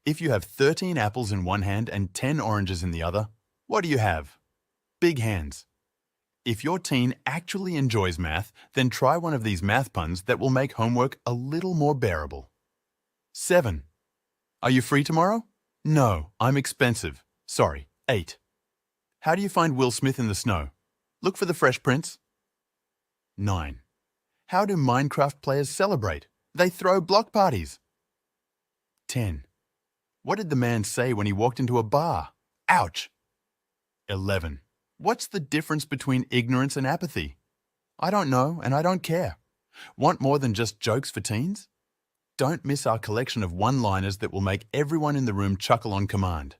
If you have 13 apples in one hand and 10 oranges in the other, what do you have? Big hands. If your teen actually enjoys math, then try one of these math puns that will make homework a little more bearable. 7. Are you free tomorrow? No, I'm expensive. Sorry, 8. How do you find Will Smith in the snow? Look for the Fresh Prince. 9. How do Minecraft players celebrate? They throw block parties. 10. What did the man say when he walked into a bar? Ouch! 11. What's the difference between ignorance and apathy? I don't know and I don't care. Want more than just jokes for teens? Don't miss our collection of one-liners that will make everyone in the room chuckle on command.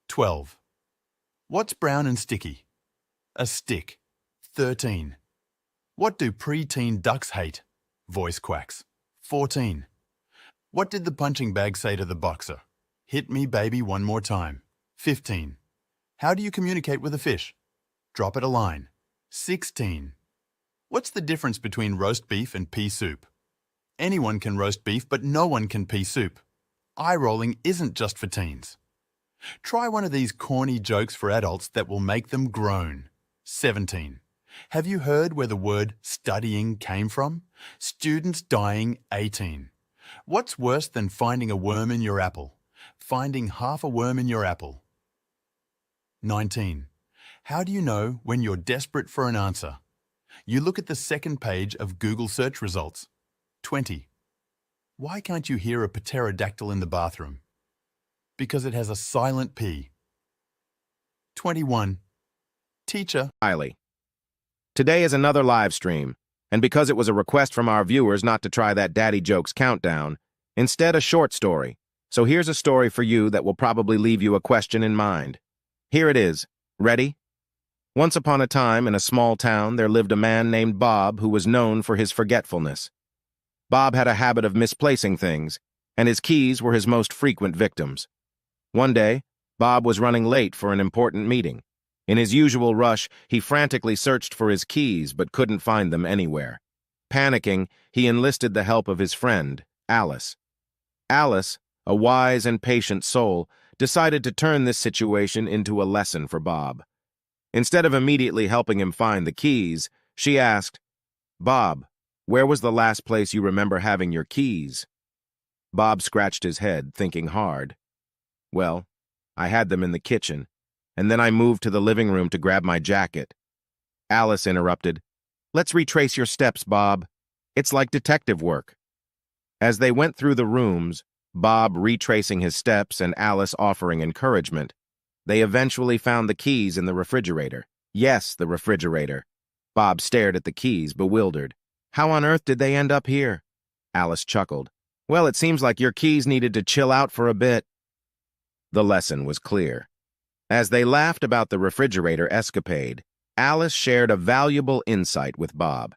12. What's brown and sticky? A stick. 13. What do pre-teen ducks hate? Voice quacks. 14. What did the punching bag say to the boxer? Hit me, baby, one more time. 15. How do you communicate with a fish? Drop it a line. 16. What's the difference between roast beef and pea soup? Anyone can roast beef, but no one can pea soup. Eye-rolling isn't just for teens. Try one of these corny jokes for adults that will make them groan. 17. Have you heard where the word studying came from? Students dying. 18. What's worse than finding a worm in your apple? Finding half a worm in your apple. 19. How do you know when you're desperate for an answer? You look at the second page of Google search results. 20. Why can't you hear a pterodactyl in the bathroom? Because it has a silent P. 21. Teacher. Riley. Today is another live stream, and because it was a request from our viewers not to try that Daddy Jokes countdown, instead a short story. So here's a story for you that will probably leave you a question in mind. Here it is. Ready? Once upon a time, in a small town, there lived a man named Bob who was known for his forgetfulness. Bob had a habit of misplacing things, and his keys were his most frequent victims. One day, Bob was running late for an important meeting. In his usual rush, he frantically searched for his keys but couldn't find them anywhere. Panicking, he enlisted the help of his friend, Alice. Alice, a wise and patient soul, decided to turn this situation into a lesson for Bob. Instead of immediately helping him find the keys, she asked, "Bob, where was the last place you remember having your keys?" Bob scratched his head, thinking hard. "Well, I had them in the kitchen, and then I moved to the living room to grab my jacket." Alice interrupted, "Let's retrace your steps, Bob. It's like detective work." As they went through the rooms, Bob retracing his steps and Alice offering encouragement, they eventually found the keys in the refrigerator. Yes, the refrigerator. Bob stared at the keys, bewildered. "How on earth did they end up here?" Alice chuckled. "Well, it seems like your keys needed to chill out for a bit." The lesson was clear. As they laughed about the refrigerator escapade, Alice shared a valuable insight with Bob.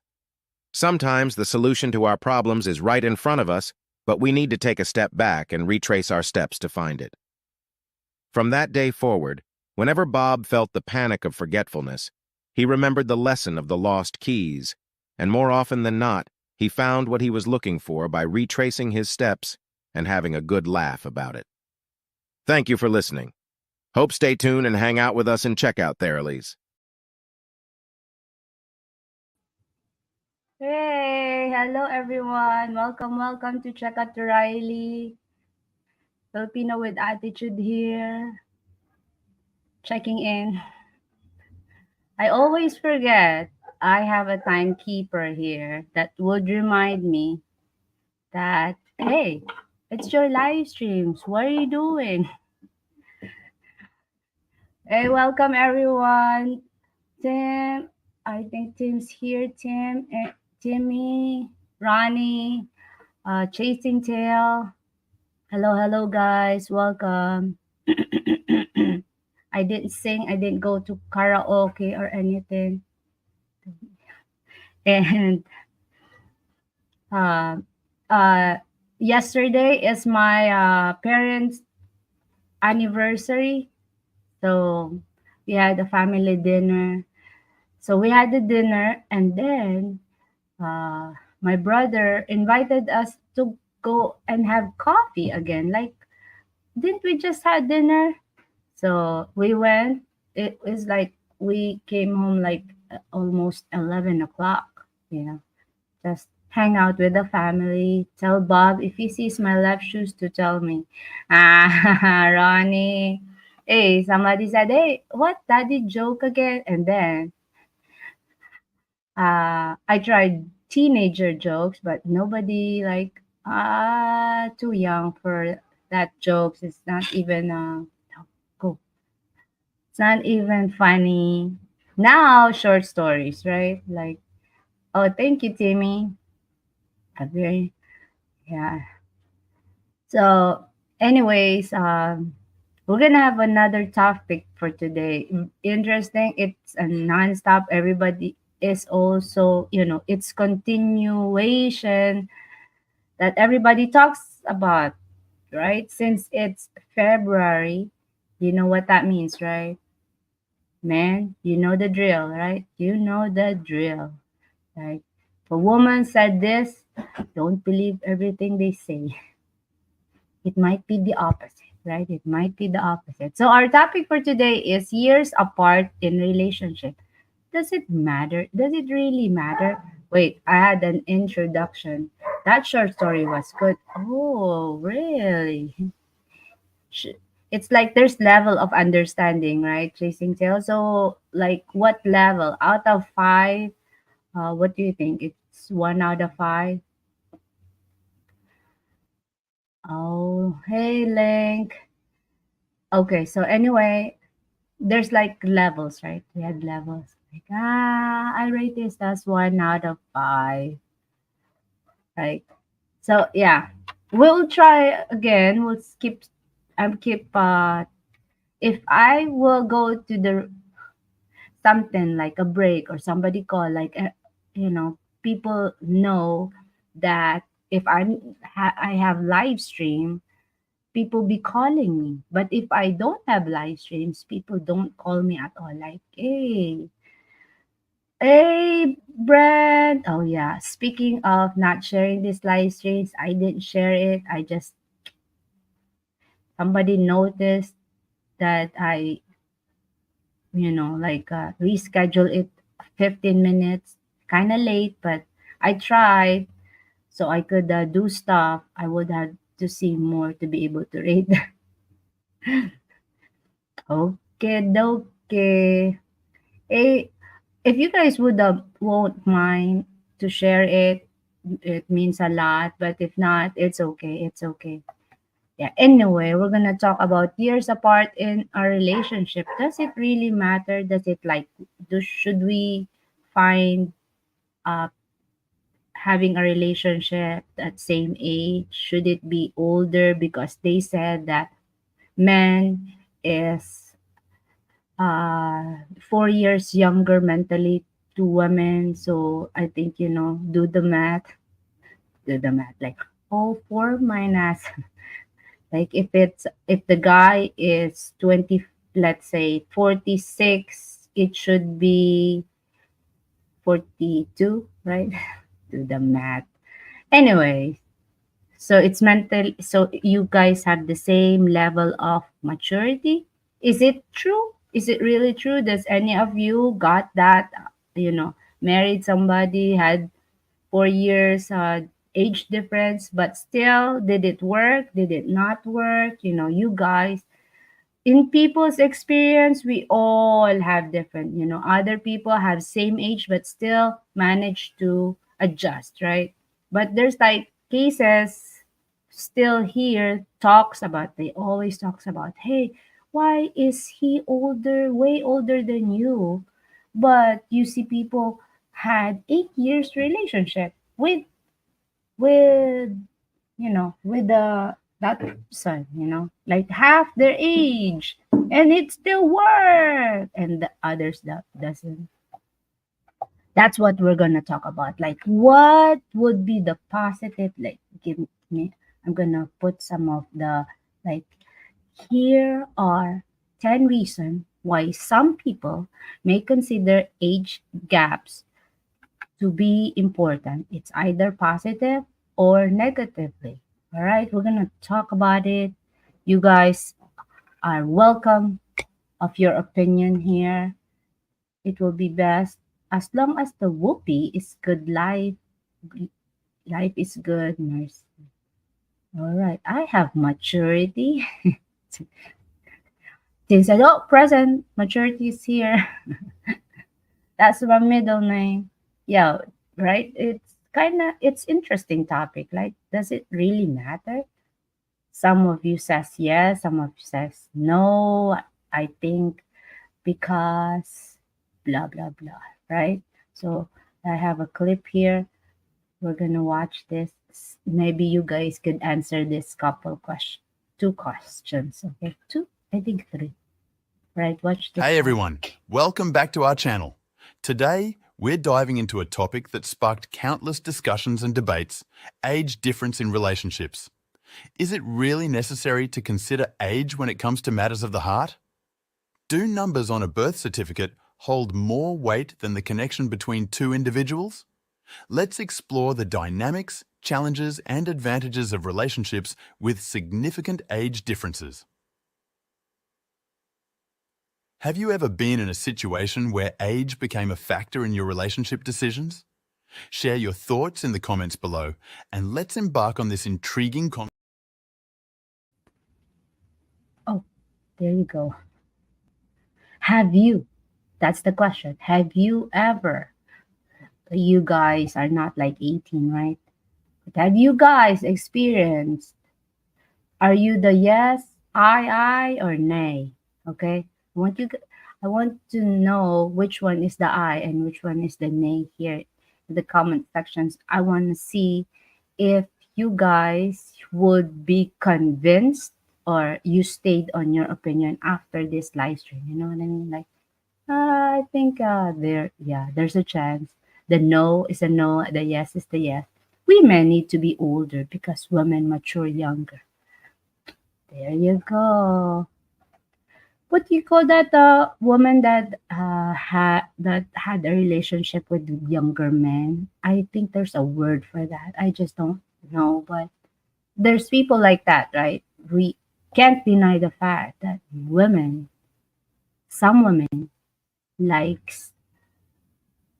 Sometimes the solution to our problems is right in front of us, but we need to take a step back and retrace our steps to find it. From that day forward, whenever Bob felt the panic of forgetfulness, he remembered the lesson of the lost keys, and more often than not, he found what he was looking for by retracing his steps and having a good laugh about it. Thank you for listening. Hope stay tuned and hang out with us in Checkout Therapies. Hey, hello everyone. Welcome to Check Out Riley. Filipino with attitude here. Checking in. I always forget I have a timekeeper here that would remind me that, hey, it's your live streams. What are you doing? Hey, welcome everyone. Tim, I think Tim's here. Timmy, Ronnie, Chasing Tail. Hello, guys. Welcome. I didn't sing. I didn't go to karaoke or anything. And yesterday is my parents' anniversary. So we had a family dinner. So we had the dinner, and then my brother invited us to go and have coffee again. Like didn't we just had dinner? So we went. It was like we came home like almost 11 o'clock. You know, just hang out with the family. Tell Bob if he sees my left shoes to tell me. Ah, Ronnie. Hey, somebody said, "Hey, what? Daddy joke again?" And then I tried teenager jokes, but nobody like too young for that jokes. It's not even go. It's not even funny. Now short stories, right? Like, oh, thank you, Timmy. A very yeah. So, anyways, we're gonna have another topic for today. Interesting. It's a nonstop. Everybody is also, it's continuation that everybody talks about, right? Since it's February, you know what that means, right? Man, you know the drill, right? You know the drill, right? If a woman said this, don't believe everything they say. It might be the opposite, right? It might be the opposite. So our topic for today is years apart in relationship. Does it matter? Does it really matter? Wait, I had an introduction. That short story was good. Oh, really? Sh- It's like there's level of understanding, right? Chasing tail. So, like, what level? Out of five, what do you think? It's one out of five. Oh, hey, Link. Okay, so anyway, there's like levels, right? We had levels. Like, I rate this as one out of five, right? So yeah, we'll try again. We'll skip. Keep. If I will go to the something like a break or somebody call, like, people know that if I have live stream, people be calling me. But if I don't have live streams, people don't call me at all. Like, hey, Brent. Oh yeah. Speaking of not sharing these live streams, I didn't share it. I just somebody noticed that I, reschedule it 15 minutes, kind of late, but I tried so I could do stuff. I would have to see more to be able to rate. Okay, okay. Hey, if you guys won't mind to share it, it means a lot. But if not, it's okay. It's okay. Yeah. Anyway, we're gonna talk about years apart in our relationship. Does it really matter? Does it like should we find uh having a relationship at same age? Should it be older because they said that men is 4 years younger mentally to women. So I think do the math, like all four minus like if the guy is 20, let's say 46, it should be 42, right? Do the math. Anyway, so it's mental. So you guys have the same level of maturity. Is it true? Is it really true? Does any of you got that? Married somebody, had 4 years age difference, but still, did it work? Did it not work? You guys, in people's experience, we all have different. Other people have same age but still manage to adjust, right? But there's like cases still here talks about, they always talks about, hey, why is he older, way older than you? But you see people had 8 years relationship with with the that person, like half their age, and it still work, and the others that doesn't. That's what we're gonna talk about. Like, what would be the positive? Like, give me. I'm gonna put some of the like. Here are 10 reasons why some people may consider age gaps to be important. It's either positive or negatively. All right, we're gonna talk about it. You guys are welcome of your opinion here. It will be best as long as the whoopee is good life. Life is good, nurse. All right. I have maturity. Since I don't present, maturity is here. That's my middle name. Yeah, right? It's interesting topic. Like, does it really matter? Some of you says yes, some of you says no. I think because blah blah blah, right? So I have a clip here. We're gonna watch this. Maybe you guys could answer this couple question, two questions. Okay, two. I think three. Right. Watch the Hey clip. everyone, welcome back to our channel. Today, we're diving into a topic that sparked countless discussions and debates: age difference in relationships. Is it really necessary to consider age when it comes to matters of the heart? Do numbers on a birth certificate hold more weight than the connection between two individuals? Let's explore the dynamics, challenges, and advantages of relationships with significant age differences. Have you ever been in a situation where age became a factor in your relationship decisions? Share your thoughts in the comments below, and let's embark on this intriguing conversation. Oh, there you go. Have you? That's the question. Have you ever? You guys are not like 18, right? But have you guys experienced? Are you the yes, or nay? Okay. I want to know which one is the I and which one is the nay here in the comment sections. I want to see if you guys would be convinced or you stayed on your opinion after this live stream. You know what I mean? Like, I think there's a chance. The no is a no, the yes is the yes. Women need to be older because women mature younger. There you go. What do you call that? Woman that had a relationship with younger men. I think there's a word for that. I just don't know, but there's people like that, right? We can't deny the fact that some women likes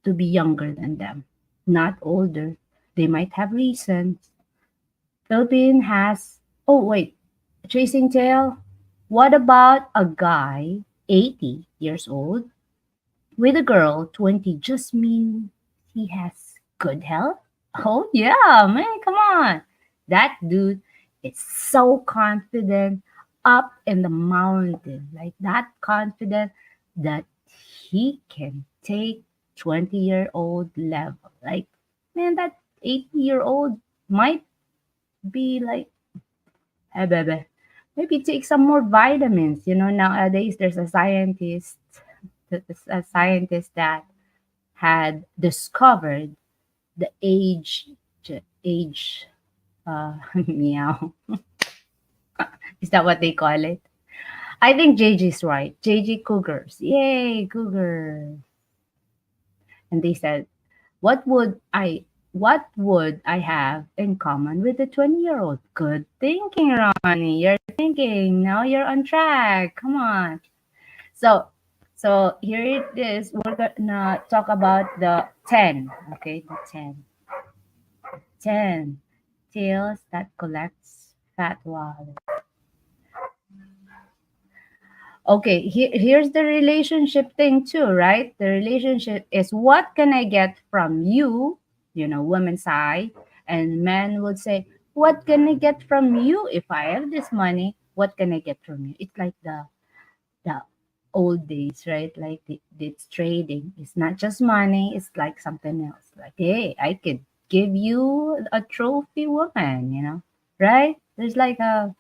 to be younger than them, not older. They might have reasons. Philippine has. Oh wait, chasing tail. What about a guy 80 years old with a girl 20? Just mean he has good health? Oh yeah, man, come on. That dude is so confident up in the mountain, like that confident that he can take 20-year-old level. Like, man, that 80-year-old might be like, hey, baby, maybe take some more vitamins. You know, nowadays there's a scientist that had discovered the age, meow. Is that what they call it? I think JG's right. JG Cougars. Yay, Cougar. And they said, what would I have in common with a 20-year-old? Good thinking, Ronnie. You're thinking. Now you're on track. Come on. So here it is. We're gonna talk about the 10. Okay, the 10. 10 tails that collects fat water. Okay, here's the relationship thing too, right? The relationship is what can I get from you, women's side, and men would say, what can I get from you if I have this money? What can I get from you? It's like the old days, right? Like it's trading. It's not just money, it's like something else. Like, hey, I could give you a trophy woman, right? There's like a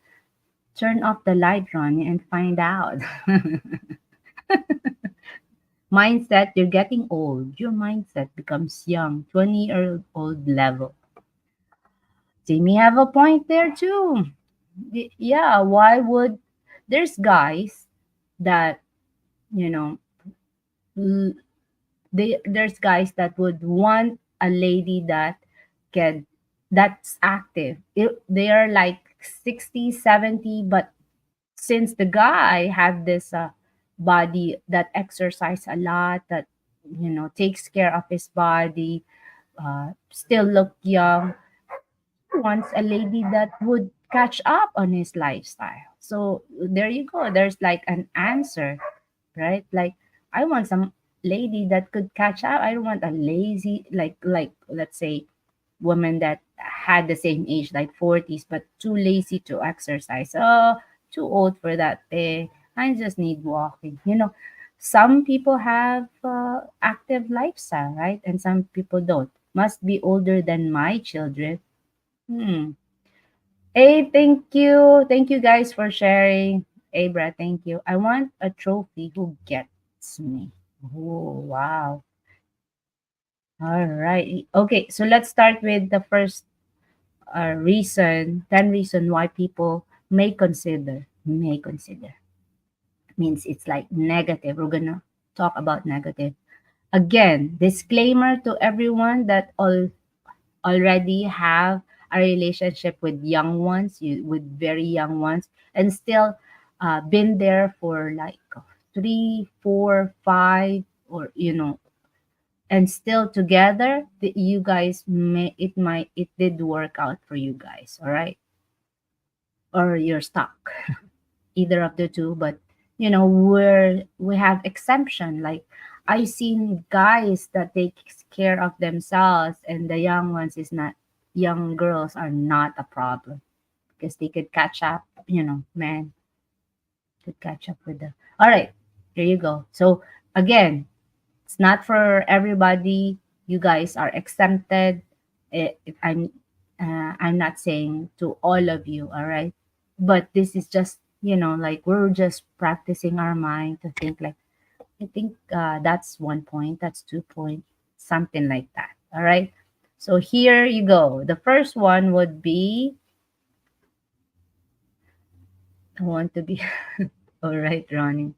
turn off the light, Ronnie, and find out. Mindset, you're getting old. Your mindset becomes young, 20-year-old level. Jamie have a point there too. Yeah, why would there's guys that, you know, l- there's guys that would want a lady can that's active. They are like 60, 70, but since the guy had this body that exercise a lot, that takes care of his body, still look young, he wants a lady that would catch up on his lifestyle. So there you go. There's like an answer, right? Like, I want some lady that could catch up. I don't want a lazy, like let's say woman that had the same age, like 40s, but too lazy to exercise. Oh, too old for that. I just need walking. Some people have active lifestyle, right? And some people don't. Must be older than my children. Hmm. Hey, thank you. Thank you guys for sharing. Abra, thank you. I want a trophy who gets me. Oh, wow. All right. Okay, so let's start with the first reason, 10 reason why people may consider. Means it's like negative. We're going to talk about negative. Again, disclaimer to everyone that already have a relationship with young ones, with very young ones, and still been there for like 3, 4, 5, or and still together. You guys it did work out for you guys, all right? Or you're stuck, either of the two. But we have exemption. Like, I seen guys that take care of themselves, and the young ones is not. Young girls are not a problem because they could catch up. Man could catch up with them. All right, here you go. So again, it's not for everybody. You guys are exempted. I'm not saying to all of you, all right? But this is just, like, we're just practicing our mind to think like, I think that's 1 point, that's 2 point, something like that. All right. So here you go. The first one would be, I want to be, all right, Ronnie.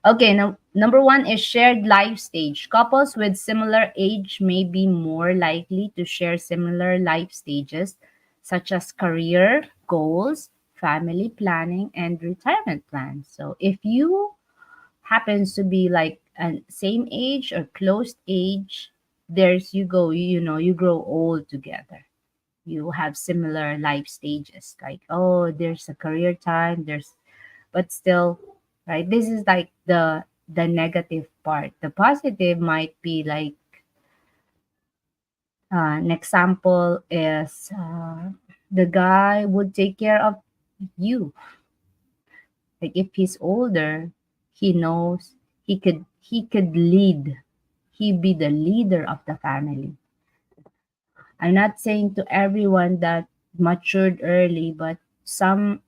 Okay, now number one is shared life stage. Couples with similar age may be more likely to share similar life stages, such as career goals, family planning, and retirement plans. So if you happens to be like a same age or close age, there's you go. You grow old together. You have similar life stages. Like, oh, there's a career time. But still, right, this is like the negative part. The positive might be like, an example is, the guy would take care of you. Like, if he's older, he knows he could lead. He'd be the leader of the family. I'm not saying to everyone that matured early, but some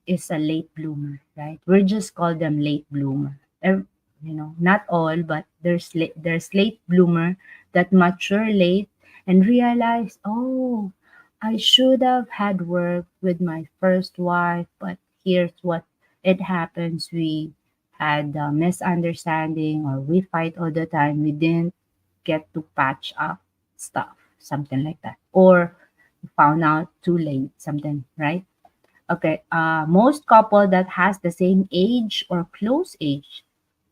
is a late bloomer, right? We just call them late bloomer. Not all, but there's late bloomer that mature late and realize, oh, I should have had work with my first wife, but here's what it happens: we had a misunderstanding, or we fight all the time. We didn't get to patch up stuff, something like that, or found out too late, something, right? Okay, most couple that has the same age or close age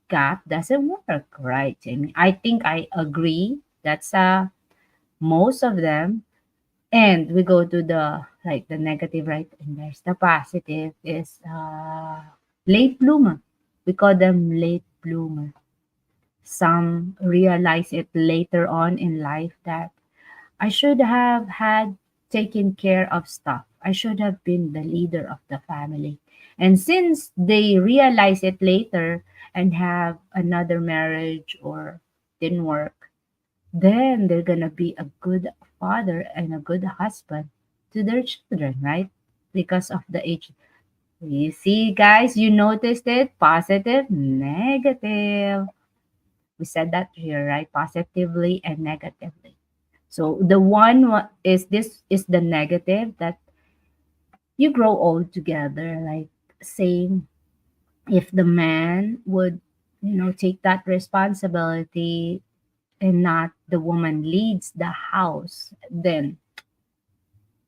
gap doesn't work, right? I think I agree. That's most of them. And we go to the negative, right? And there's the positive is late bloomer. We call them late bloomer. Some realize it later on in life that I should have had taken care of stuff. I should have been the leader of the family. And since they realize it later and have another marriage or didn't work, then they're gonna be a good father and a good husband to their children, right? Because of the age. You see, guys, you noticed it? Positive, negative. We said that here, right? Positively and negatively. So the is this is the negative, that you grow old together, like, same. If the man would, take that responsibility and not the woman leads the house, then,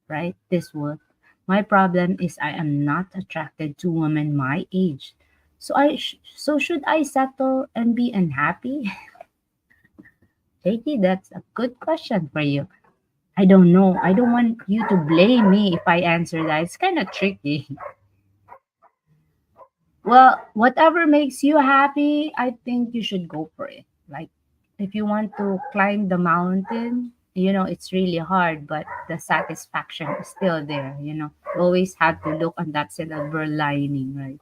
right, this would. My problem is I am not attracted to women my age. So should I settle and be unhappy? JT, that's a good question for you. I don't know. I don't want you to blame me if I answer that. It's kind of tricky. Well, whatever makes you happy, I think you should go for it. Like, if you want to climb the mountain, it's really hard, but the satisfaction is still there. You always have to look on that silver lining, right?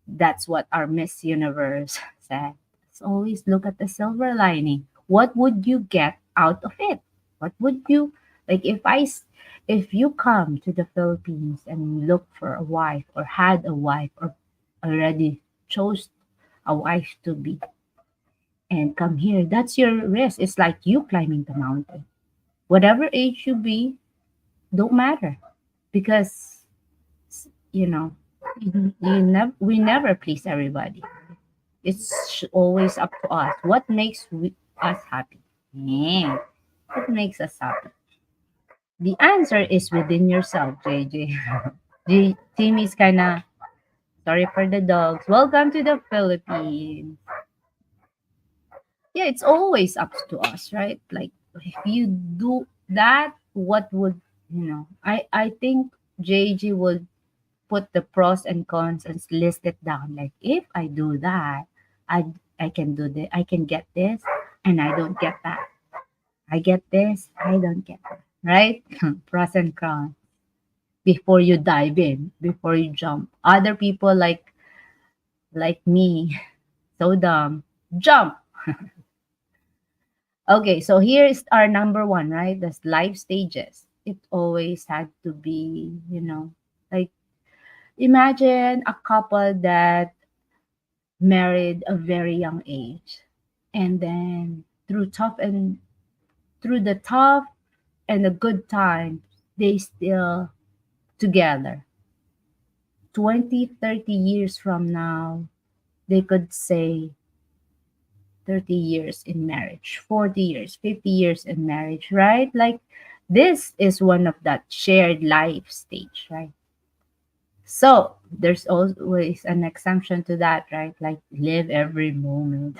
That's what our Miss Universe said. Let's always look at the silver lining. What would you get out of it? What would you like if you come to the Philippines and look for a wife or had a wife or already chose a wife to be and come here, that's your risk. It's like you climbing the mountain. Whatever age you be, don't matter because you know we never please everybody. It's always up to us. What makes us happy? Yeah. What makes us happy? The answer is within yourself, JJ. Timmy's kind of sorry for the dogs. Welcome to the Philippines. Yeah, it's always up to us, right? Like if you do that, what would I think JJ would put the pros and cons and list it down. Like if I do that, I I can do this, I can get this, and I don't get that. I get this, I don't get that. Right? Pros and cons. Before you dive in, before you jump. Other people like me, so dumb. Jump. Okay, so here is our number one, right? That's life stages. It always had to be, like imagine a couple that married a very young age and then through the tough and the good times they still together. 20, 30 years from now they could say 30 years in marriage, 40 years, 50 years in marriage, right? Like this is one of that shared life stage, right? So there's always an exemption to that, right? Like live every moment.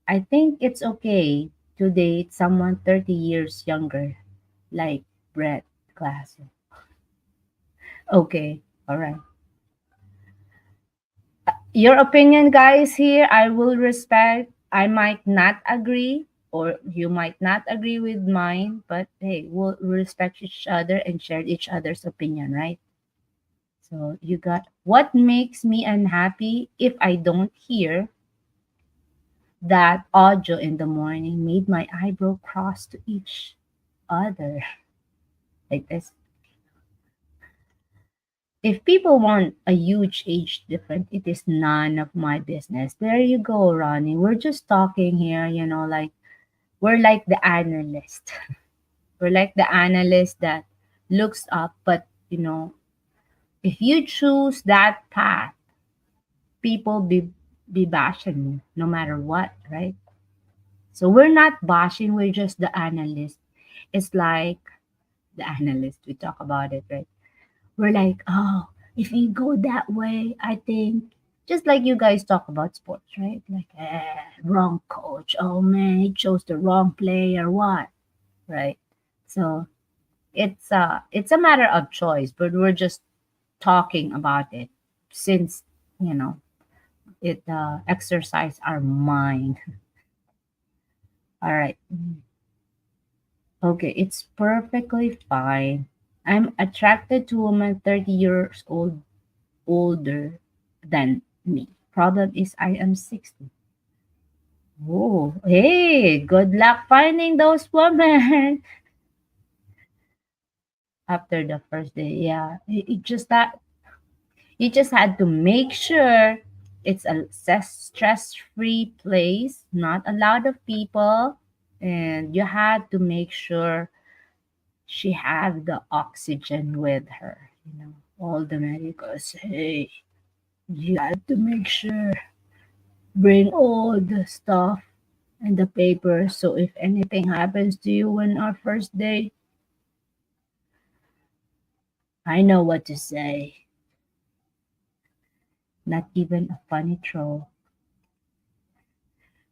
I think it's okay to date someone 30 years younger, like Brett Glaser. Okay, all right. Your opinion, guys, here, I will respect. I might not agree, or you might not agree with mine, but hey, we'll respect each other and share each other's opinion, right? So you got what makes me unhappy if I don't hear that audio in the morning made my eyebrow cross to each other like this. If people want a huge age difference, it is none of my business. There you go, Ronnie. We're just talking here, like we're like the analyst. We're like the analyst that looks up, but if you choose that path, people be bashing you no matter what, right? So we're not bashing, we're just the analyst. It's like the analyst, we talk about it, right? We're like, oh, if you go that way, I think just like you guys talk about sports, right? Like, wrong coach. Oh man, he chose the wrong player. What, right? So it's a matter of choice, but we're just talking about it since you know it exercise our mind. All right. Okay, it's perfectly fine. I'm attracted to a woman 30 years older than me. Problem is I am 60. Oh, hey, good luck finding those women after the first day. Yeah, it just that you just had to make sure it's a stress-free place, not a lot of people, and you had to make sure she had the oxygen with her. All the medicals. Hey, you had to make sure bring all the stuff and the papers. So if anything happens to you on our first date, I know what to say. Not even a funny troll.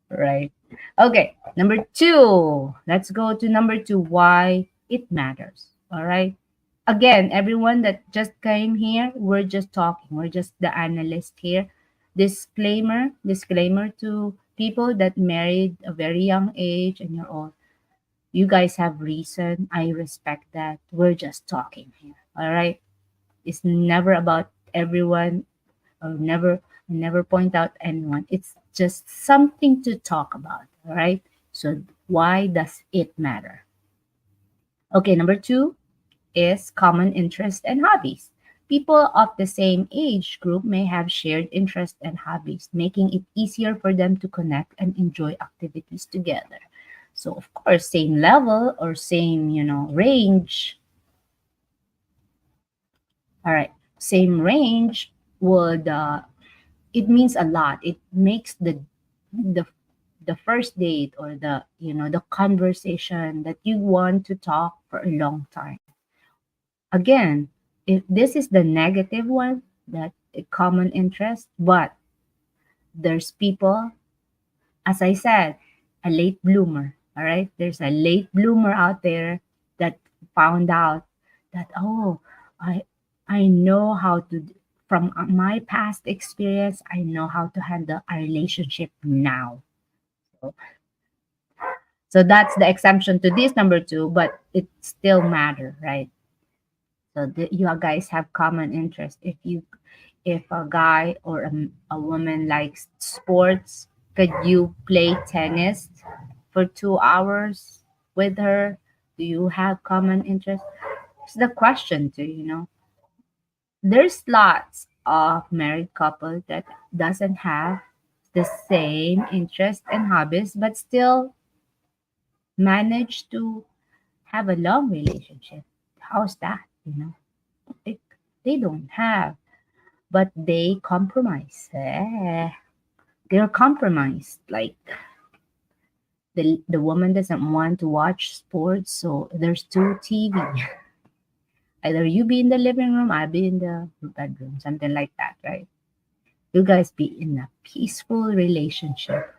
Right. Okay. Number two. Let's go to number two. Why it matters. All right. Again, everyone that just came here, we're just talking. We're just the analyst here. Disclaimer to people that married a very young age and you're all, you guys have reason. I respect that. We're just talking here. All right. It's never about everyone or never point out anyone. It's just something to talk about. All right. So why does it matter? Okay, number two is common interests and hobbies. People of the same age group may have shared interests and hobbies, making it easier for them to connect and enjoy activities together. So of course, same level or same, range. All right, same range would it means a lot. It makes the the first date or the conversation that you want to talk for a long time. Again, if this is the negative one, that a common interest, but there's people, as I said, a late bloomer. All right, there's a late bloomer out there that found out that, oh, I I know how to, from my past experience, I know how to handle a relationship now. So, so that's the exemption to this number two, but it still matter, right? So you guys have common interest. If a guy or a woman likes sports, could you play tennis for 2 hours with her? Do you have common interest? It's the question too, There's lots of married couples that doesn't have the same interest and hobbies, but still manage to have a long relationship. How's that? They, they don't have, but they compromise. They're compromised. Like the woman doesn't want to watch sports, so there's two TV. Either you be in the living room, I be in the bedroom, something like that, right? You guys be in a peaceful relationship.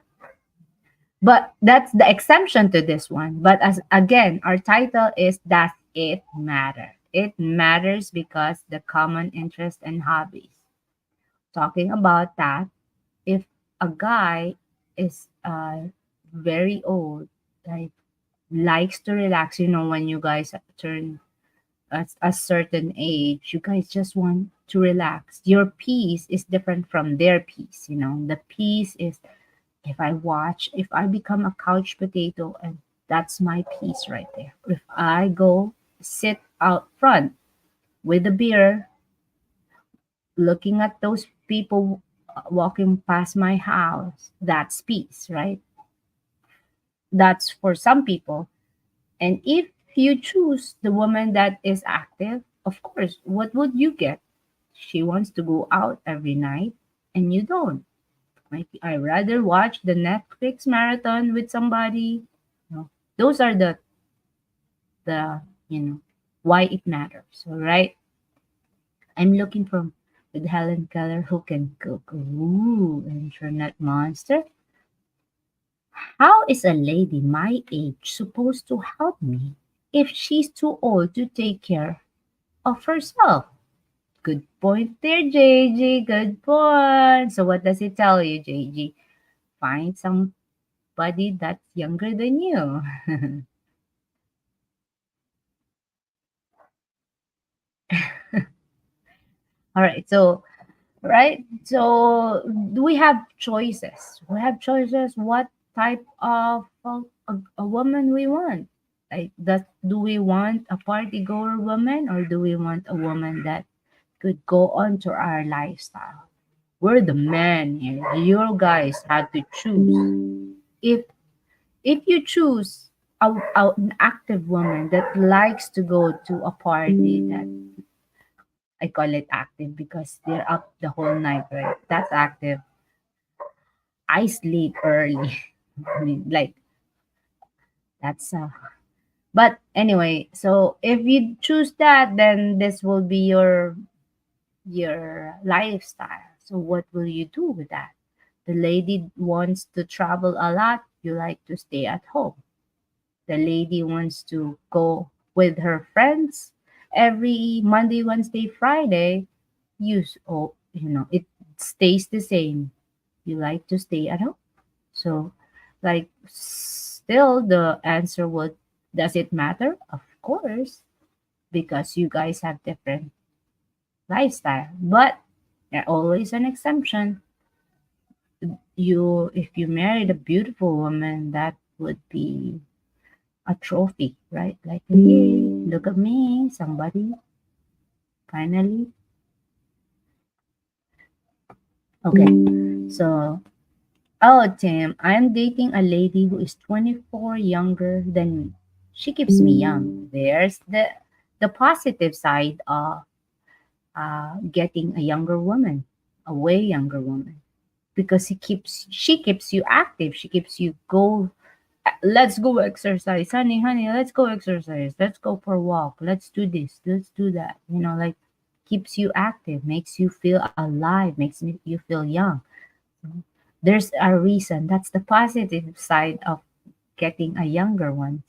But that's the exemption to this one. But as again, our title is Does It Matter? It matters because the common interest and hobbies. Talking about that, if a guy is very old, like likes to relax, when you guys turn a certain age, you guys just want to relax. Your peace is different from their peace. The peace is, if I become a couch potato, and that's my peace right there. If I go sit out front with a beer, looking at those people walking past my house, that's peace, right? That's for some people. And if you choose the woman that is active, of course, what would you get? She wants to go out every night, and you don't. Like, I rather watch the Netflix marathon with somebody. Those are the why it matters. All right. I'm looking for with Helen Keller who can cook. Ooh, internet monster. How is a lady my age supposed to help me if she's too old to take care of herself? Good point there, JG. Good point. So what does it tell you, JG? Find somebody that's younger than you. All right. So right. So we have choices. We have choices. What type of a woman we want? Like, do we want a party goer woman, or do we want a woman that could go on to our lifestyle? We're the men here. You guys have to choose. If you choose an active woman that likes to go to a party, that I call it active because they're up the whole night, right? That's active. I sleep early. I mean, like, that's But anyway, so if you choose that, then this will be your lifestyle. So what will you do with that? The lady wants to travel a lot, you like to stay at home. The lady wants to go with her friends every Monday, Wednesday, Friday. It stays the same. You like to stay at home. So, like, still the answer would, does it matter? Of course, because you guys have different lifestyle. But there always an exemption. If you married a beautiful woman, that would be a trophy, right? Like, hey, look at me, somebody finally. Okay, so oh, Tim, I'm dating a lady who is 24 younger than me. She keeps me young. There's the positive side of getting a younger woman, a way younger woman, because she keeps you active. She keeps you go. Let's go exercise, honey, honey. Let's go exercise. Let's go for a walk. Let's do this. Let's do that. Like keeps you active, makes you feel alive, you feel young. There's a reason. That's the positive side of getting a younger one.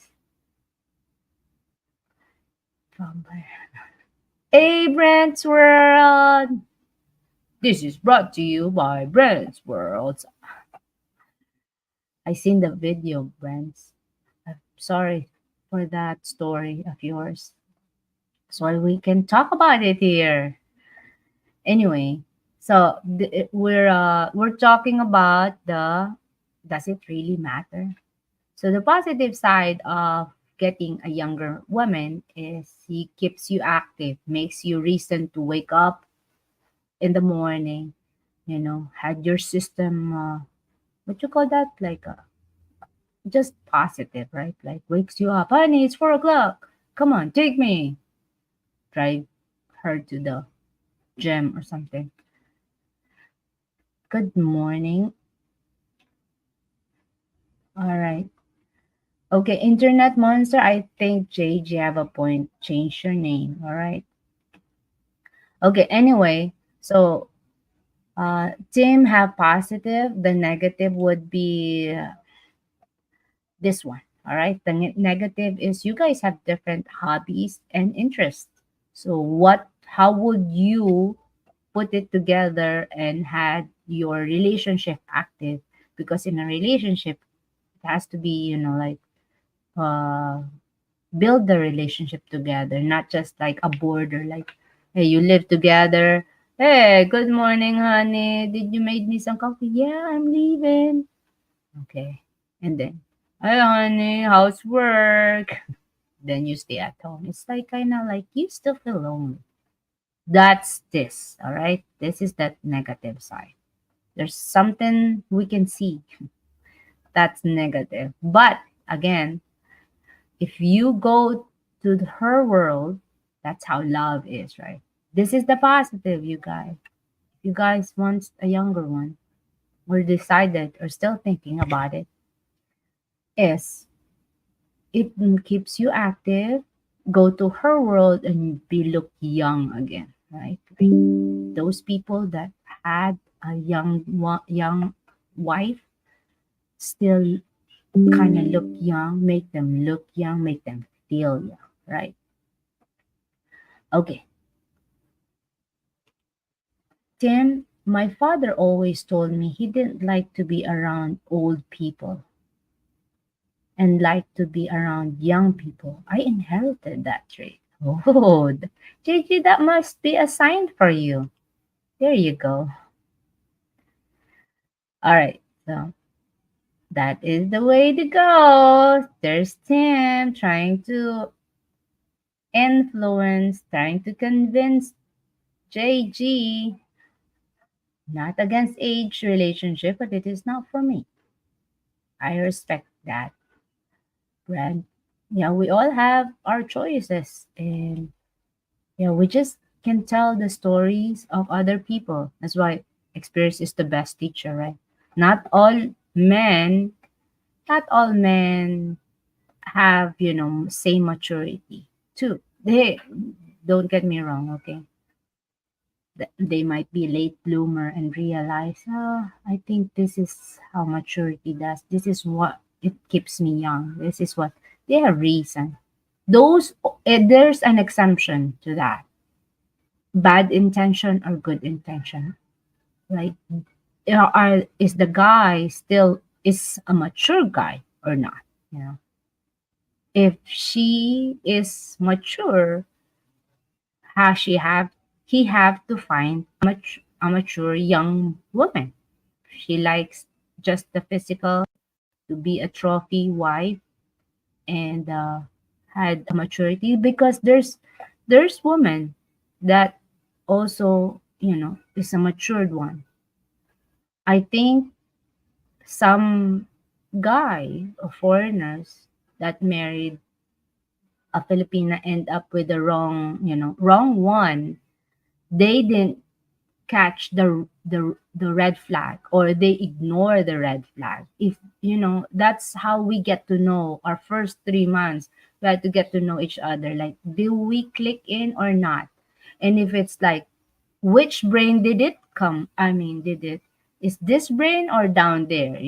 Hey, Brent's World! This is brought to you by Brent's World. I seen the video, Brent's. I'm sorry for that story of yours. So we can talk about it here. Anyway, so we're talking about the does it really matter? So the positive side of getting a younger woman is he keeps you active, makes you reason to wake up in the morning, had your system, what you call that? Like just positive, right? Like wakes you up, honey, it's 4 o'clock. Come on, take me. Drive her to the gym or something. Good morning. All right. Okay, Internet Monster, I think JJ have a point. Change your name. All right. Okay, anyway, so Tim have positive. The negative would be this one. All right. The negative is you guys have different hobbies and interests. So how would you put it together and had your relationship active? Because in a relationship, it has to be, like uh, build the relationship together, not just like a border, like, hey, you live together. Hey, good morning, honey. Did you make me some coffee? Yeah, I'm leaving. Okay. And then, hey, honey, how's work? Then you stay at home. It's like kind of like you still feel lonely. That's this, all right? This is that negative side. There's something we can see that's negative. But again, if you go to her world, that's how love is, right? This is the positive, you guys. If you guys want a younger one or decided or still thinking about it, is it keeps you active, go to her world and be look young again, right? Like those people that had a young wife still kind of look young, make them look young, make them feel young, right? Okay, Tim, my father always told me he didn't like to be around old people and liked to be around young people. I inherited that trait. Oh, JJ, that must be a sign for you. There you go. All right, so that is the way to go. There's Tim trying to influence, trying to convince JG. Not against age relationship, but it is not for me. I respect that, Brad. Yeah, we all have our choices, and yeah, we just can tell the stories of other people. That's why experience is the best teacher, right? Not all men, not all men have, same maturity too. They don't get me wrong, okay? They might be late bloomer and realize, oh, I think this is how maturity does. This is what it keeps me young. This is what they have reason. Those there's an exemption to that. Bad intention or good intention. Like, is the guy still is a mature guy or not? You know, if she is mature, has she have he have to find a mature young woman. She likes just the physical, to be a trophy wife, and had a maturity, because there's women that also, is a matured one. I think some guy or foreigners that married a Filipina end up with the wrong one. They didn't catch the red flag, or they ignore the red flag. If that's how we get to know our first 3 months. We had to get to know each other, like, do we click in or not? And if it's like, which brain did it come, I mean, did it is this brain or down there,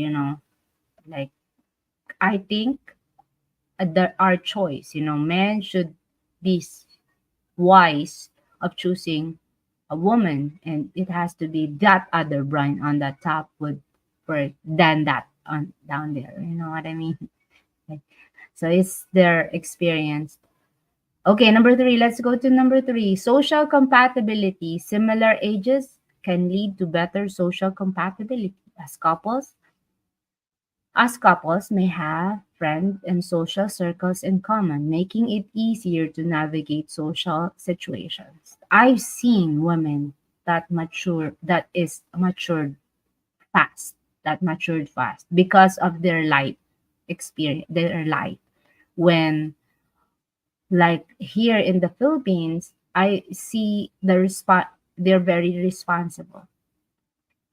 like, I think our choice, men should be wise of choosing a woman, and it has to be that other brain on the top would work than that on down there. You know what I mean? Like, so it's their experience. Okay, number three. Let's go to number three. Social compatibility. Similar ages can lead to better social compatibility. As couples may have friends and social circles in common, making it easier to navigate social situations. I've seen women fast, that matured fast because of their life experience, their life. When, like here in the Philippines, I see they're very responsible,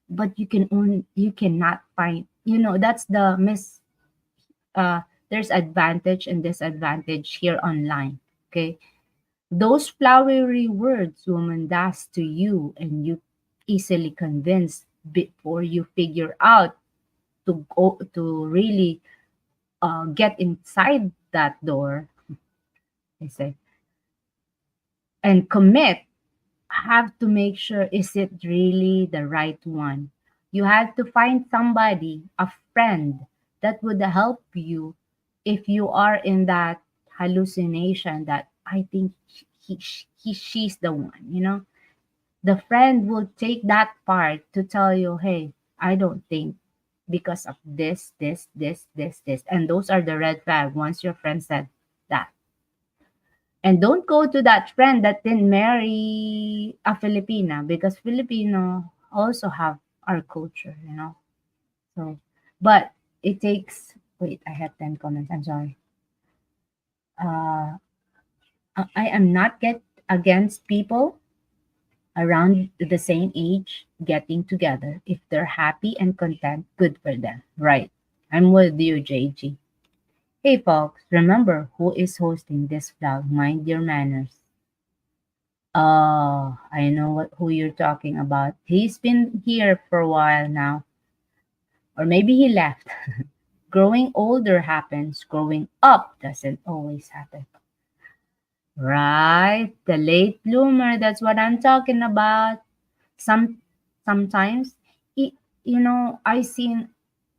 but you cannot find, that's the uh there's advantage and disadvantage here online. Okay, those flowery words woman does to you, and you easily convinced before you figure out to go to really get inside that door, I say, and commit. Have to make sure, is it really the right one? You have to find somebody, a friend, that would help you if you are in that hallucination that I think she's the one, the friend will take that part to tell you, hey, I don't think, because of this, and those are the red flag once your friend said that. And don't go to that friend that didn't marry a Filipina, because Filipino also have our culture, So, but it takes. Wait, I have 10 comments. I'm sorry. Uh, I am not get against people around the same age getting together. If they're happy and content, good for them. Right. I'm with you, JG. Hey, folks, remember who is hosting this vlog. Mind your manners. Oh, I know who you're talking about. He's been here for a while now. Or maybe he left. Growing older happens. Growing up doesn't always happen. Right? The late bloomer, that's what I'm talking about. Sometimes, it, I seen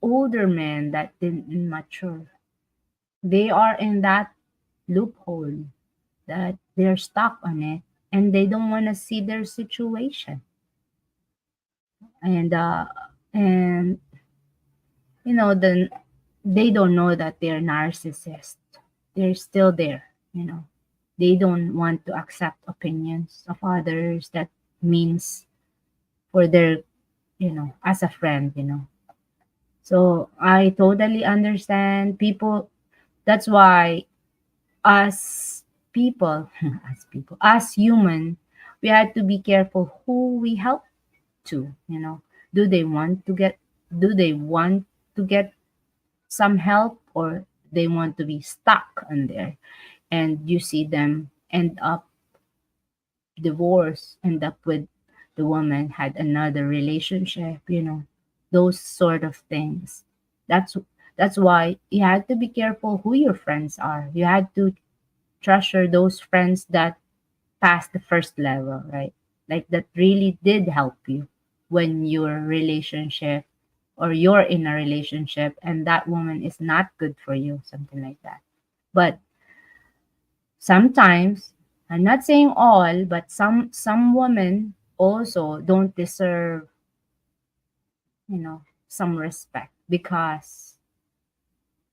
older men that didn't mature. They are in that loophole, that they're stuck on it, and they don't want to see their situation. And then they don't know that they're narcissists. They're still there. They don't want to accept opinions of others. That means for their, as a friend. So I totally understand people. That's why, as people, as human, we had to be careful who we help to. Do they want to get do they want to get some help, or they want to be stuck on there, and you see them end up divorced, end up with the woman had another relationship, those sort of things. That's why you had to be careful who your friends are. You had to treasure those friends that passed the first level, right? Like that really did help you when your relationship, or you're in a relationship and that woman is not good for you, something like that. But sometimes, I'm not saying all, but some women also don't deserve, some respect, because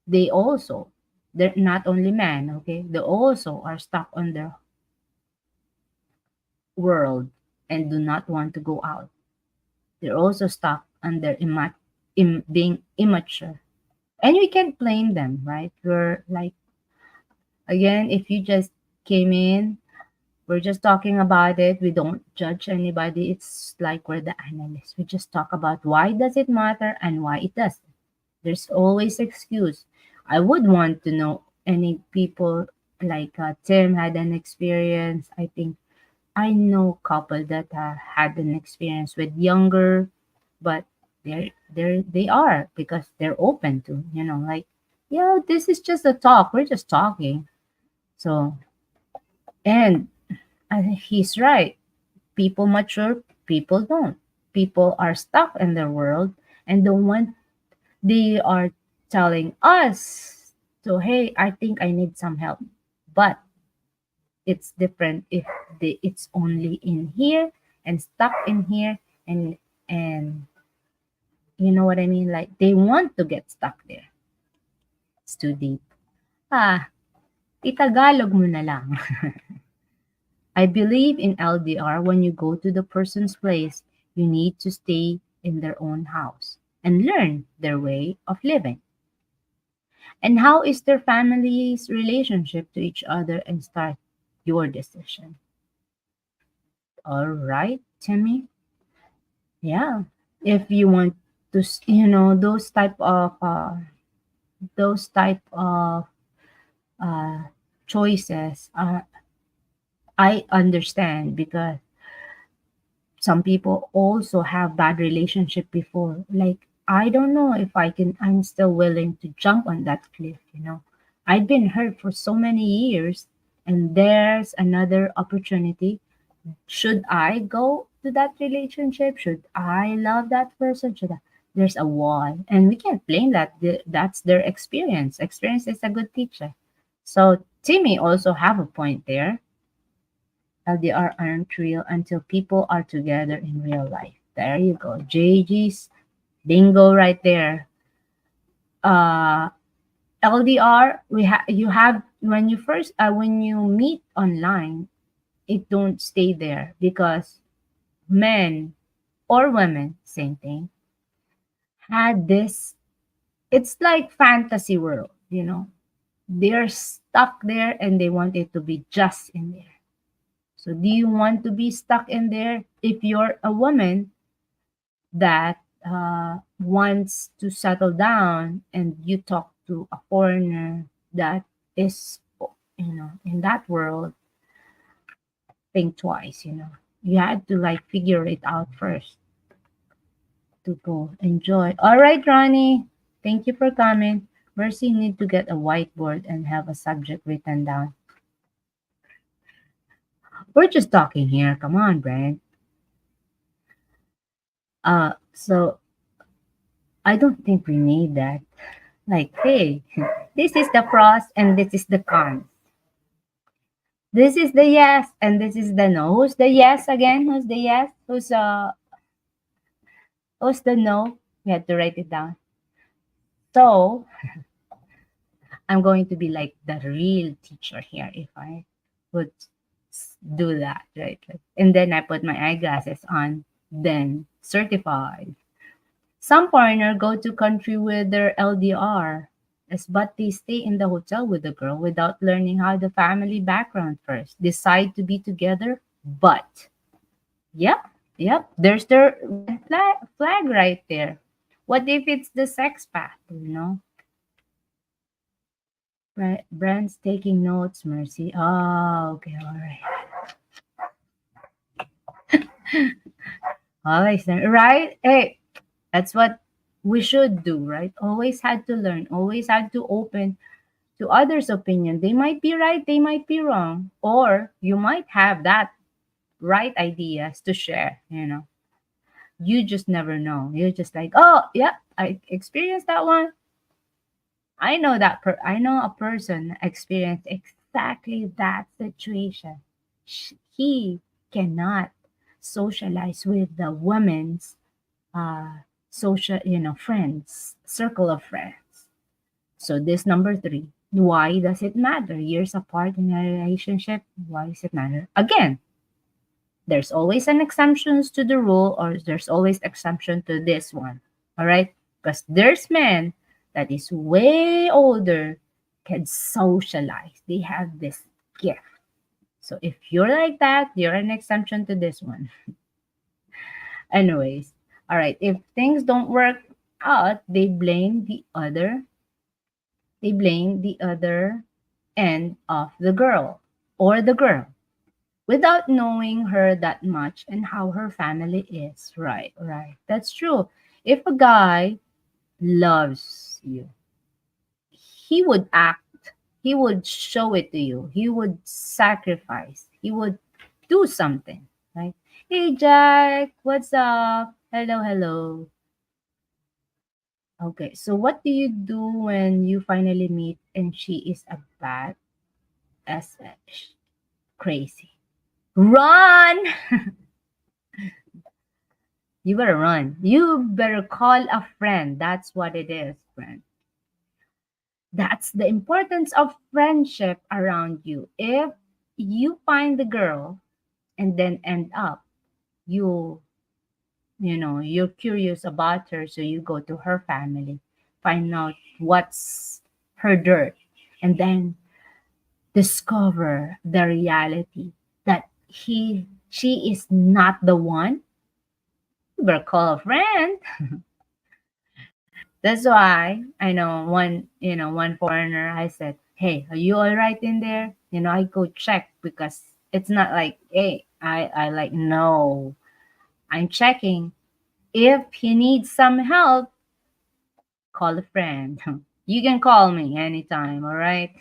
they're not only men, okay? They also are stuck on their world and do not want to go out. They're also stuck on their being immature. And we can't blame them, right? We're like, again, if you just came in, we're just talking about it. We don't judge anybody. It's like we're the analysts. We just talk about why does it matter and why it doesn't. There's always excuse. I would want to know any people like Tim had an experience. I think I know couple that had an experience with younger, but they are, because they're open to, like, yeah, this is just a talk. We're just talking. So, and he's right. People mature, people don't. People are stuck in their world and don't want, they are telling us, so hey, I think I need some help. But it's different if it's only in here and stuck in here, and you know what I mean? Like they want to get stuck there. It's too deep. Ah, itagalog mo na lang. I believe in LDR. When you go to the person's place, you need to stay in their own house and learn their way of living. And how is their family's relationship to each other, and start your decision. All right, Timmy? Yeah. If you want to, those type of uh, choices, I understand, because some people also have bad relationship before. Like, I don't know if I'm still willing to jump on that cliff. I've been hurt for so many years, and there's another opportunity. Should I go to that relationship? Should I love that person? There's a wall, and we can't blame that. That's their experience. Experience is a good teacher. So Timmy also have a point there. LDR aren't real until people are together in real life. There you go. JG's bingo right there. Uh, LDR, you have, when you meet online, it don't stay there, because men or women, same thing, had this, it's like fantasy world. They're stuck there and they want it to be just in there. So do you want to be stuck in there? If you're a woman that wants to settle down, and you talk to a foreigner that is, in that world, think twice. You had to like figure it out first to go enjoy. All right, Ronnie. Thank you for coming. Mercy need to get a whiteboard and have a subject written down. We're just talking here. Come on, Brent. So I don't think we need that. Like, hey, this is the pros and this is the cons. This is the yes and this is the no. Who's the yes again? Who's the yes? Who's the no? We had to write it down. So I'm going to be like the real teacher here if I would do that, right? And then I put my eyeglasses on, then certified. Some foreigner go to country with their LDR, but they stay in the hotel with the girl without learning how the family background first. Decide to be together, but yep, yep, there's the red flag right there. What if it's the sex path? Brand's taking notes, Mercy. Oh, okay, all right. Always right? Hey, that's what we should do, right? Always had to learn, always had to open to others' opinion. They might be right, they might be wrong, or you might have that right ideas to share, you know. You just never know. You're just like, oh, yeah, I experienced that one. I know a person experienced exactly that situation. He cannot socialize with the woman's social, friends, circle of friends. So this number three. Why does it matter? Years apart in a relationship, why does it matter? Again, there's always an exceptions to the rule, or there's always exception to this one. All right? Because there's men that is way older can socialize. They have this gift. So if you're like that, you're an exception to this one. Anyways, all right. If things don't work out, they blame the other end of the girl or the girl without knowing her that much and how her family is. Right, right. That's true. If a guy loves you, he would act, he would show it to you, he would sacrifice, he would do something, right? Hey, Jack, what's up? Hello, hello. Okay, so what do you do when you finally meet and she is a bad SH? Crazy. Run! You better run. You better call a friend. That's what it is, friend. That's the importance of friendship around you. If you find the girl and then end up, you you're curious about her, so you go to her family, find out what's her dirt, and then discover the reality that she is not the one. You better call a friend. That's why I know one foreigner. I said, "Hey, are you all right in there?" I go check because it's not like, hey, I like, no, I'm checking. If he needs some help, call a friend. You can call me anytime, all right?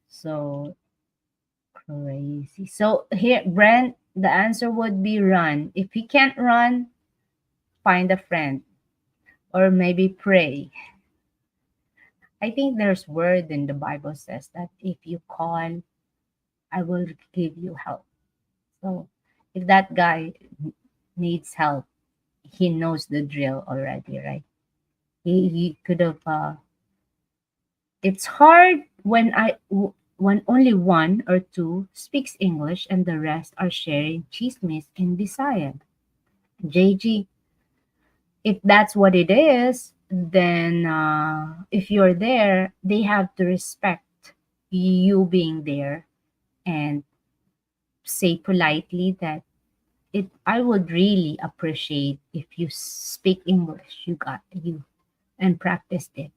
So crazy. So here, Brent, the answer would be run. If he can't run, find a friend or maybe pray. I think there's word in the Bible says that if you call, I will give you help. So if that guy needs help, he knows the drill already, right? He could have. It's hard when only one or two speaks English and the rest are sharing chismes in Visayan. JG, if that's what it is, then if you're there, they have to respect you being there and say politely that I would really appreciate if you speak English. You got you and practiced it.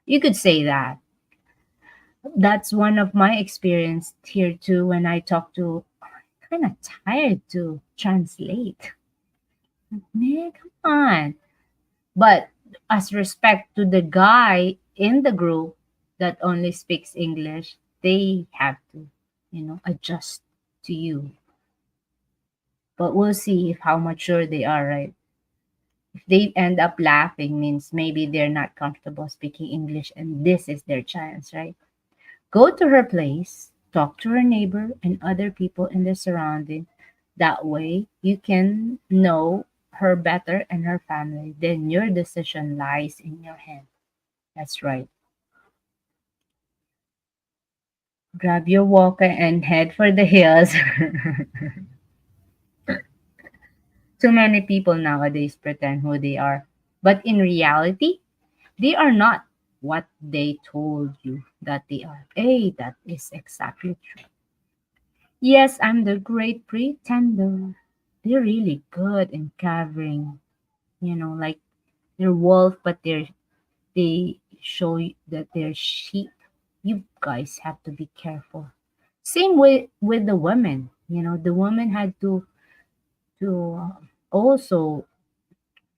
You could say that. That's one of my experience here too when I talk to kind of tired to translate. Man, come on. But as respect to the guy in the group that only speaks English, they have to, adjust to you. But we'll see if how mature they are, right? If they end up laughing means maybe they're not comfortable speaking English and this is their chance, right? Go to her place, talk to her neighbor and other people in the surrounding. That way you can know her better and her family. Then your decision lies in your hand. That's right. Grab your walker and head for the hills. Too many people nowadays pretend who they are. But in reality, they are not what they told you that they are. Hey, that is exactly true. Yes, I'm the great pretender. They're really good in covering, like they're wolf, but they're they show that they're sheep, you guys have to be careful. Same with the women. The women had to also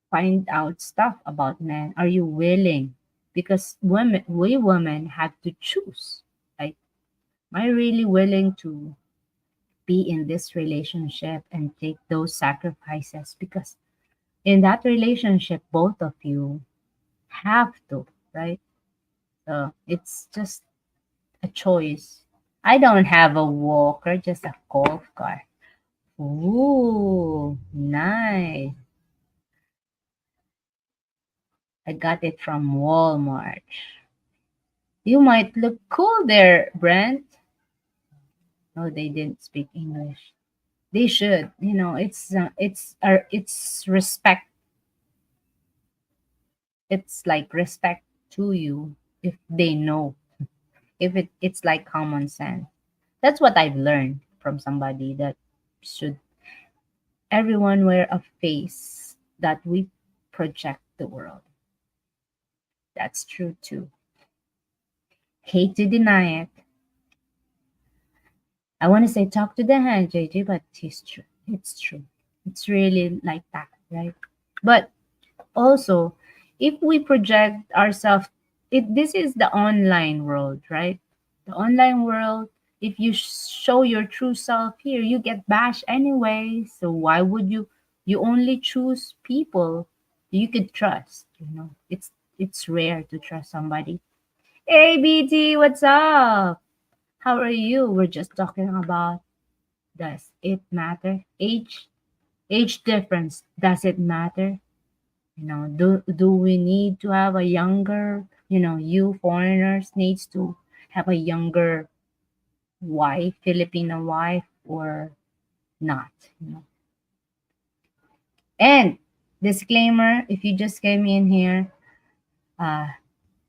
find out stuff about men. Are you willing? Because we women have to choose. Like, am I really willing to be in this relationship and take those sacrifices? Because in that relationship, both of you have to, right? So it's just a choice. I don't have a walker, just a golf cart. Ooh, nice. I got it from Walmart. You might look cool there, Brent. No, they didn't speak English. They should. It's respect. It's like respect to you if they know. If it's like common sense. That's what I've learned from somebody that should everyone wear a face that we project the world. That's true too. Hate to deny it. I want to say talk to the hand, JJ, but it's true. It's true. It's really like that, right? But also, if we project ourselves, this is the online world, right? The online world, if you show your true self here, you get bashed anyway. So why would you only choose people you could trust? It's rare to trust somebody. Hey BT, what's up? How are you? We're just talking about, does it matter? Age difference, does it matter? Do we need to have a younger, you foreigners needs to have a younger wife, Filipino wife, or not? And disclaimer, if you just came in here, uh,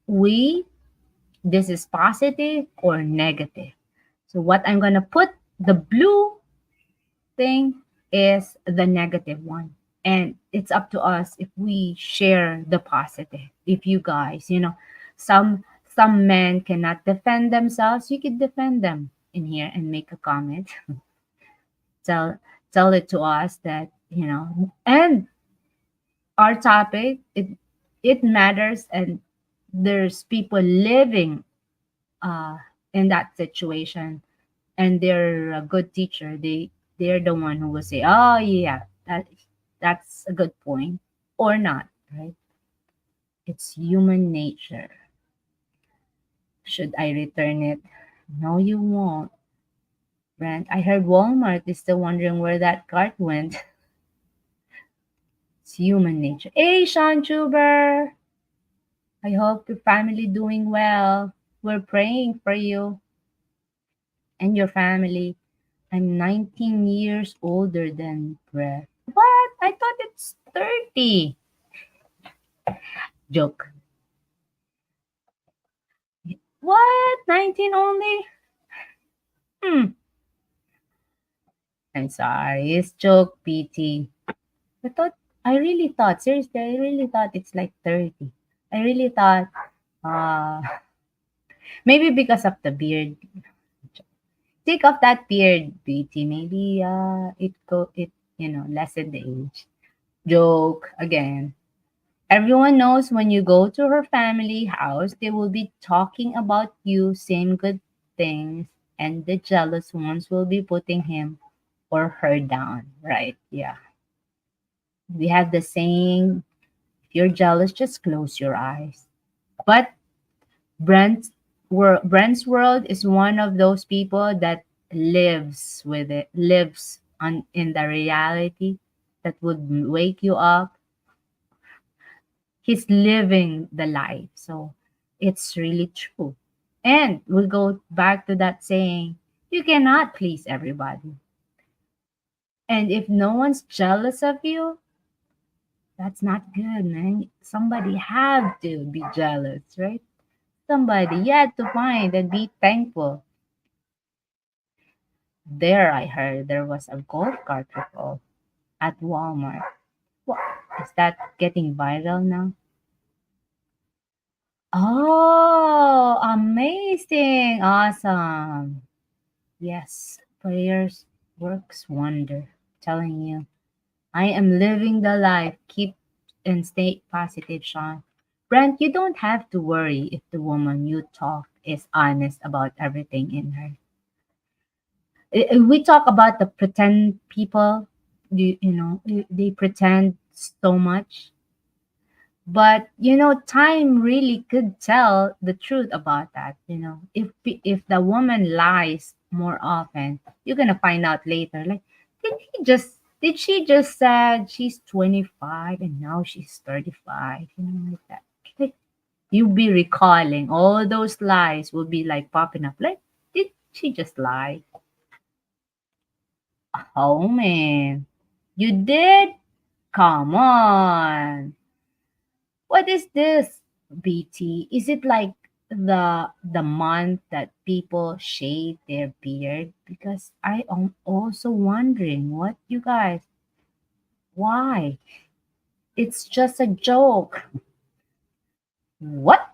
we this is positive or negative. So what I'm gonna put, the blue thing, is the negative one. And it's up to us if we share the positive. If you guys, some men cannot defend themselves, you could defend them in here and make a comment. Tell it to us that, and our topic, it matters, and there's people living uh in that situation, and they're a good teacher. They're the one who will say, oh yeah, that's a good point, or not, right? It's human nature. Should I return it? No, you won't. Brent, I heard Walmart is still wondering where that cart went. It's human nature. Hey, Sean Chuber, I hope your family doing well. We're praying for you and your family. I'm 19 years older than Brett. What? I thought it's 30. Joke. What? 19 only? Hmm. I'm sorry. It's joke, PT. Seriously, I really thought it's like 30. I really thought, uh, maybe because of the beard. Take off that beard, PT. Maybe, lessen the age. Joke again. Everyone knows when you go to her family house, they will be talking about you, same good things, and the jealous ones will be putting him or her down, right? Yeah. We have the saying, if you're jealous, just close your eyes. But Brent's world is one of those people that lives on in the reality that would wake you up. He's living the life. So it's really true. And we go back to that saying, you cannot please everybody. And if no one's jealous of you, that's not good, man. Somebody have to be jealous, right? Somebody you had to find and be thankful. There, I heard there was a golf cart recall at Walmart. What is that getting viral now? Oh, amazing. Awesome. Yes, prayers works wonder. Telling you. I am living the life. Keep and stay positive, Sean. Brent, you don't have to worry if the woman you talk is honest about everything in her. We talk about the pretend people. They pretend so much. But time really could tell the truth about that. If the woman lies more often, you're gonna find out later. Like, did she just said she's 25 and now she's 35? Like that. Like, you'll be recalling all those lies will be like popping up. Like, did she just lie? Oh man, you did? Come on. What is this, BT? Is it like the month that people shave their beard? Because I am also wondering what you guys, why? It's just a joke. What?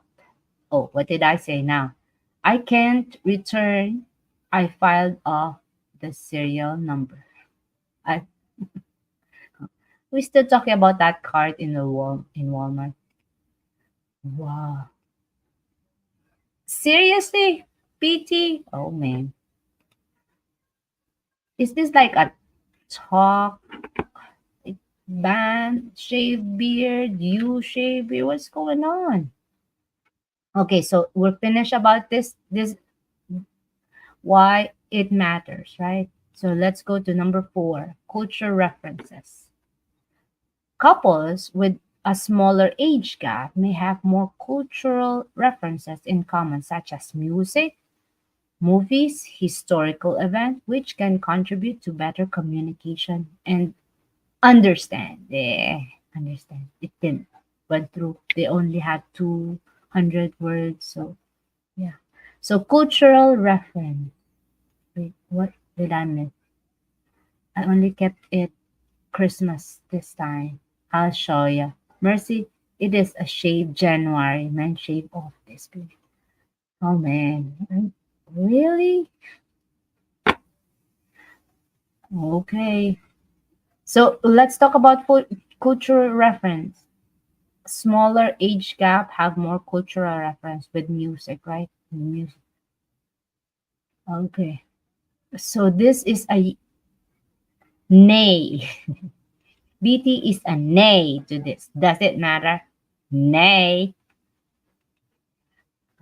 Oh, what did I say now? I can't return. I filed off the serial number. I we still talking about that card in the wall in Walmart. Wow. Seriously? BT? Oh man. Is this like a talk, like, band, shave beard, you shave beard? What's going on? Okay, so we're finished about this why it matters, right? So let's go to number 4, culture references. Couples with a smaller age gap may have more cultural references in common, such as music, movies, historical events, which can contribute to better communication and understand. Yeah, understand. It didn't went through. They only had 200 words. So yeah. So cultural reference. Wait, what did I miss? I only kept it Christmas this time. I'll show you. Mercy, it is a shave January. Man, shave off this. Please. Oh man. Really? Okay. So let's talk about cultural reference. Smaller age gap have more cultural reference with music, right? Music. Okay. So this is a nay. BT is a nay to this. Does it matter? Nay.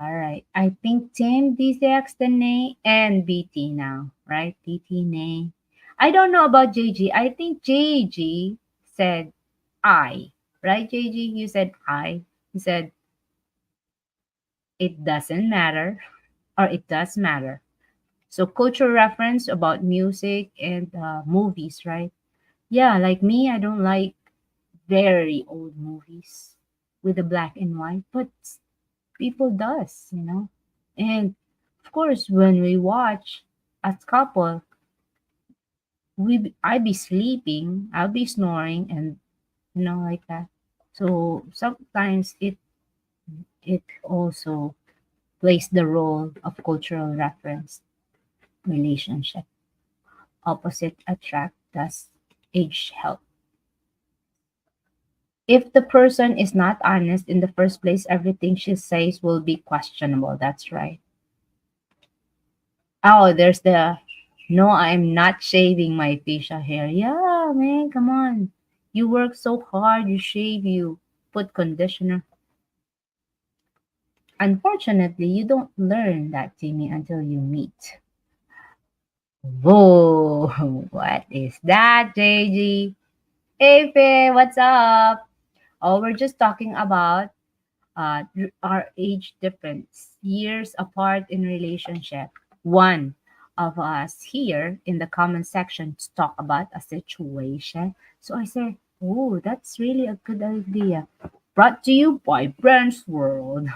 All right. I think Tim DCX the nay and BT now, right? BT nay. I don't know about JG. I think JG said I, right? JG, you said I. You said it doesn't matter or it does matter. So cultural reference about music and movies, right? Yeah, like me, I don't like very old movies with the black and white, but people does. And of course, when we watch as couple, I be sleeping, I'll be snoring, and like that. So sometimes it also plays the role of cultural reference relationship. Opposite attract does age help. If the person is not honest in the first place, everything she says will be questionable. That's right. Oh, there's the no, I'm not shaving my facial hair. Yeah, man, come on. You work so hard, you shave, you put conditioner. Unfortunately, you don't learn that, Timmy, until you meet. Whoa, what is that, JG? Hey, Faye, what's up? Oh, we're just talking about our age difference, years apart in relationship. One of us here in the comment section to talk about a situation. So I said, oh, that's really a good idea. Brought to you by Brand's World.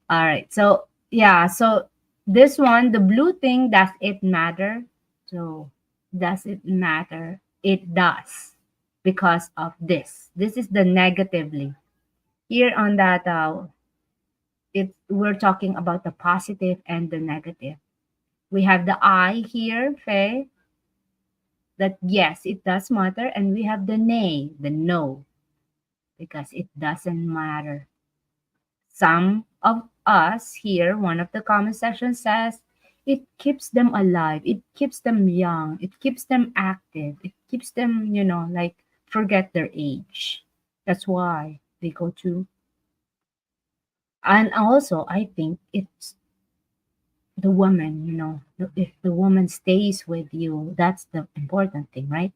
All right. So yeah. So this one, the blue thing, does it matter? So does it matter? It does because of this. This is the negatively. Here on that, we're talking about the positive and the negative. We have the I here, Faye, that yes, it does matter, and we have the nay, the no, because it doesn't matter. Some of us here, one of the comment section says, it keeps them alive, it keeps them young, it keeps them active, it keeps them, like forget their age. That's why they go to. And also, I think it's the woman, if the woman stays with you, that's the important thing, right?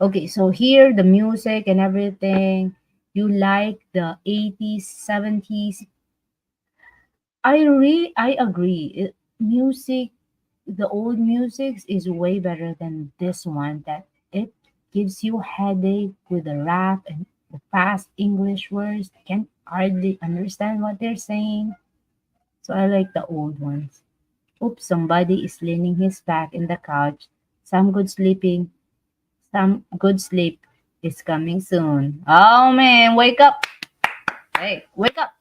Okay, so here the music and everything, you like the 80s, 70s. I agree. Music, the old music is way better than this one that it gives you headache with the rap and the fast English words. I can't hardly understand what they're saying. So I like the old ones. Oops, somebody is leaning his back in the couch. Some good sleeping, some good sleep is coming soon. Oh man, wake up. Hey, wake up.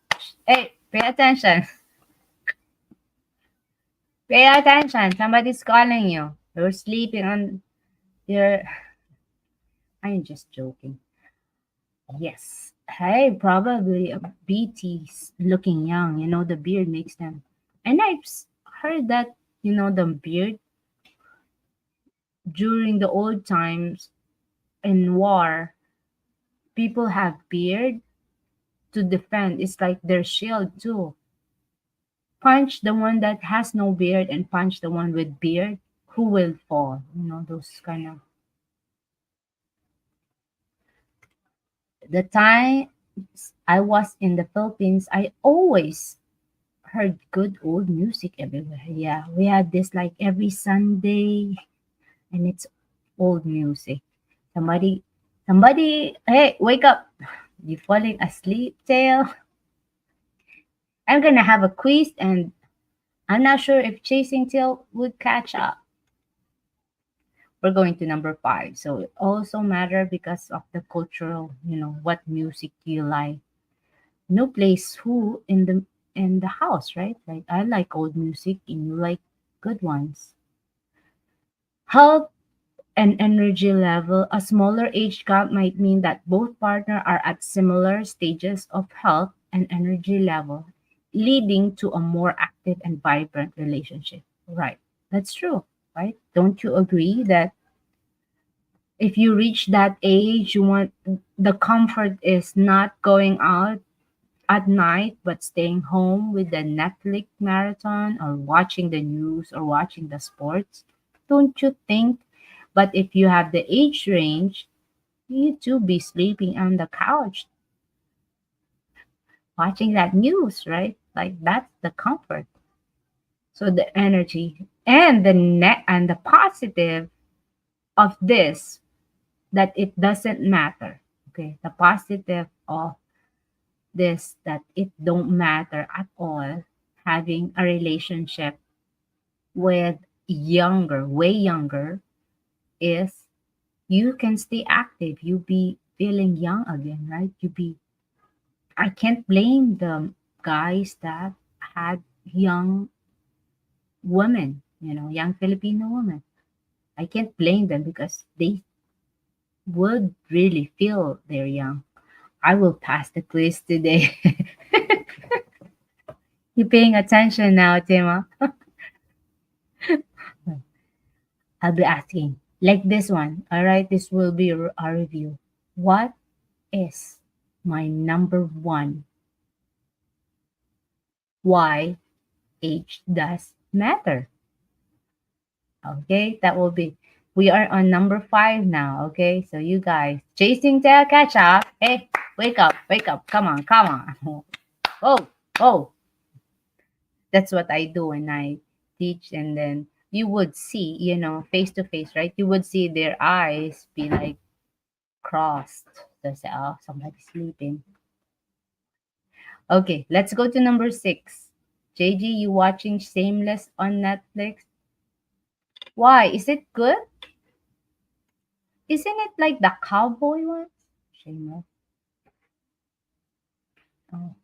Hey, pay attention. Pay attention. Somebody's calling you. You're sleeping on your. I'm just joking. Yes. Hey, probably a BT's looking young. The beard makes them. And heard that, the beard during the old times in war, people have beard to defend. It's like their shield too. Punch the one that has no beard and punch the one with beard. Who will fall? Those kind of. The time I was in the Philippines, I always heard good old music everywhere. Yeah, we had this like every Sunday, and it's old music. Somebody, somebody, hey, wake up! You falling asleep, Tail? I'm gonna have a quiz, and I'm not sure if Chasing Tail would catch up. We're going to number five, so it also matter because of the cultural, what music you like. No place who in the house, right? Like I like old music and you like good ones. Health and energy level. A smaller age gap might mean that both partners are at similar stages of health and energy level, leading to a more active and vibrant relationship. Right. That's true, right? Don't you agree that if you reach that age, you want the comfort is not going out at night, but staying home with the Netflix marathon or watching the news or watching the sports? Don't you think? But if you have the age range, you too be sleeping on the couch watching that news, right? Like that's the comfort. So the energy and the net and the positive of this that it doesn't matter. Okay, the positive of this that it don't matter at all having a relationship with younger, way younger, is you can stay active. You be feeling young again, right? I can't blame the guys that had young women, young Filipino women. I can't blame them because they would really feel they're young. I will pass the quiz today. You paying attention now, Tima? I'll be asking like this one. All right, this will be a review. What is my number one why age does matter? Okay, that will be. We are on number five now. Okay, so you guys chasing tail catch up. Hey, wake up! Come on, come on! Oh, oh! That's what I do when I teach, and then you would see, face to face, right? You would see their eyes be like crossed. So say, oh, somebody's sleeping. Okay, let's go to number six. JG, you watching Shameless on Netflix? Why? Is it good? Isn't it like the cowboy one? Shameless. Oh,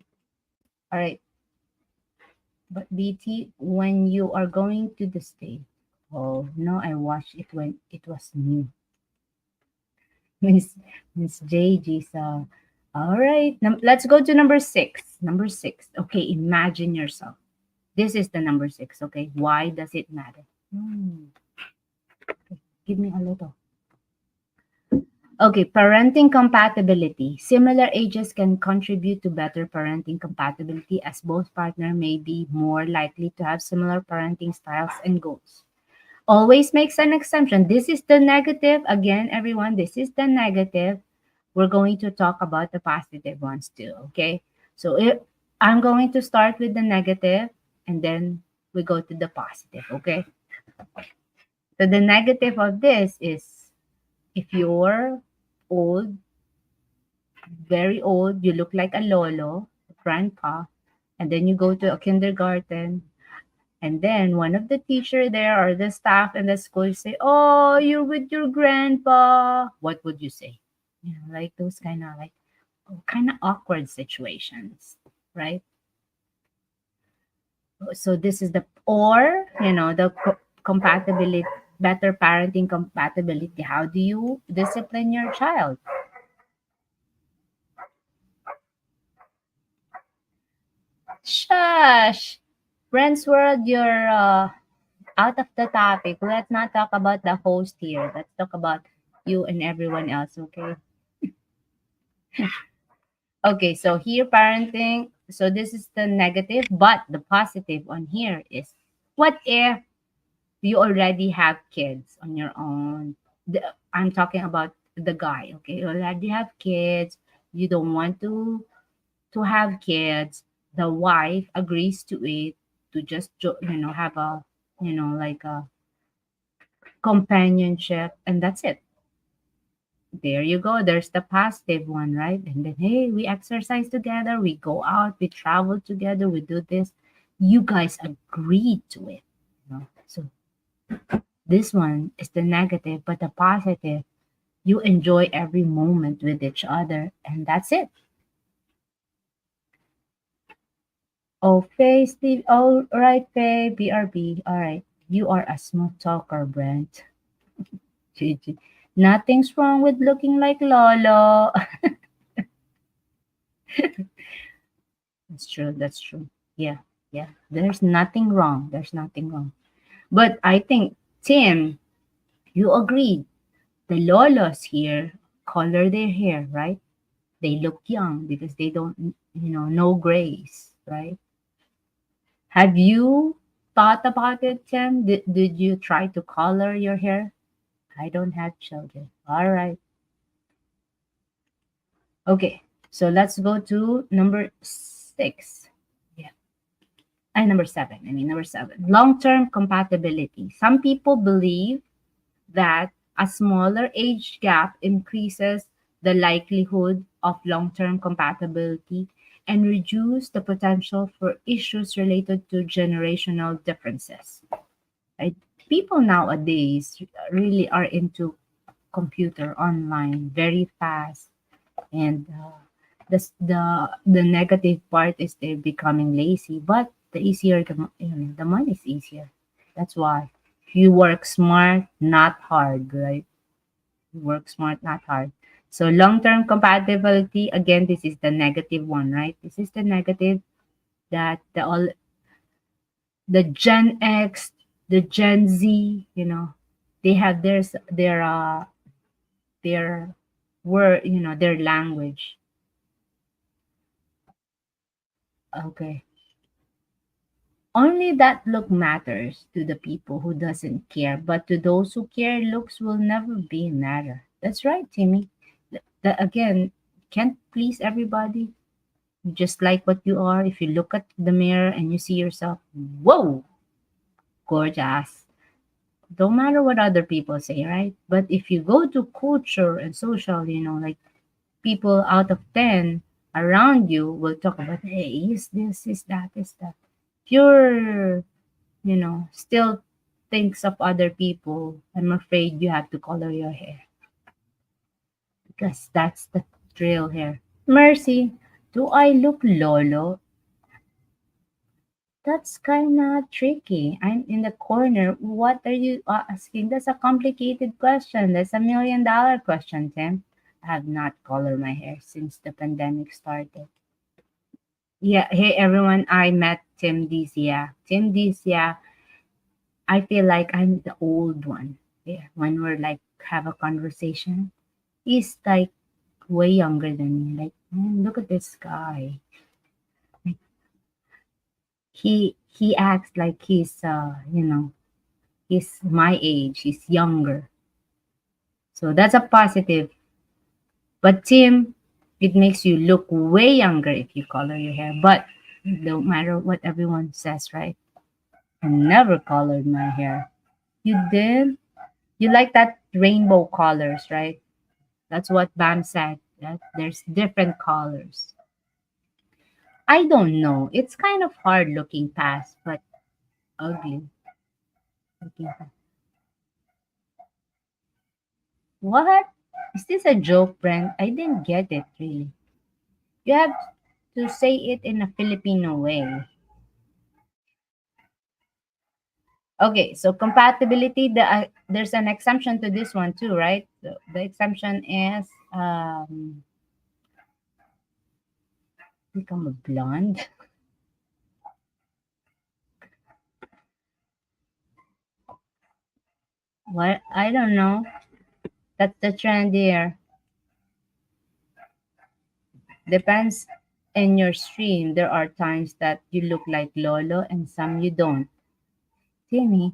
all right. But BT, when you are going to the state, oh no, I watched it when it was new. Miss Miss JG. So, all right. Let's go to number six. Number six. Okay, imagine yourself. This is the number six. Okay, why does it matter? Give me a little. Okay, parenting compatibility. Similar ages can contribute to better parenting compatibility as both partner may be more likely to have similar parenting styles and goals. Always makes an exemption. This is the negative. Again, everyone, this is the negative. We're going to talk about the positive ones too. Okay. So if I'm going to start with the negative and then we go to the positive. Okay. So the negative of this is if you're old, very old, you look like a lolo, grandpa, and then you go to a kindergarten, and then one of the teacher there or the staff in the school say, "Oh, you're with your grandpa." What would you say? Like those kind of awkward situations, right? So this is the or the compatibility, better parenting compatibility. How do you discipline your child? Shush, Brent's world, you're out of the topic. Let's not talk about the host here. Let's talk about you and everyone else, okay? Okay, so here parenting. So this is the negative, but the positive on here is what if you already have kids on your own? I'm talking about the guy, okay? You already have kids. You don't want to have kids. The wife agrees to it to just have a like a companionship, and that's it. There you go. There's the positive one, right? And then, hey, we exercise together, we go out, we travel together, we do this. You guys agreed to it. So this one is the negative, but the positive, you enjoy every moment with each other, and that's it. Oh, Faye, Steve. All right, Faye, BRB. All right. You are a smooth talker, Brent. GG. Nothing's wrong with looking like Lolo. That's true. That's true. Yeah. Yeah. There's nothing wrong. There's nothing wrong. But I think, Tim, you agreed. The Lolos here color their hair, right? They look young because they don't, no grays, right? Have you thought about it, Tim? Did you try to color your hair? I don't have children. All right. Okay. So let's go to number six. Yeah. And number seven. Number seven. Long term compatibility. Some people believe that a smaller age gap increases the likelihood of long term compatibility and reduce the potential for issues related to generational differences. Right? People nowadays really are into computer online very fast, and the negative part is they're becoming lazy. But the easier the money is easier. That's why you work smart, not hard, right? You work smart, not hard. So long-term compatibility, again, this is the negative one, right? This is the negative, that the Gen X, the Gen Z, they have their word, their language. Okay. Only that look matters to the people who doesn't care, but to those who care, looks will never be matter. That's right, Timmy. Again, can't please everybody. You just like what you are. If you look at the mirror and you see yourself, whoa, gorgeous. Don't matter what other people say, right? But if you go to culture and social, like people out of 10 around you will talk about, hey, is this, is that, is that. If you're, still thinks of other people, I'm afraid you have to color your hair because that's the drill here. Mercy. Do I look lolo? That's kind of tricky. I'm in the corner. What are you asking? That's a complicated question. That's $1 million question, Tim. I have not colored my hair since the pandemic started. Yeah, hey everyone, I met Tim Dizia. Tim Dizia, I feel like I'm the old one. Yeah, when we're like have a conversation, he's like way younger than me. Like, man, look at this guy. Like, he acts like he's he's my age. He's younger, so that's a positive. But Tim, it makes you look way younger if you color your hair. But no matter what everyone says, right? I never colored my hair. You did? You like that rainbow colors, right? That's what Bam said. That there's different colors. I don't know. It's kind of hard looking past, but ugly looking past. What? Is this a joke, Brent? I didn't get it really. You have to say it in a Filipino way. Okay, so compatibility, there's an exemption to this one too, right? So the exemption is become a blonde. What? I don't know. That's the trend here. Depends in your stream. There are times that you look like Lolo and some you don't. Timmy.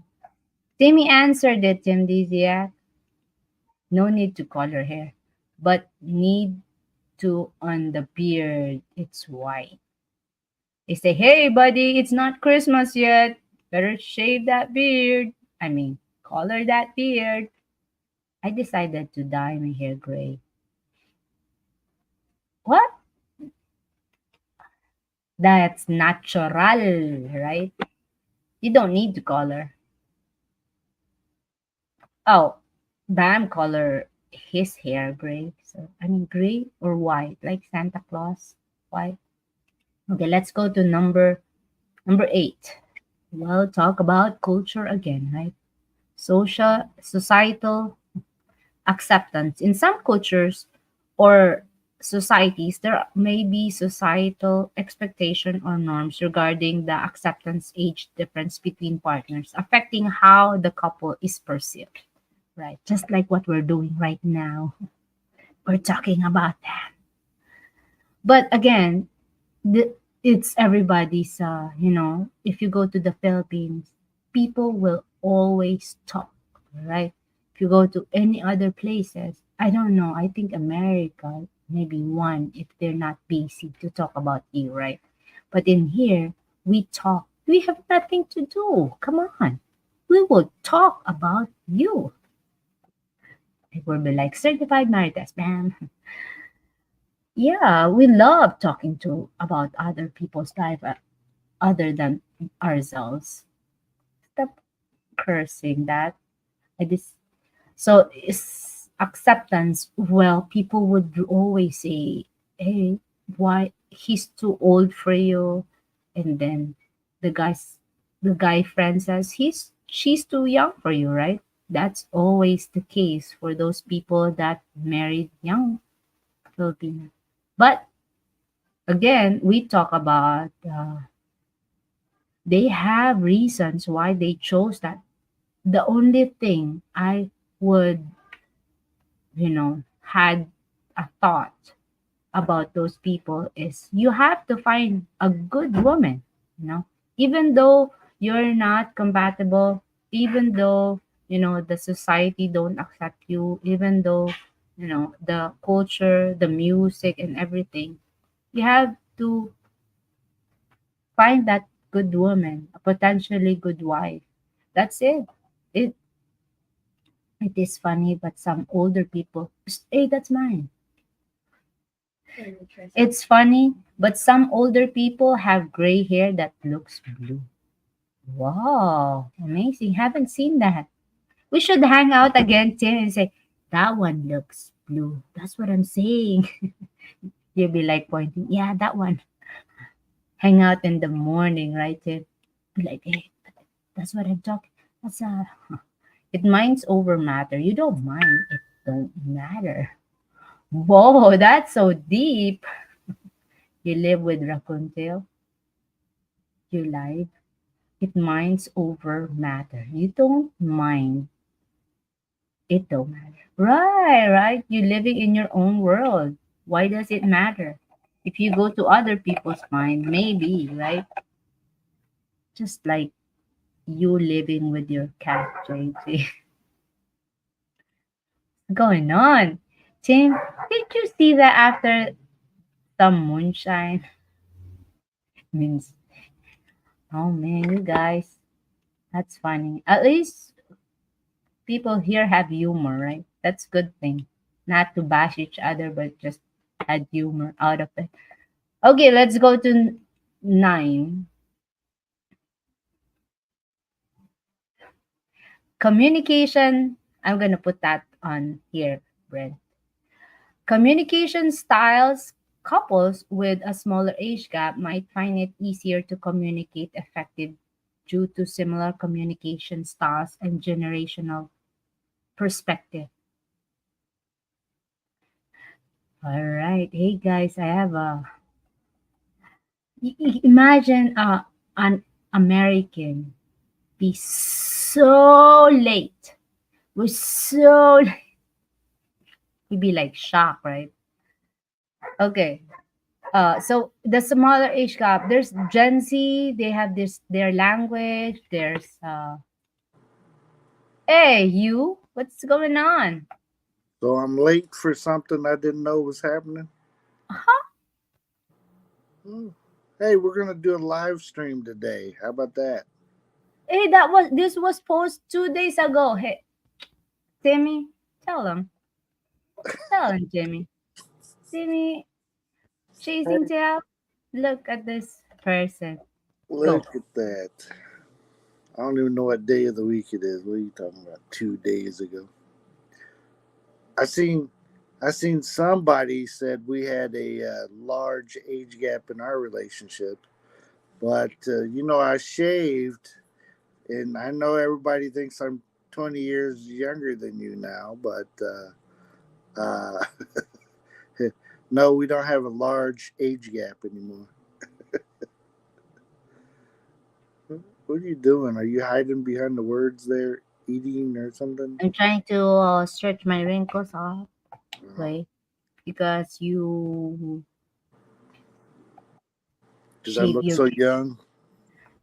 Timmy answered it, Tim Dizia. No need to color hair, but need to on the beard. It's white. They say, hey, buddy, it's not Christmas yet. Better shave that beard. I mean, color that beard. I decided to dye my hair gray. What? That's natural, right? You don't need to color. Oh, Bam color his hair gray. So, I mean, gray or white, like Santa Claus, white. Okay, let's go to number 8. Well, talk about culture again, right? Social, societal acceptance. In some cultures or societies, there may be societal expectation or norms regarding the acceptance age difference between partners, affecting how the couple is perceived. Right, just like what we're doing right now. We're talking about that. But again, it's everybody's, if you go to the Philippines, people will always talk, right? If you go to any other places, I don't know, I think America, maybe one, if they're not busy to talk about you, right? But in here, we talk. We have nothing to do. Come on. We will talk about you. It will be like certified maritas, bam. Yeah, we love talking to about other people's life other than ourselves. Stop cursing that. I dis- so is acceptance. Well, people would always say, "Hey, why he's too old for you," and then the guys, the guy friend says, she's too young for you, right? That's always the case for those people that married young Filipino. But again, we talk about they have reasons why they chose that. The only thing I would, had a thought about those people is you have to find a good woman, even though you're not compatible, even though, the society don't accept you, even though, the culture, the music and everything, you have to find that good woman, a potentially good wife. That's it. It it is funny, but some older people, hey, that's mine. It's funny, but some older people have gray hair that looks blue. Wow, amazing. Haven't seen that. We should hang out again, Tim, and say, that one looks blue. That's what I'm saying. You'll be like pointing, yeah, that one. Hang out in the morning, right? You'd be like, hey, that's what I'm talking. That's it minds over matter. You don't mind, it don't matter. Whoa, that's so deep. You live with raccoon tail, you live. It minds over matter. You don't mind, it don't matter. Right, right. You're living in your own world. Why does it matter? If you go to other people's mind, maybe, right? Just like you living with your cat, JJ. Going on? Tim, did you see that after some moonshine? Means, oh man, you guys, that's funny. At least people here have humor, right? That's good thing. Not to bash each other, but just add humor out of it. Okay, let's go to 9. Communication. I'm gonna put that on here, Brent. Communication styles. Couples with a smaller age gap might find it easier to communicate effective due to similar communication styles and generational perspective. All right. Hey guys, I have a imagine an American be so late. We're so we'd be like shocked, right? Okay. So the smaller age gap, there's Gen Z, they have this their language, there's hey you, what's going on? So I'm late for something I didn't know was happening. Huh? Hmm. Hey, we're gonna do a live stream today. How about that? Hey, this was posted 2 days ago. Hey, Timmy, tell them. Tell them, Jimmy. Timmy, chasing Hey, tail. Look at this person. Go. look at that. I don't even know what day of the week it is. What are you talking about? 2 days ago. I seen, I seen somebody said we had a large age gap in our relationship, but I shaved, and I know everybody thinks I'm 20 years younger than you now, but no, we don't have a large age gap anymore. What are you doing? Are you hiding behind the words there, eating or something? I'm trying to stretch my wrinkles off. Wait, because you Because I shave look your so young.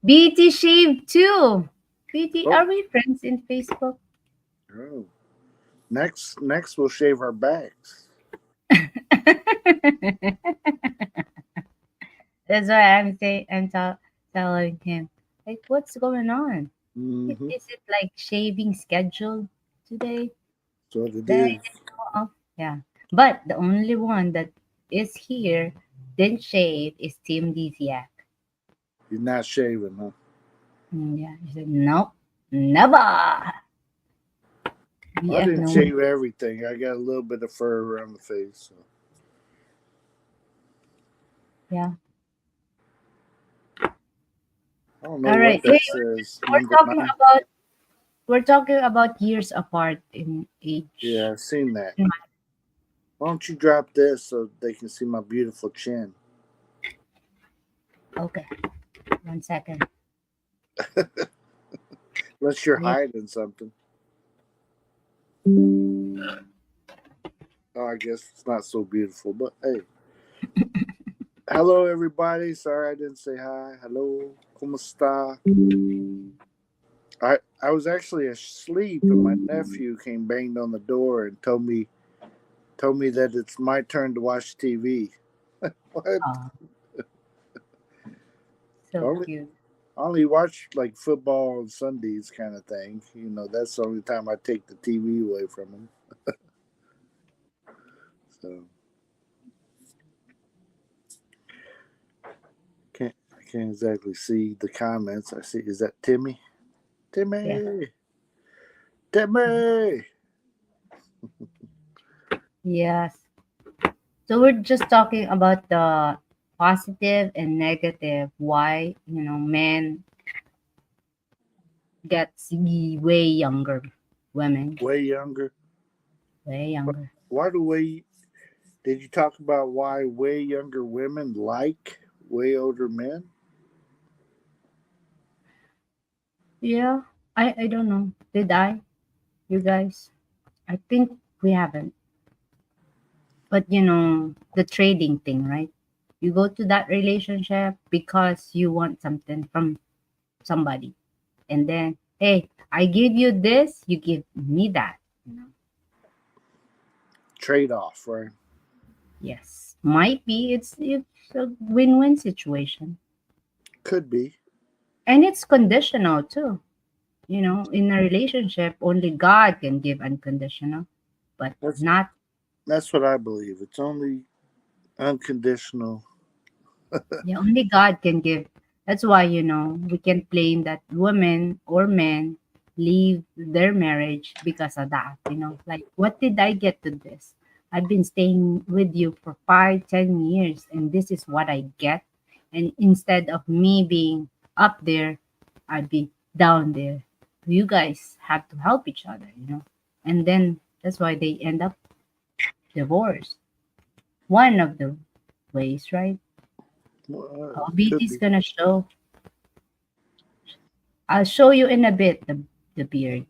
BT shave too. BT, Oh, are we friends in Facebook? oh. Next, we'll shave our backs. That's why telling him, like, what's going on? Mm-hmm. Is it like shaving schedule today That's what it that I is. didn't know of? Yeah. But the only one that is here didn't shave is Tim Disiak. You're not shaving, huh? Yeah. He said, nope, never. I BF didn't no. shave everything. I got a little bit of fur around the face. So. Yeah. I don't know All what right. Hey, that says. we're Number talking 9. about we're talking about years apart in Yeah, age. I've seen that. Why don't you drop this so they can see my beautiful chin? Okay. 1 second. Unless you're Yeah. hiding something. Oh, I guess it's not so beautiful, but hey. Hello, everybody. Sorry I didn't say hi. Hello. ¿Cómo está? I was actually asleep, and my nephew came banged on the door and told me that it's my turn to watch TV. What? Oh, I so only, cute. I only watch like football on Sundays, kind of thing. That's the only time I take the TV away from him. So I can't exactly see the comments. I see. Is that Timmy? Yeah. Timmy. Timmy. Yes. So we're just talking about the positive and negative. Why men gets way younger, women Way younger. way younger. Why do way? Did you talk about why way younger women like way older men? Yeah, I don't know. Did I? You guys? I think we haven't. But the trading thing, right? You go to that relationship because you want something from somebody. And then, hey, I give you this, you give me that. Trade off, right? Yes. Might be it's a win-win situation. Could be. And it's conditional too. In a relationship, only God can give unconditional, but That's not. that's what I believe. It's only unconditional. Yeah, only God can give. That's why, we can blame that women or men leave their marriage because of that. Like, what did I get to this? I've been staying with you for 5, 10 years, and this is what I get. And instead of me being up there, I'd be down there. You guys have to help each other. And then that's why they end up divorced. One of the ways, right? Could BT is be. gonna show. I'll show you in a bit the beard.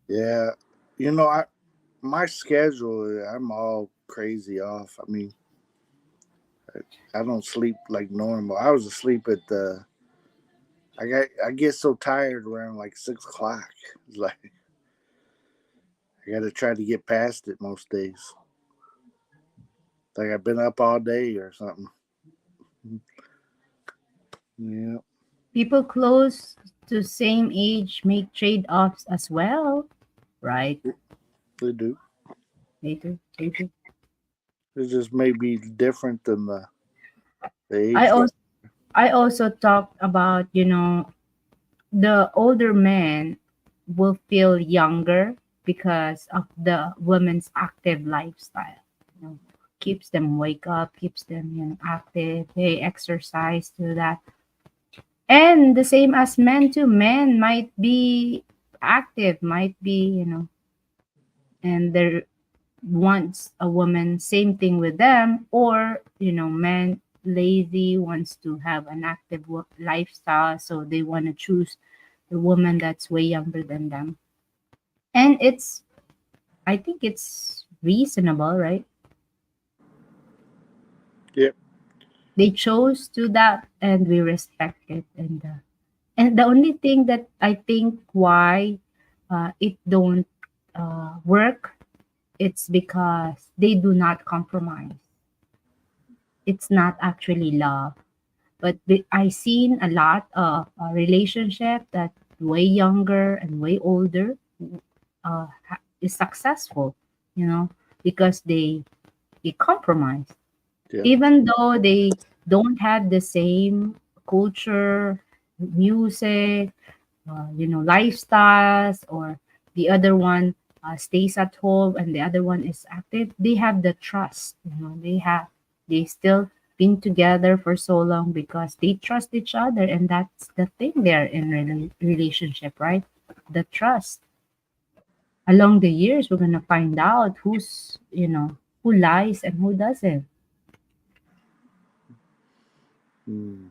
Yeah. I my schedule. I'm all crazy off. I mean, I don't sleep like normal. I was asleep at the. I get so tired around like 6 o'clock. It's like I got to try to get past it most days. Like I've been up all day or something. Yeah, People close to same age make trade-offs as well, right? they do. They do. They do. It just may be different than the I age gap. also I also talked about, the older men will feel younger because of the women's active lifestyle. You know, keeps them wake up, keeps them, active. They exercise to that. And the same as men too. Men might be active, might be, and there wants a woman, same thing with them, or, men lazy wants to have an active lifestyle, so they want to choose the woman that's way younger than them. And I think it's reasonable, right? Yep. They chose to that and we respect it. And the only thing that I think why it don't work, it's because they do not compromise. It's not actually love, but I seen a lot of relationship that way younger and way older is successful, you know, because they compromise, Yep. even though they don't have the same culture, music, lifestyles, or the other one stays at home and the other one is active. They have the trust. They still been together for so long because they trust each other, and that's the thing there in relationship, right? The trust. Along the years, we're gonna find out who lies and who doesn't. Mm.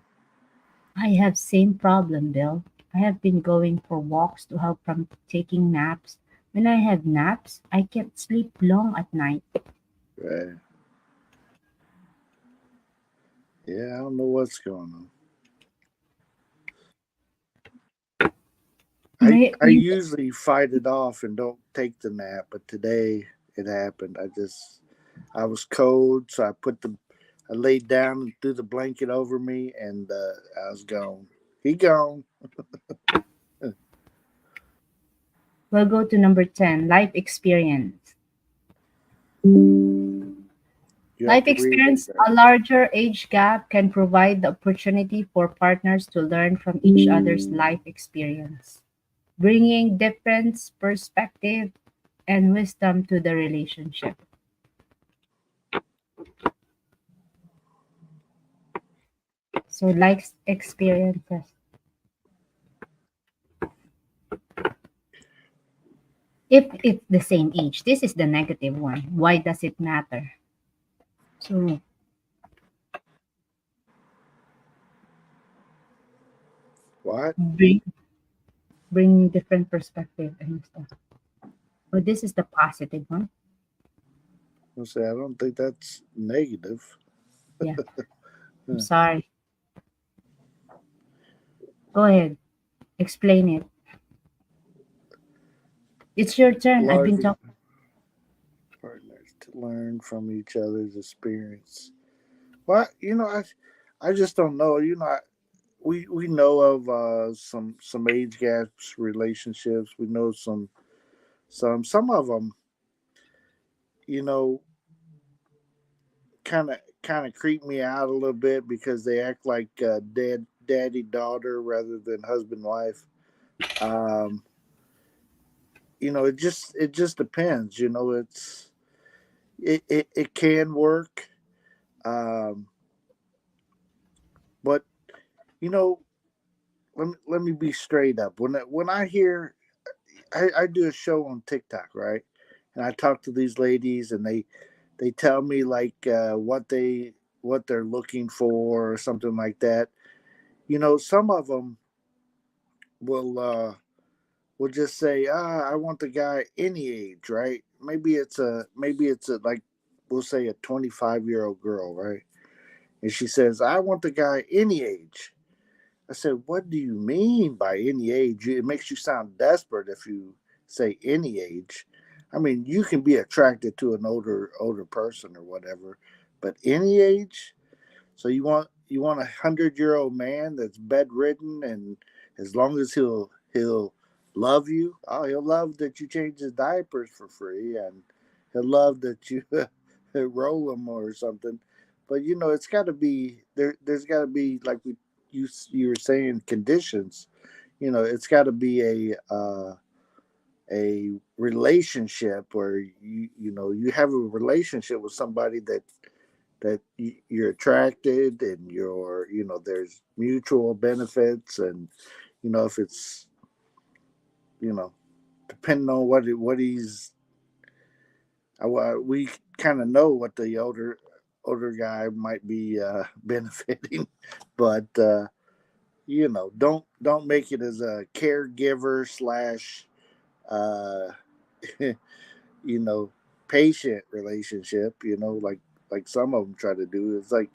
I have same problem, Bill. I have been going for walks to help from taking naps. When I have naps, I can't sleep long at night. Right. Yeah, I don't know what's going on. I You, usually fight it off and don't take the nap, but today it happened. I was cold, so I laid down and threw the blanket over me, and I was gone. He gone. we'll go to number 10, life experience. You have Life to read it. experience, a larger age gap can provide the opportunity for partners to learn from each other's life experience, bringing different perspective and wisdom to the relationship. So life experiences. If it's the same age, this is the negative one. Why does it matter? So What? bring different perspective and stuff. But this is the positive one. I say I don't think that's negative. Yeah. I'm Huh. sorry. Go ahead. Explain it. It's your turn. I've been Larger talking. partners to learn from each other's experience. Well, I just don't know. We know of some age gaps relationships. We know some of them. You know, kind of creep me out a little bit because they act like daddy daughter rather than husband wife. Um, it just depends. It can work, um, but you know let me be straight up. When I hear I do a show on TikTok, right? And I talk to these ladies, and they tell me like what they're looking for or something like that. Some of them will just say, I want the guy any age, right? Maybe it's a like we'll say a 25-year-old girl, right? And she says, I want the guy any age. I said, what do you mean by any age? It makes you sound desperate if you say any age. I mean, you can be attracted to an older person or whatever, but any age? So you want 100-year-old man that's bedridden, and as long as he'll love you, he'll love that you change his diapers for free, and he'll love that you roll him or something. But it's got to be there. There's got to be like you were saying conditions. It's got to be a relationship where you have a relationship with somebody that you're attracted, and there's mutual benefits, and if it's you know depending on what he's we kind of know what the older guy might be benefiting, but don't make it as a caregiver slash uh you know patient relationship, like some of them try to do. It's like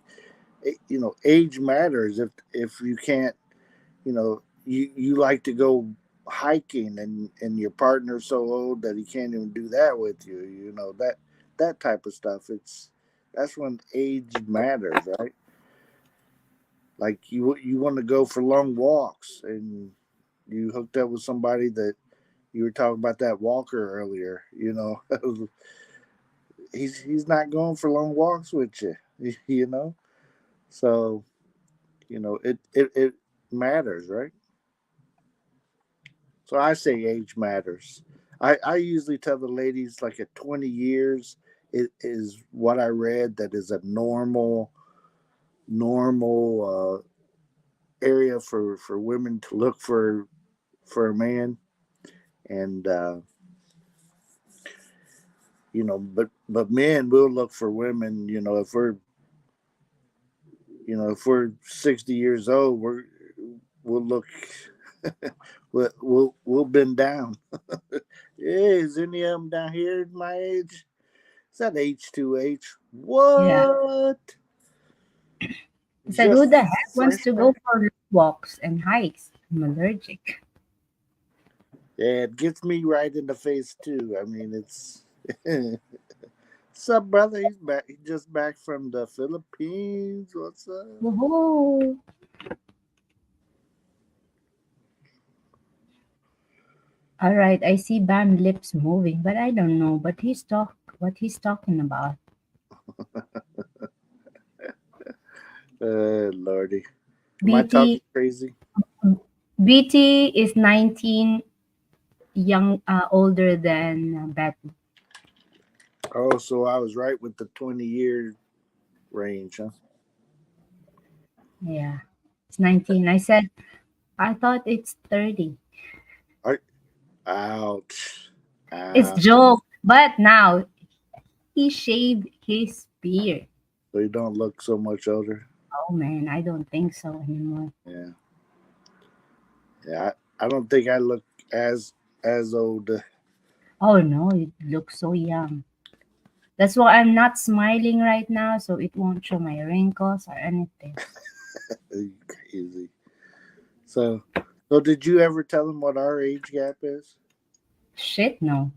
age matters. If you can't, you like to go hiking, and your partner's so old that he can't even do that with you, that type of stuff. That's when age matters, right? Like you want to go for long walks, and you hooked up with somebody that you were talking about that walker earlier. He's not going for long walks with you. So it matters, right? So I say age matters. I usually tell the ladies like at 20 years is what I read that is a normal area for women to look for a man. And but men will look for women. If we're 60 years old, we'll look we'll bend down. Hey, is any of them down here my age? Is that H2H? Yeah. What? I said, who Just the heck wants to freshman? go for walks and hikes? I'm allergic. Yeah, it gets me right in the face too. I mean, it's. What's up, brother? He's back. He's just back from the Philippines. What's up? Woohoo! All right, I see Bam lips moving, but I don't know. But what he's talking about. Lordy. Am I talking BT crazy? BT is 19, older than Betty. Oh, so I was right with the 20-year range, huh? Yeah. It's 19. I said, I thought it's 30. Ouch. It's Ouch. joke. But now he shaved his beard. So you don't look so much older. Oh man, I don't think so anymore. Yeah. Yeah. I don't think I look as old. Oh no, it looks so young. That's why I'm not smiling right now, so it won't show my wrinkles or anything. Crazy. So did you ever tell him what our age gap is? Shit, no.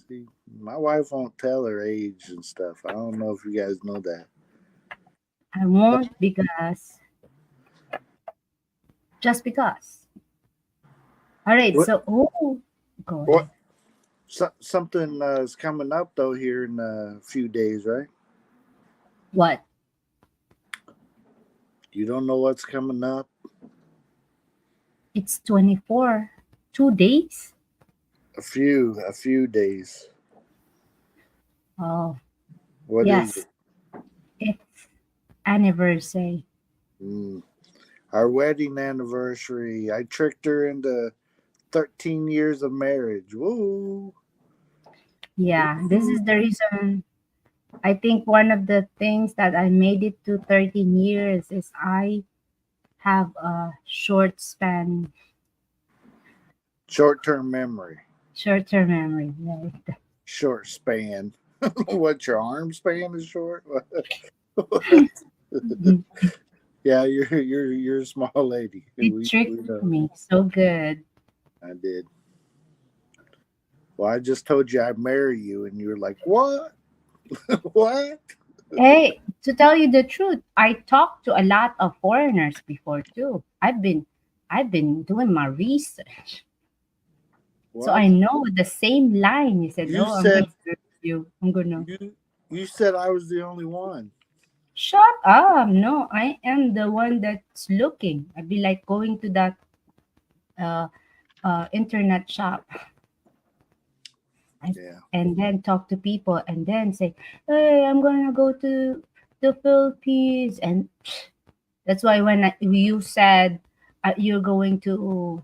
See, my wife won't tell her age and stuff. I don't know if you guys know that. I won't because just because. All right, What? so go What? ahead. Something is coming up though here in a few days, right? What? You don't know what's coming up? It's 24. 2 days? A few days. Oh, What is yes. it? It's anniversary. Mm, our wedding anniversary. I tricked her into 13 years of marriage. Woo! Yeah, this Woo. is the reason. I think one of the things that I made it to 13 years is I have a Short-term memory. short-term memory. Right? Short span. What, your arm span is short? What? Yeah, you're a small lady. It We tricked know. me so good. I did. Well, I just told you I'd marry you, and you were like, "What? What?" Hey, to tell you the truth, I talked to a lot of foreigners before too. I've been doing my research. So What? I know the same line. He said, You "Oh, I'm said gonna marry you. I'm gonna." you said I was the only one. Shut up! No, I am the one that's looking. I'd be like going to that uh, internet shop and, Yeah. and then talk to people and then say, "Hey, I'm gonna go to the Philippines." And that's why when you said you're going to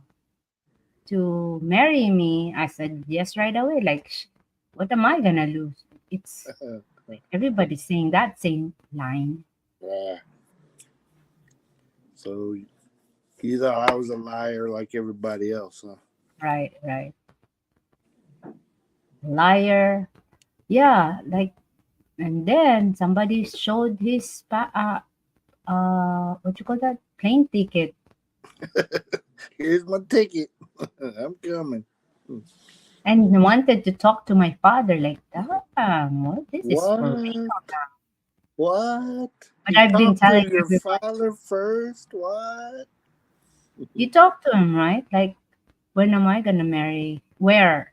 marry me, I said yes right away. Like, what am I gonna lose? It's like everybody's saying that same line. Yeah. So you thought I was a liar like everybody else, huh? Right, right. Liar. Yeah, like, and then somebody showed his what you call that, plane ticket, Here's my ticket. I'm coming. and wanted to talk to my father. Like, damn, what, this is for What? real. What? But You I've been talked to telling your everyone. father first? What? You talk to him, right? Like, when am I gonna marry? Where?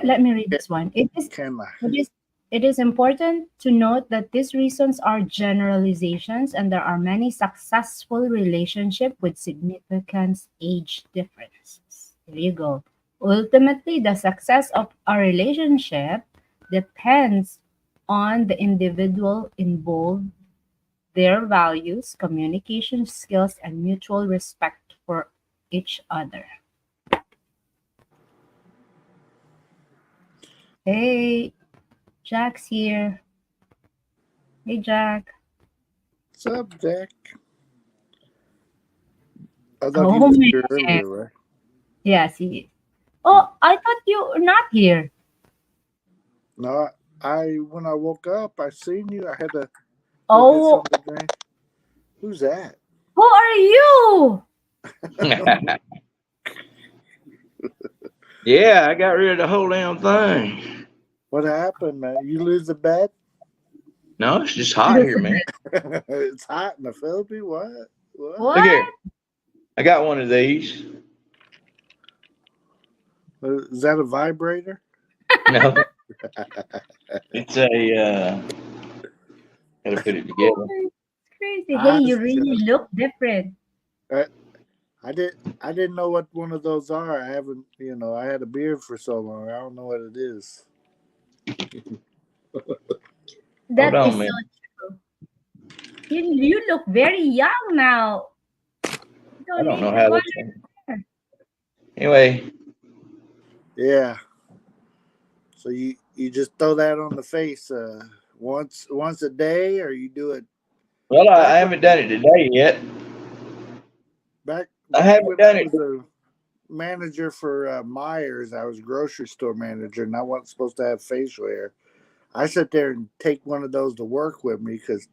Let me read this one. Can I? It is, it is important to note that these reasons are generalizations and there are many successful relationships with significant age differences. There you go. Ultimately, the success of a relationship depends on the individual involved, their values, communication skills, and mutual respect for each other. Hey, Jack's here. Hey, Jack. What's up, Jack? I thought he Oh was here man. earlier, right? Yes, he is. Oh, I thought you were not here. No, I when I woke up, I seen you. I had to go get Oh, something to drink. Who's that? who are you? Yeah, I got rid of the whole damn thing. What happened, man? You lose the bet? No, it's just hot here, man. It's hot in the Philippines. What? What? Look What? here. I got one of these. Is that a vibrator? No, it's a. Gotta put it together. Oh, it's crazy. Hey, I, you really look different. I I did. I didn't know what one of those are. I haven't. I had a beard for so long. I don't know what it is. Hold That on, is so man. true. You look very young now. You I don't don't need know the how color. this. Anyway, Yeah. So you just throw that on the face once a day, or you do it well, I back haven't done it today yet. I back haven't when I done it. was a manager for Myers. I was grocery store manager, and I wasn't supposed to have facial hair. I sit there and take one of those to work with me because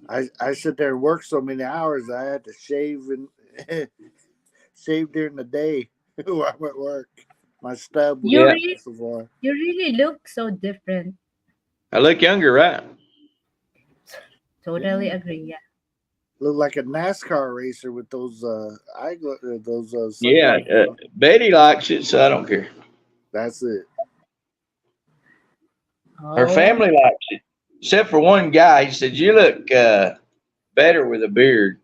I sit there and work so many hours. I had to shave and shave during the day while I'm at work. My stub would You Yeah, get really, so far. you really look so different. I look younger, right? Totally Yeah, agree. Yeah. look like a NASCAR racer with those those Yeah, sunglasses on. Betty likes it, so I don't care. That's it. Her Oh, family likes it, except for one guy. He said, "You look better with a beard."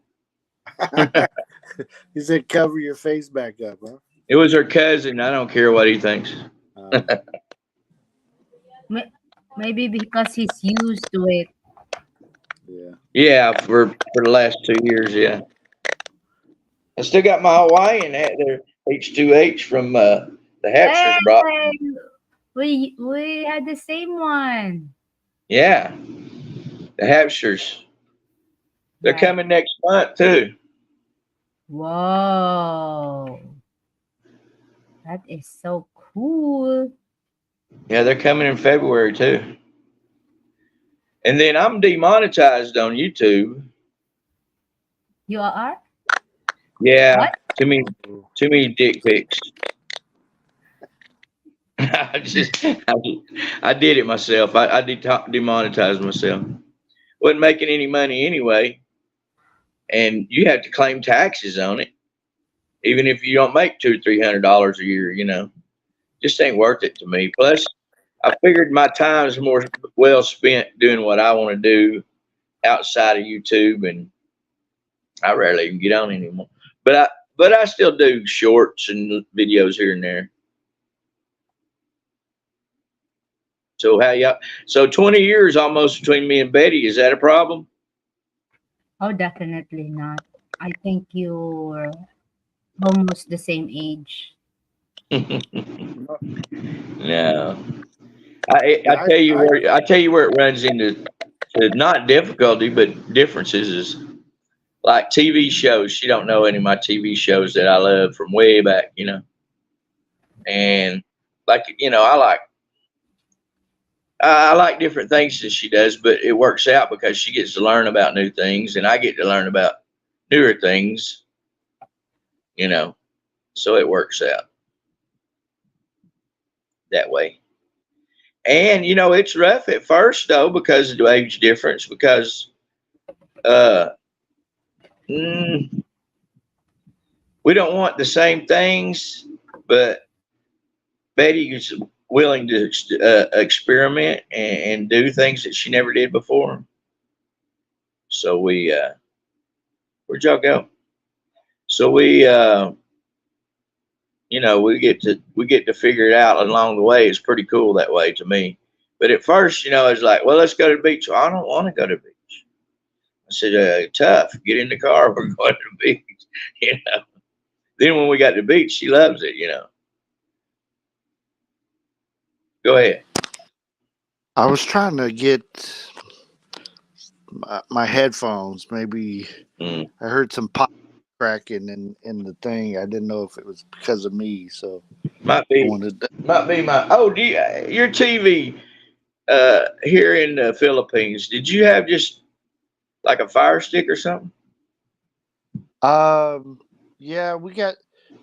He said, "Cover your face back up, huh?" It was her cousin. I don't care what he thinks. Uh, maybe because he's used to it. yeah. Yeah, for the last 2 years, yeah. I still got my Hawaiian hat there, H2H from the Hey, Hapsters brought. we had the same one. Yeah, the Hapsters. They're Right. coming next month too. Whoa, that is so cool. Yeah, they're coming in February too. And then I'm demonetized on YouTube. You are Yeah, what? too many dick pics. I did it myself. I did demonetize myself. Wasn't making any money anyway, and you have to claim taxes on it, even if you don't make $200-300 a year. Just ain't worth it to me. Plus, I figured my time's more well spent doing what I want to do outside of YouTube, and I rarely even get on anymore. But I still do shorts and videos here and there. So how y'all? So 20 years almost between me and Betty. Is that a problem? Oh, definitely not. I think you're almost the same age. No, No. I yeah, tell you where it runs into to not difficulty but differences is like TV shows. She don't know any of my TV shows that I love from way back. And like I like different things that she does, but it works out because she gets to learn about new things, and I get to learn about newer things. You know, so it works out that way. And it's rough at first though because of the age difference. Because uh, mm, we don't want the same things, but Betty is willing to experiment and do things that she never did before. So where'd y'all go? So we get to figure it out along the way. It's pretty cool that way to me. But at first, it's like, well, let's go to the beach. Well, I don't want to go to the beach. I said, tough. Get in the car. We're going to the beach. You know. Then when we got to the beach, she loves it. Go ahead. I was trying to get my headphones. Maybe Mm. I heard some pop cracking in the thing. I didn't know if it was because of me, so Might I be, wanted. might be my. Oh, your TV here in the Philippines? Did you have just like a Fire Stick or something? Yeah,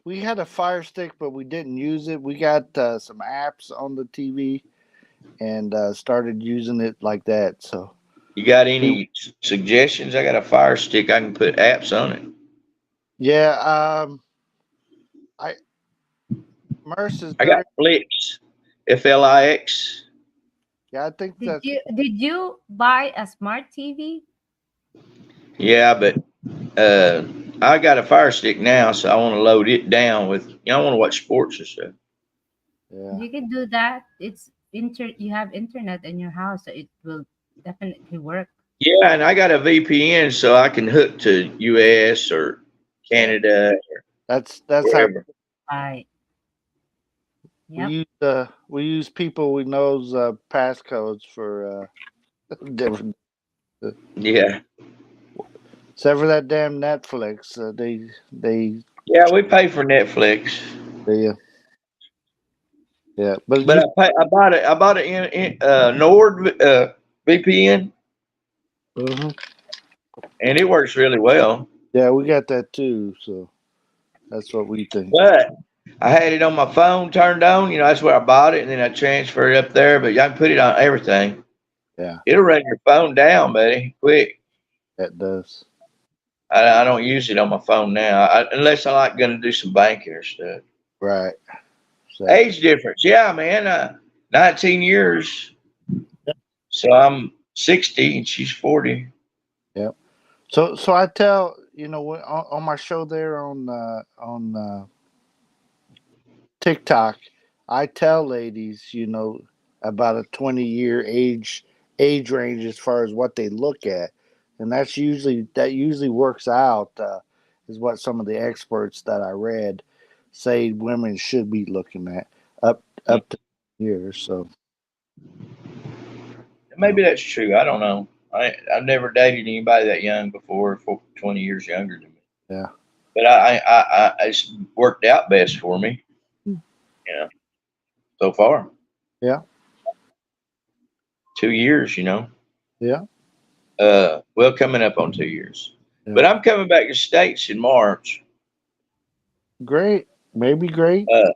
we had a Fire Stick, but we didn't use it. We got some apps on the TV and started using it like that. So You got we, any suggestions? I got a Fire Stick. I can put apps on it. yeah, I Merce, is I got there? Flix, Flix. Yeah, I think Did that's you did you buy a smart TV? Yeah, but uh, I got a Fire Stick now, so I want to load it down with. I want to watch sports and stuff. yeah. You can do that. You have internet in your house, so it will definitely work. Yeah, and I got a VPN so I can hook to US or Yeah. Canada or That's how wherever. Right. Yep. we use people we knows passcodes for different. Yeah. Except for that damn Netflix, they Yeah, we pay for Netflix. they yeah. But But you I bought it in Nord VPN mhm. and it works really well. Yeah, we got that too. So that's what we think. But I had it on my phone turned on. You know, that's where I bought it, and then I transferred it up there. But I can put it on everything. Yeah, It'll run your phone down, buddy, quick. that does. I don't use it on my phone now, unless I like going to do some banking or stuff. Right. Exactly. Age difference, yeah, man. 19 years. So I'm 60 and she's 40. Yeah. So I tell on my show there on TikTok, I tell ladies, about a 20-year age range as far as what they look at, and that usually works out. Is what some of the experts that I read say women should be looking at up to years. So you know, Maybe that's true. I don't know. I've never dated anybody that young before, 20 years younger than me. yeah, But it's worked out best for me, you know, so far. yeah, 2 years, you know. yeah, Well, coming up on 2 years. yeah. But I'm coming back to States in March. Great, maybe great, Uh,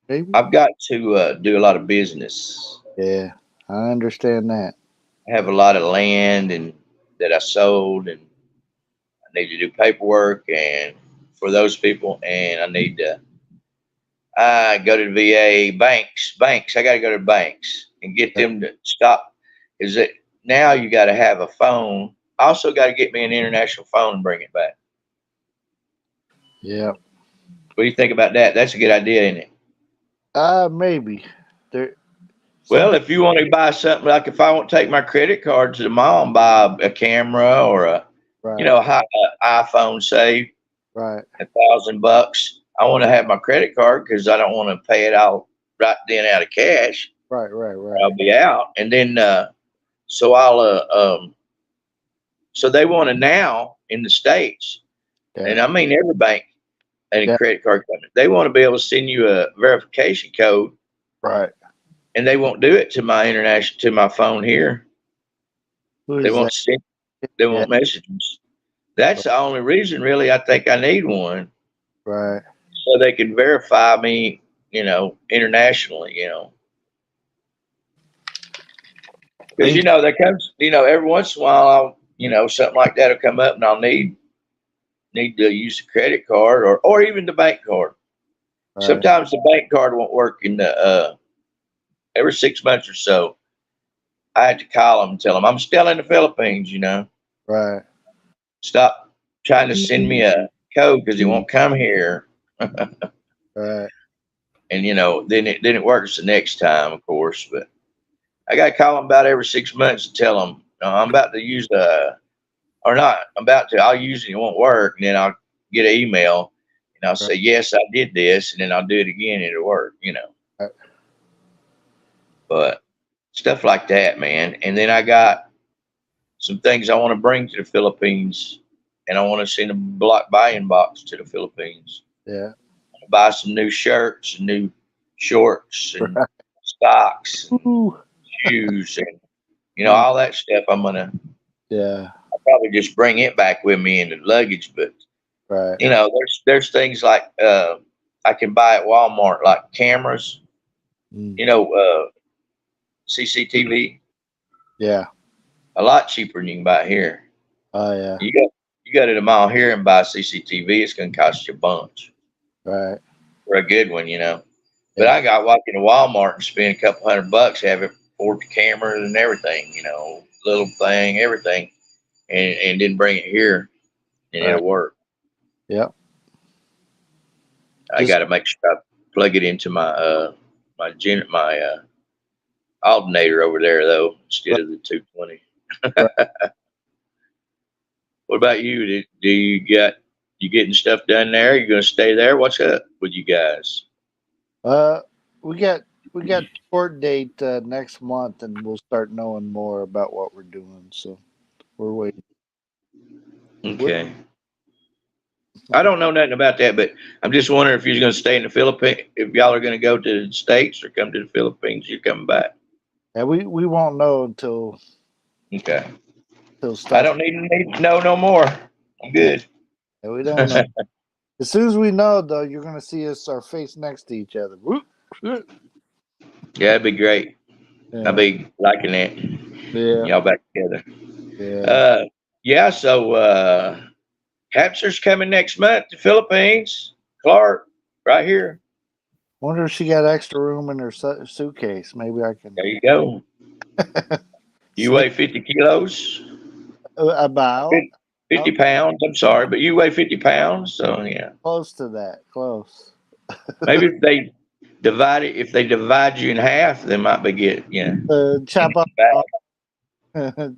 maybe. I've got to do a lot of business. Yeah, I understand that. I have a lot of land and that I sold, and I need to do paperwork and for those people, and I need to go to the VA banks. I got to go to banks and get them to stop. Is it now? You got to have a phone. I also got to get me an international phone and bring it back. Yeah, What do you think about that? That's a good idea, isn't it? maybe there. Well, Some if you want to buy something, like if I want to take my credit card to the mall and buy a camera or right, iPhone, say right, $1,000, I want to have my credit card because I don't want to pay it out right then out of cash. right. I'll be out, and then so I'll so they want to now in the States, Yeah, and I mean every bank and a yeah, credit card company, they want to be able to send you a verification code, right. and they won't do it to my phone here. Who They is that? won't send. They Yeah, won't messages. That's the only reason, really. I think I need one right. so they can verify me, internationally. Because Ain't there comes, every once in a while, something like that will come up, and I'll need to use a credit card or even the bank card. right, Sometimes the bank card won't work in the every 6 months or so. I had to call them and tell them I'm still in the Philippines. right, Stop trying to send me a code because it won't come here. right. And then it works the next time, of course. But I got to call them about every 6 months and tell them I'm about to use or not. I'm about to. I'll use it. It won't work, and then I'll get an email, and I'll Right. say yes, I did this, and then I'll do it again, and it'll work. Right. But stuff like that, man. And then I got some things I want to bring to the Philippines, and I want to send a block buying box to the Philippines. Yeah. Buy some new shirts, and new shorts, and Right. socks, and Ooh. shoes, and Uh, all that stuff. yeah. I'll probably just bring it back with me in the luggage. But Right. there's things like I can buy at Walmart, like cameras, Mm. CCTV, Yeah. a lot cheaper than you can buy here. Oh yeah. You go to the mall here and buy CCTV, it's going to cost you a bunch Right. for a good one. But Yeah. I got walk into Walmart and spend a couple $100, have it for the cameras and everything, little thing, everything, and then bring it here and Right. it'll work. Yep. I Just got to make sure I plug it into my alternator over there though, instead right. of the 220. Right. What about you? Do you getting stuff done there? You gonna stay there? What's up with you guys? We got court date next month, and we'll start knowing more about what we're doing. So we're waiting. Okay. I don't know nothing about that, but I'm just wondering if you're going to stay in the Philippines, if y'all are going to go to the States or come to the Philippines, you're coming back. Yeah, we won't know until Okay. I stuff. don't need to know no more. I'm good. Yeah, we don't know. As soon as we know, though, you're gonna see our face next to each other. Yeah, that'd be great. Yeah, I'd be liking that. yeah, Y'all back together. yeah. Yeah, so Capture's coming next month to Philippines. Clark, right here. Wonder if she got extra room in her suitcase. Maybe I can There you go. You weigh 50 kilos? about 50 pounds. I'm sorry, but you weigh 50 pounds. So, yeah. close to that. Close. Maybe if they divide you in half, they might be good. Yeah. Chop up You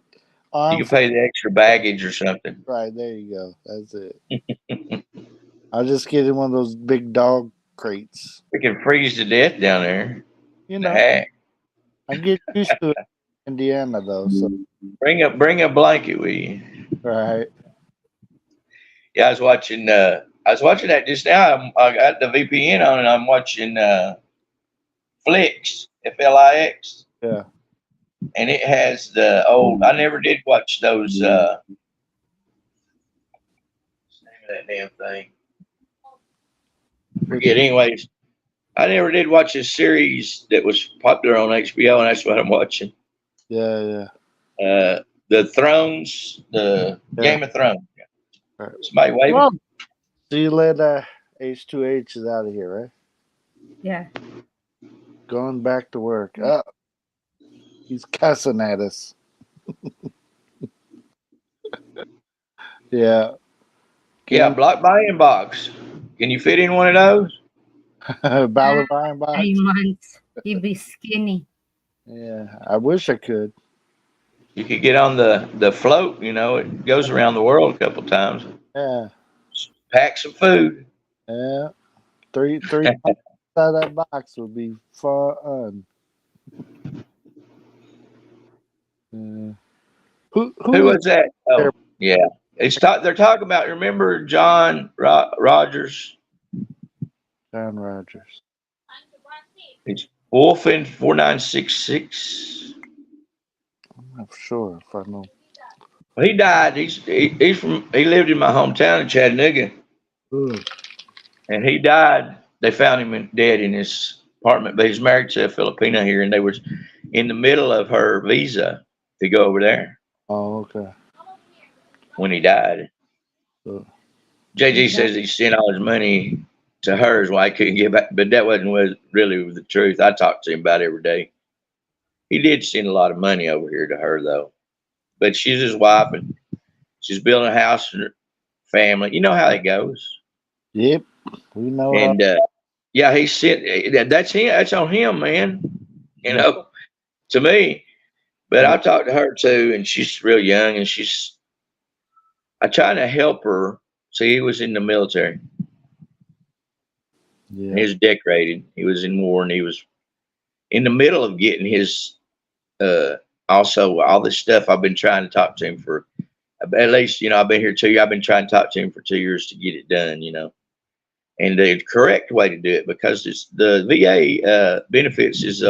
arm. can pay the extra baggage or something. Right there, you go. That's it. I'll just get in one of those big dog crates. We can freeze to death down there. You know, Heck. I get used to it in Indiana though. So Bring a blanket with you. right. Yeah, I was watching that just now. I got the VPN on and I'm watching Flix, Flix. Yeah. And it has the old. I never did watch those. What's the name of that damn thing? Forget. Anyways, I never did watch a series that was popular on HBO, and that's what I'm watching. Yeah, The Thrones, the Game of Thrones. Right. Somebody waving. Whoa. So you let H2H is out of here, right? Yeah. Going back to work. Oh, he's cussing at us. Yeah. Yeah, blocked by inbox. Can you fit in one of those? Ballerine box. 3 months. He'd be skinny. Yeah, I wish I could. You could get on the float. You know, it goes around the world a couple times. Yeah, Pack some food. yeah. Three inside that box would be fun. Yeah. Who Who was that? Oh, yeah. They're talking about. Remember John Rogers? John Rogers. It's Wolfen 4966. I'm not sure if I know. Well, he died. He lived in my hometown in Chattanooga, and he died. They found him dead in his apartment, but he's married to a Filipina here, and they were in the middle of her visa to go over there Oh, okay. when he died. So, JG says he sent all his money to hers why he couldn't get back, but that wasn't really the truth. I talked to him about it every day. He did send a lot of money over here to her though, but she's his wife and she's building a house for her family. You know how that goes. yep, we know. And yeah, he sent. That's him. That's on him, man. You know, to me. But I talked to her too, and she's real young, and I tried to help her. See, he was in the military. Yeah. He was decorated. He was in war, and he was in the middle of getting his. Also, all this stuff I've been trying to talk to him for. At least, I've been here 2 years. I've been trying to talk to him for 2 years to get it done. And the correct way to do it, because the VA benefits is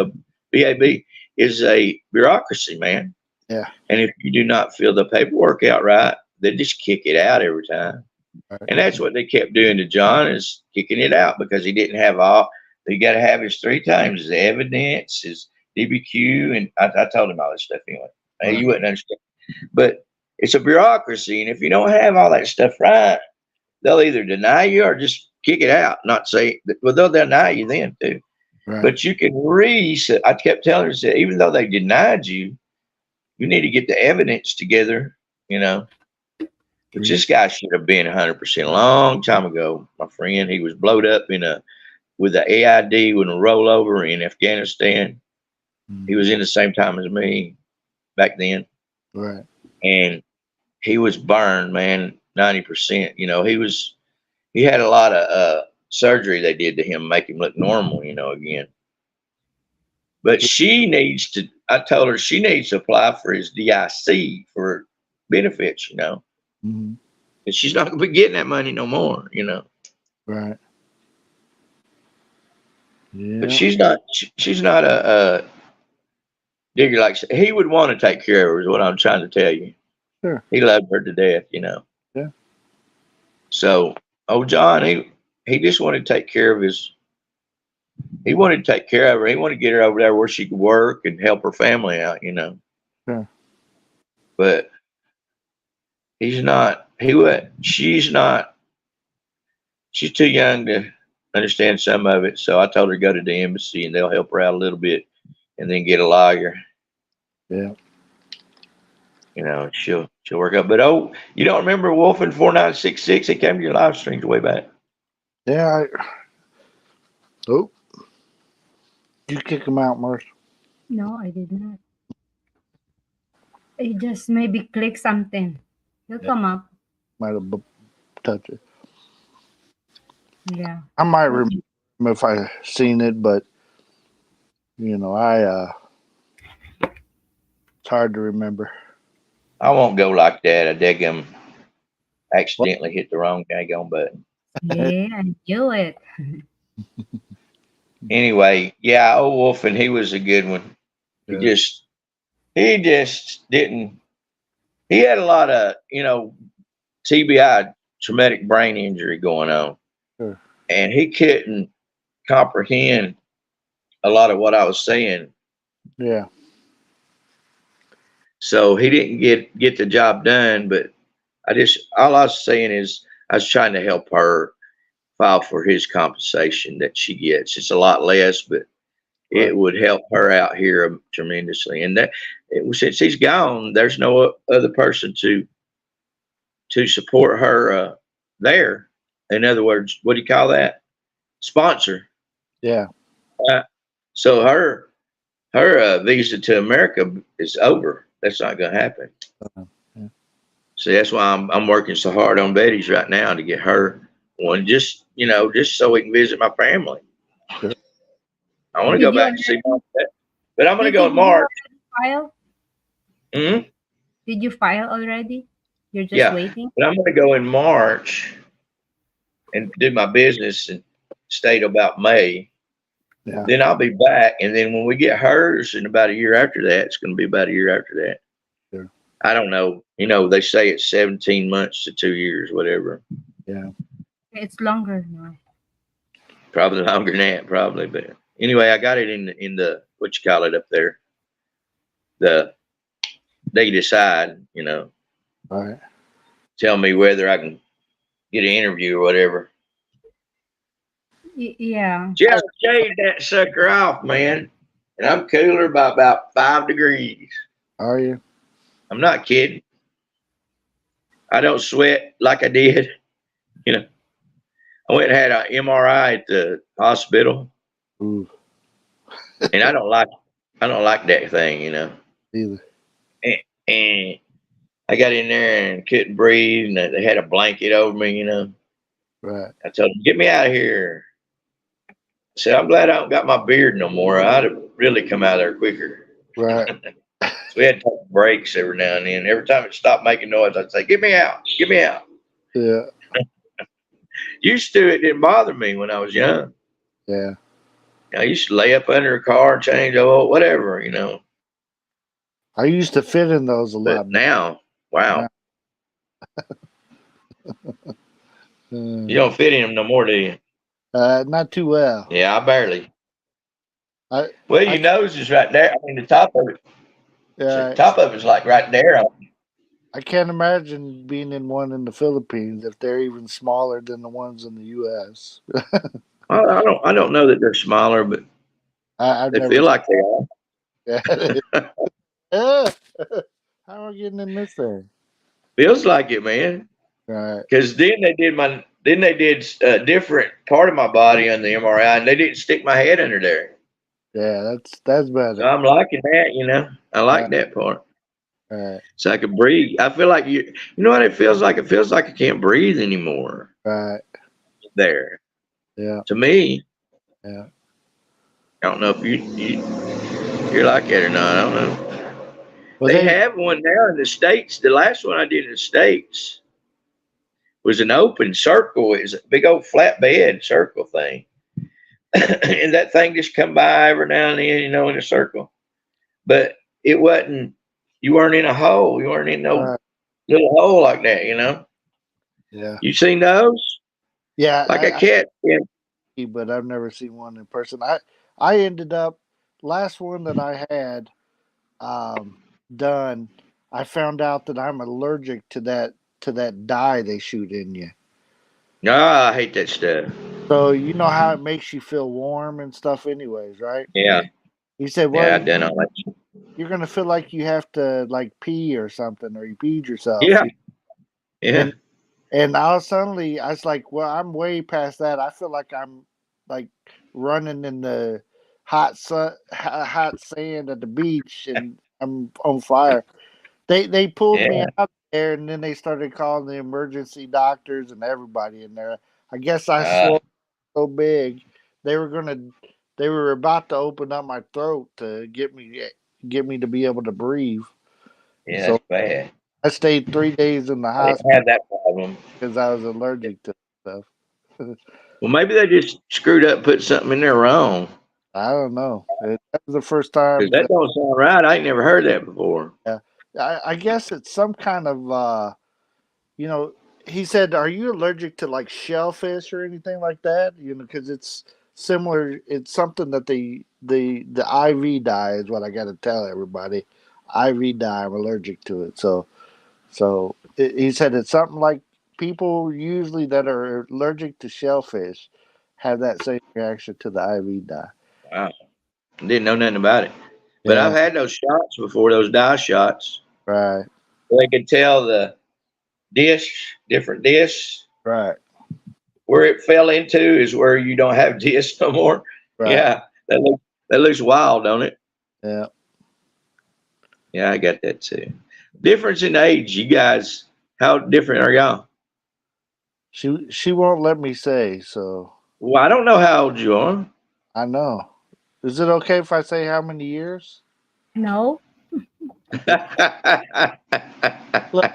VAB is a bureaucracy, man. Yeah. And if you do not fill the paperwork out right, they just kick it out every time. Right. And that's what they kept doing to John, is kicking it out because he didn't have all. He got to have his 3 times, his evidence, his DBQ, and I told him all this stuff anyway. Right. You wouldn't understand, but it's a bureaucracy, and if you don't have all that stuff right, they'll either deny you or just kick it out. Not say, well, they'll deny you then too. Right. But you can I kept telling her, that even though they denied you, you need to get the evidence together, But this guy should have been 100% a long time ago, my friend. He was blowed up with the AID with a rollover in Afghanistan. He was in the same time as me back then. Right. And he was burned, man, 90%. You know, he had a lot of surgery they did to him, make him look normal, you know, again. But I told her she needs to apply for his DIC for benefits, you know. Mm-hmm. And she's not going to be getting that money no more, you know. Right. Yeah. But she's not a digger like he would want to take care of her, is what I'm trying to tell you. Sure. He loved her to death, you know. Yeah. So, John, he just wanted to take care of he wanted to take care of her. He wanted to get her over there where she could work and help her family out, you know. Sure. But she's too young to understand some of it. So I told her to go to the embassy and they'll help her out a little bit and then get a lawyer. Yeah. You know, she'll work out. But you don't remember Wolfen 4966? He came to your live streams way back. Yeah. You kick him out, Marsh? No, I did not. I just maybe click something. He'll come up. Might have touched it. Yeah. I might remember if I seen it, but you know, it's hard to remember. I won't go like that. I dig him. Accidentally hit the wrong daggone button. Yeah, I knew it. Anyway, yeah, old Wolfen, he was a good one. Yeah. He just didn't. He had a lot of, you know, TBI, traumatic brain injury going on. Sure. And he couldn't comprehend a lot of what I was saying. Yeah. So he didn't get the job done, but all I was saying is I was trying to help her file for his compensation that she gets. It's a lot less, but Right. it would help her out here tremendously. And since he's gone, there's no other person to support her there. In other words, what do you call that? Sponsor. Yeah. So her visa to America is over. That's not going to happen. Yeah. So that's why I'm working so hard on Betty's right now to get her one, just so we can visit my family. Sure. I want to go back and see my dad, but I'm going to go in March. File? Mm-hmm. Did you file already? You're just waiting? But I'm going to go in March and do my business and stay till about May. Yeah. Then I'll be back, and then when we get hers in about a year after that, it's going to be about a year after that. Sure. I don't know. You know, they say it's 17 months to 2 years, whatever. Yeah. It's longer now. Probably longer than that, probably. But anyway, I got it in the what you call it up there. They decide, you know. All right. Tell me whether I can get an interview or whatever. Yeah. Just shaved that sucker off, man. And I'm cooler by about 5 degrees. Are you? I'm not kidding. I don't sweat like I did. You know, I went and had an MRI at the hospital. Ooh. And I don't like that thing, you know. Either. And I got in there and couldn't breathe, and they had a blanket over me, you know. Right. I told them, get me out of here. I said, I'm glad I don't got my beard no more. I'd have really come out of there quicker. Right. So we had to take breaks every now and then. Every time it stopped making noise, I'd say, get me out. Get me out. Yeah. Used to, it didn't bother me when I was young. Yeah. I used to lay up under a car and change oil, whatever, you know. I used to fit in those a lot. But now, wow. You don't fit in them no more, do you? Not too well. Yeah, I barely. Your nose is right there. I mean, the top of it. Yeah. The top of it's like right there. I can't imagine being in one in the Philippines if they're even smaller than the ones in the U.S. I don't know that they're smaller, but they feel like they are. Yeah. How are we getting in this thing? Feels like it, man. Right. Because then they did a different part of my body on the MRI, and they didn't stick my head under there. Yeah, that's better. So I'm liking that, you know. I like that part. Right. so I could breathe. I feel like you know what it feels like? It feels like I can't breathe anymore Right. there. Yeah. To me, Yeah. I don't know if you're like that or not. I don't know. Well, They they. have one now in the States. The last one I did in the States was an open circle. It was a big old flatbed circle thing. And that thing just come by every now and then, in a circle. But it wasn't, you weren't in a hole. You weren't in no Right. little hole like that. Yeah. You seen those? Yeah. Like a cat. Yeah. But I've never seen one in person. I ended up last one that I had um, done. I found out that I'm allergic to that dye they shoot in you. Ah, I hate that stuff. So you know how it makes you feel warm and stuff, anyways, right? Yeah. He said, "Well, Yeah, I done all that. you're gonna feel like you have to like pee or something, or you peed yourself." Yeah. Yeah. And and I was like, "Well, I'm way past that. I feel like I'm like running in the hot sand at the beach, and I'm on fire." They pulled me Yeah. out there, and then they started calling the emergency doctors and everybody in there. I guess I Uh, swelled so big they were they were about to open up my throat to get me to be able to breathe. yeah, So that's bad. I stayed 3 days in the I didn't have hospital that problem. because I was allergic to stuff. Well, maybe they just screwed up, put something in there wrong. I don't know. That was the first Because time that that, don't sound right. I ain't never heard that before. I guess it's some kind of you know, he said, "Are you allergic to like shellfish or anything like that?" Because it's similar. It's something that the IV dye is what I got to tell everybody. IV dye, I'm allergic to it. He said it's something like people usually that are allergic to shellfish have that same reaction to the IV dye. Wow. Didn't know nothing about it. But I've Yeah, had those shots before, those dye shots. right, They could tell the different discs. right, Where it fell into is where you don't have discs no more. right. Yeah. That looks wild, don't it? Yeah, Yeah, I got that too. Difference in age, you guys, how different are y'all? she won't let me say, so Well, I don't know how old you are. I know. Is it okay if I say how many years? No, Look,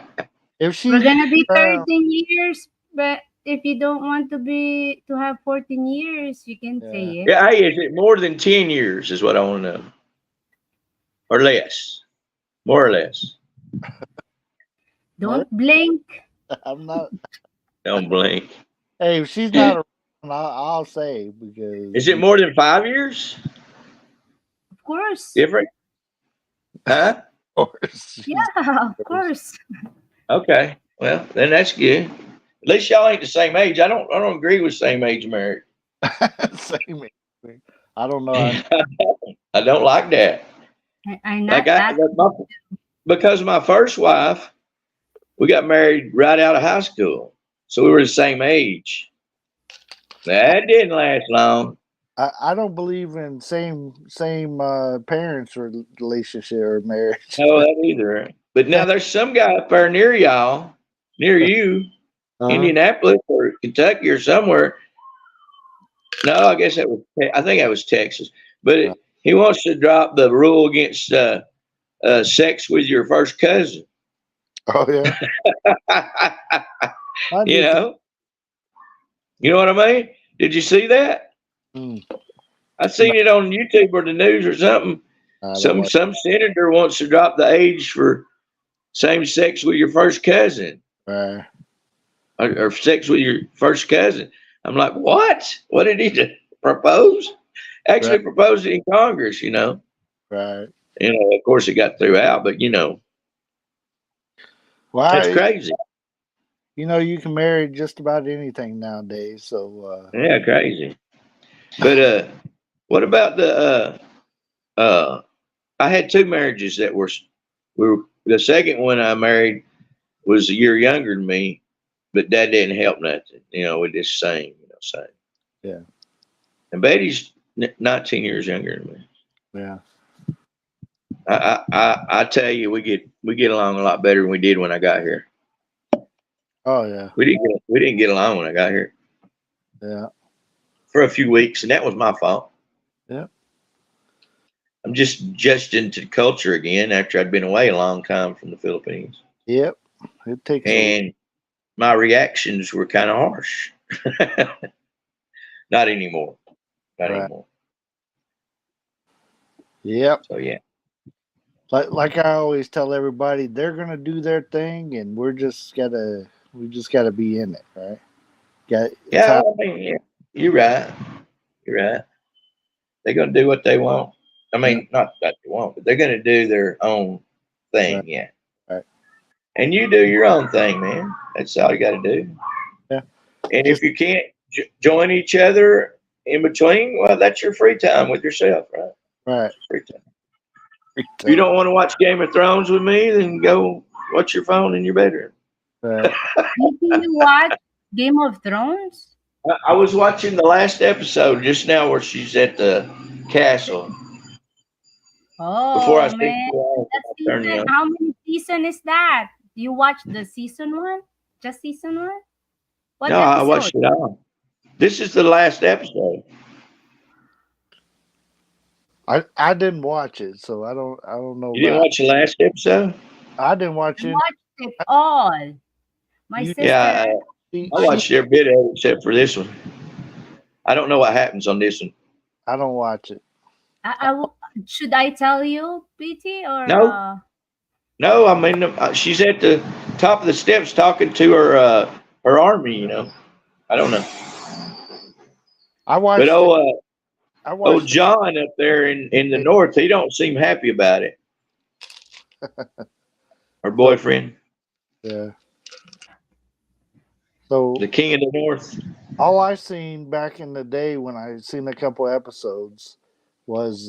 if we're she's gonna be around, 13 years, but if you don't want to have 14 years, you can say yeah. it. Yeah, hey, is it more than 10 years is what I want to know. Or less. More or less. Don't blink. I'm not. Don't blink. Hey, if she's not around, I'll say Is because it more than 5 years? Of course. Different? Huh? of course she's Yeah, of course. Okay. Well, then that's good. At least y'all ain't the same age. I don't agree with same age marriage. same. Age. I don't know. I don't like that. I'm Like not that. because my first wife, we got married right out of high school. So we were the same age. That didn't last long. I don't believe in same parents or relationship or marriage. No, that either. But now there's some guy up there near y'all, near you, Uh-huh. Indianapolis or Kentucky or somewhere. No, I think that was Texas. But he wants to drop the rule against sex with your first cousin. Oh yeah, I you do think. know, you know what I mean? Did you see that? Mm, I seen it on YouTube or the news or something. I don't Some like. some senator wants to drop the age for same sex with your first cousin Right, or sex with your first cousin. I'm like, what? What did he propose? right, Actually proposed it in Congress. right. Of course it got through out, but Well, that's crazy. you can marry just about anything nowadays. So Yeah, crazy. But what about I had two marriages that were the second one I married was a year younger than me, but that didn't help nothing. We just same. yeah, And Betty's 19 years younger than me. yeah. I tell you, we get along a lot better than we did when I got here. Oh yeah. We didn't get along when I got here Yeah. for a few weeks, and that was my fault. Yeah. I'm just adjusting to the culture again after I'd been away a long time from the Philippines, Yep. It takes and my reactions were kind of harsh. Not anymore. Not right. anymore. Yep. So yeah. Like I always tell everybody, they're gonna do their thing, and we just gotta be in it, right? It's Yeah, how I mean, yeah, you're right. You're right. They're gonna do what they want. I yeah, mean, not that they want, but they're gonna do their own right, thing. Yeah. right. And you do your own thing, man. That's all you got to do. Yeah. And if Just you can't join each other in between, well, that's your free time with yourself, right? right. Free time. If you don't want to watch Game of Thrones with me, then go watch your phone in your bedroom. Right. Did you watch Game of Thrones? I was watching the last episode just now where she's at the castle. Before I Oh see man, you, that I'll turn you season. on. How many season is that? You watched the season one? Just season one? What No, I episode? watched it all. This is the last episode. I didn't watch it, so I don't know You didn't about. watch the last episode? I didn't watch I it. watched it all. My You Yeah, sister. I she watched every bit of it except for this one. I don't know what happens on this one. I don't watch it. Should I tell you, PT, or No, no. I mean, she's at the top of the steps talking to her army. I don't know. I But watched it. I old watched it. John up there in the north, he don't seem happy about it. Her So boyfriend, yeah. So the king of the north. all I seen back in the day when I seen a couple episodes was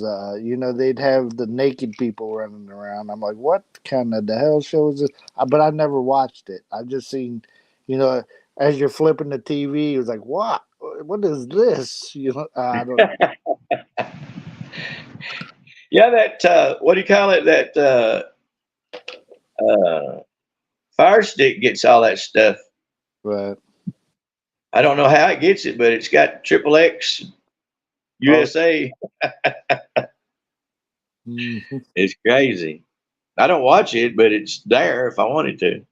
they'd have the naked people running around. I'm like, what kind of the hell show is this? But I never watched it. I just seen, you know, as you're flipping the TV, it was like, what is this? I don't. Yeah, that what do you call it? That uh, Fire Stick gets all that stuff. But I don't know how it gets it, but it's got XXX oh, USA. mhm. It's crazy. I don't watch it, but it's there if I wanted to.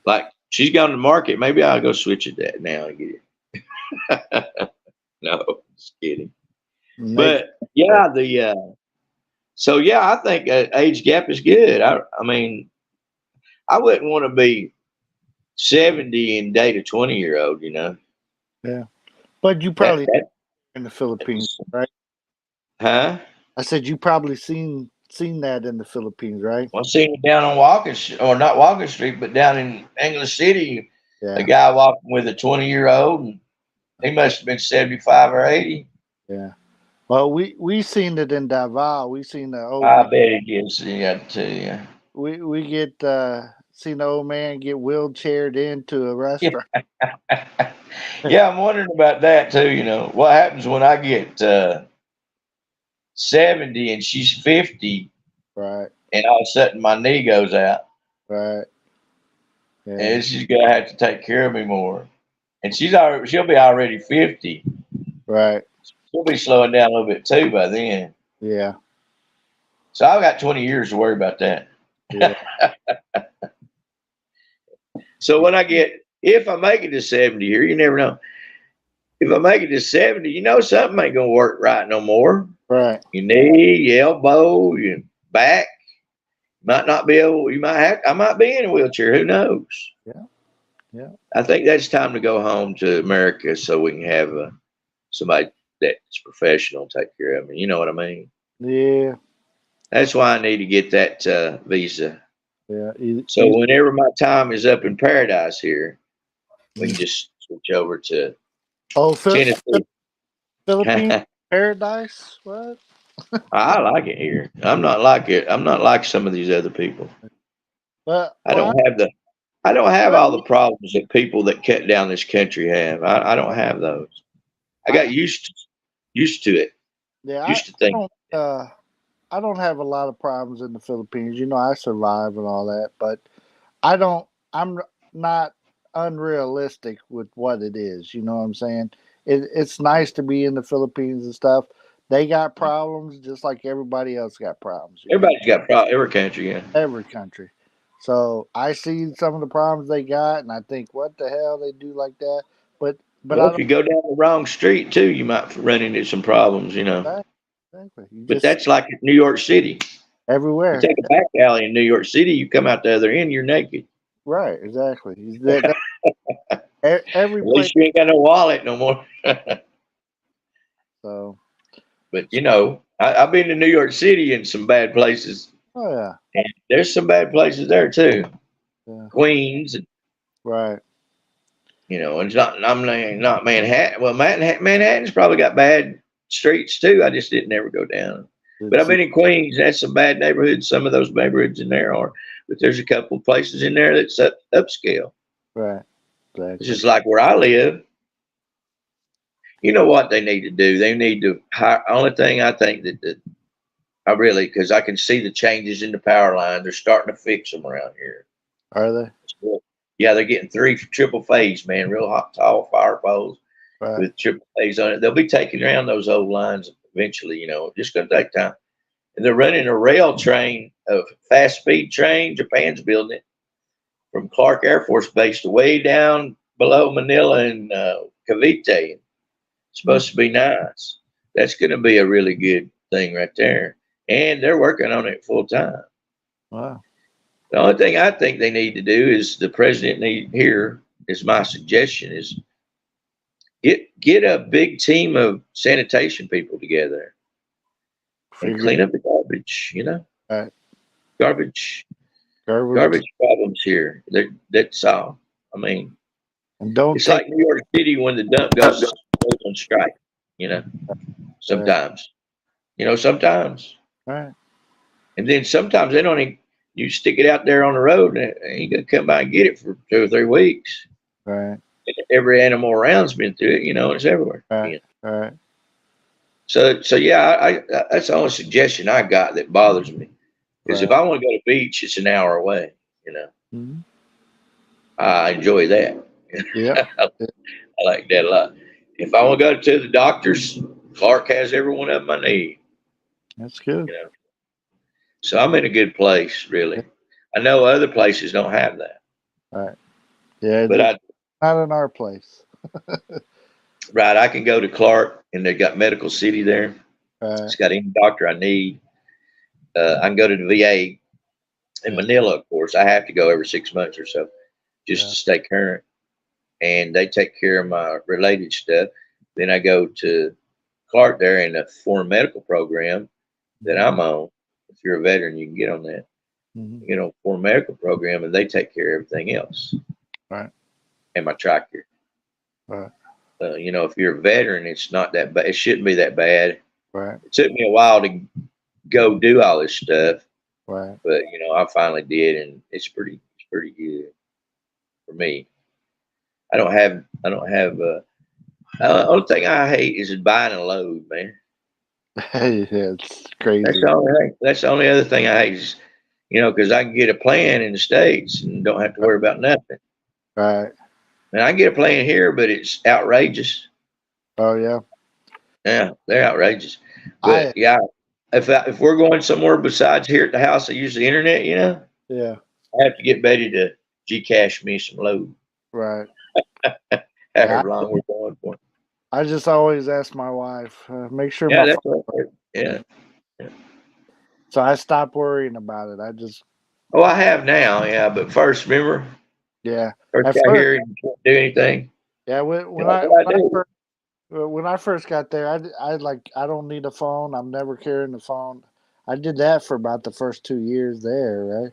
Like she's gone to market. Maybe I'll go switch it that now and get it. No, just kidding. Naked. But yeah, so yeah, I think age gap is good. I mean, I wouldn't want to be 70 and date a 20-year-old. Yeah, but you That probably that in the Philippines, right? huh? I said you probably seen that in the Philippines, right? Well, I seen it down on Walking, or not Walking Street, but down in English City, a Yeah, guy walking with a 20-year-old, and he must have been 75 or 80. yeah. Well, we seen it in Davao. We seen the old I man. bet he gets that too. Yeah. We get seen the old man get wheelchaired into a restaurant. Yeah, I'm wondering about that too. What happens when I get 70 and she's 50, Right, and all of a sudden my knee goes out, right. Yeah, and she's gonna have to take care of me more. And she'll be already 50. right. She'll be slowing down a little bit too by then. Yeah, So I've got 20 years to worry about that. yeah. So if I make it to 70 here, you never know. If I make it to 70, something ain't gonna work right no more. Right. Your knee, your elbow, your back. Might not be able. I might be in a wheelchair. Who knows? Yeah, yeah. I think that's time to go home to America so we can have somebody that's professional take care of me. You know what I mean? Yeah, That's why I need to get that visa. yeah. So whenever my time is up in paradise here, we can just switch over to Oh, Tennessee. Philippine paradise. What? I like it here. I'm not like it. I'm not like some of these other people. But I don't have all the problems that people that cut down this country have. I don't have those. I got used to it. yeah, Used to think. don't. don't have a lot of problems in the Philippines. You know, I survive and all that, but I don't. I'm not unrealistic with what it is. You know what I'm saying? It's nice to be in the Philippines and stuff. They got problems just like everybody else got problems. You know, Everybody's got problems. Every country, yeah. every country. So I see some of the problems they got, and I think, what the hell they do like that? But Well, I if don't. you go down the wrong street too, you might run into some problems, you know. Exactly. You But just that's like New York City. You everywhere. take a back alley in New York City, you come out the other end, you're naked. Right. Exactly. Every At place. least you ain't got no wallet no more. So. But you know, I've been to New York City in some bad places, Oh yeah. and there's some bad places there too. Yeah. Queens, Right. you know, and it's not. I'm not Manhattan. Well, Manhattan's probably got bad streets too. I just didn't ever go down. But I've It's been in Queens. That's some bad neighborhoods. Some of those neighborhoods in there are, but there's a couple of places in there that's upscale. right. It's Exactly. just like where I live. You know what they need to do? They need to hire. Only thing I think that I really, because I can see the changes in the power line. They're starting to fix them around here. Are they? So, yeah, they're getting three triple phase, man, real hot, tall fire poles Right. with triple phase on it. They'll be taking around those old lines eventually. You know, just going to take time. And they're running a rail train, a fast speed train. Japan's building it from Clark Air Force Base to way down below Manila and Cavite. It's Hmm. supposed to be nice. That's going to be a really good thing right there. And they're working on it full time. Wow. The only thing I think they need to do is the president need here is my suggestion is get a big team of sanitation people together and Figure. clean up the garbage. You know, Right. garbage Garbage. garbage problems here. That's all. I mean, And don't it's take. like New York City when the dump goes on strike. You know, Right. sometimes. You know, sometimes. Right. And then sometimes they don't even, you stick it out there on the road and you gonna come by and get it for 2 or 3 weeks. Right. Every animal around's been through it, you know, and it's everywhere. Right. You know. Right. So yeah, I that's the only suggestion I got that bothers me. Because if Right. I want to go to the beach, it's an hour away. You know, Mm-hmm. I enjoy that. Yep. I like that a lot. If I want to go to the doctors, Clark has every one of them I need. That's good. You know, so I'm in a good place, Yeah. really. I know other places don't have that, Right. Yeah. but It's I not in our place. right, I can go to Clark, and they got Medical City there. Right. It's got any doctor I need. I can go to the VA in Yeah. Manila, of course. I have to go every 6 months or so just Yeah. to stay current, and they take care of my related stuff. Then I go to Clark there in a foreign medical program that Mm-hmm. I'm on. If you're a veteran, you can get on that. Mm-hmm. You know, foreign medical program, and they take care of everything else. Right. And my tractor. Right. You know, if you're a veteran, it's not that bad. It shouldn't be that bad. Right. It took me a while to go do all this stuff, Right. but you know, I finally did, and it's pretty good for me. I don't have. Only thing I hate is buying a load, man. Hey, yeah, it's That's crazy. the only thing. That's the only other thing I hate is, you know, because I can get a plan in the States and don't have to worry about nothing. Right. And I can get a plan here, but it's outrageous. Oh yeah. Yeah, they're outrageous. But I yeah, if we're going somewhere besides here at the house, I use the internet. You know, yeah. I have to get Betty to Gcash me some load, Right. Yeah. however long we're going for. I just always ask my wife, make sure Yeah, my that's phone. right. Yeah. So I stopped worrying about it. I just Oh, I have now. Yeah, but first, remember, yeah. first At got first, here and you can't do anything. yeah. And that's what I do. When I first got there, I like I don't need a phone. I'm never carrying the phone. I did that for about the first 2 years there, right?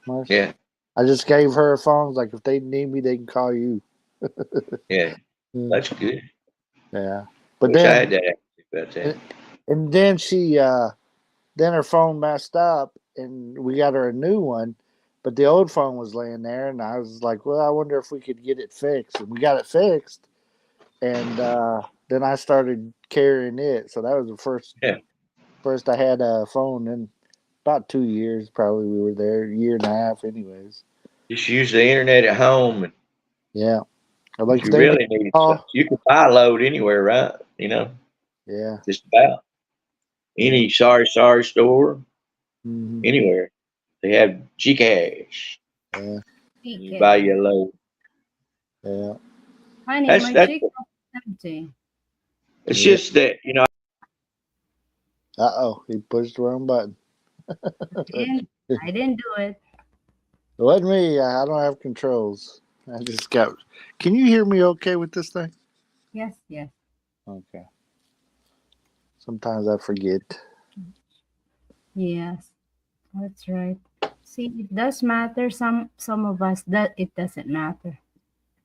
Mark? Yeah, I just gave her a phone. Like if they need me, they can call you. yeah, Mm, that's good. yeah. But Wish I then had that attitude about that. and then she then her phone messed up and we got her a new one. But the old phone was laying there and I was like, well, I wonder if we could get it fixed. And we got it fixed. And then I started carrying it. So that was the First, I had a phone in about 2 years. Probably we were there a year and a half, anyways. Just use the internet at home, and Yeah, I if like you staying. really need stuff, Oh, you can buy a load anywhere, right? yeah, Just about yeah. any sorry store, Hmm. anywhere. They have Gcash. Yeah, You buy Weekend. your load. Honey, That's my that's. Gcash is empty. It's yeah. just that Uh-oh, he pushed the wrong button. And I didn't do it. It wasn't me. I don't have controls. I just got. Can you hear me okay with this thing? Yes, yes. Okay. Sometimes I forget. Yes. That's right. See, it does matter. Some of us that it doesn't matter.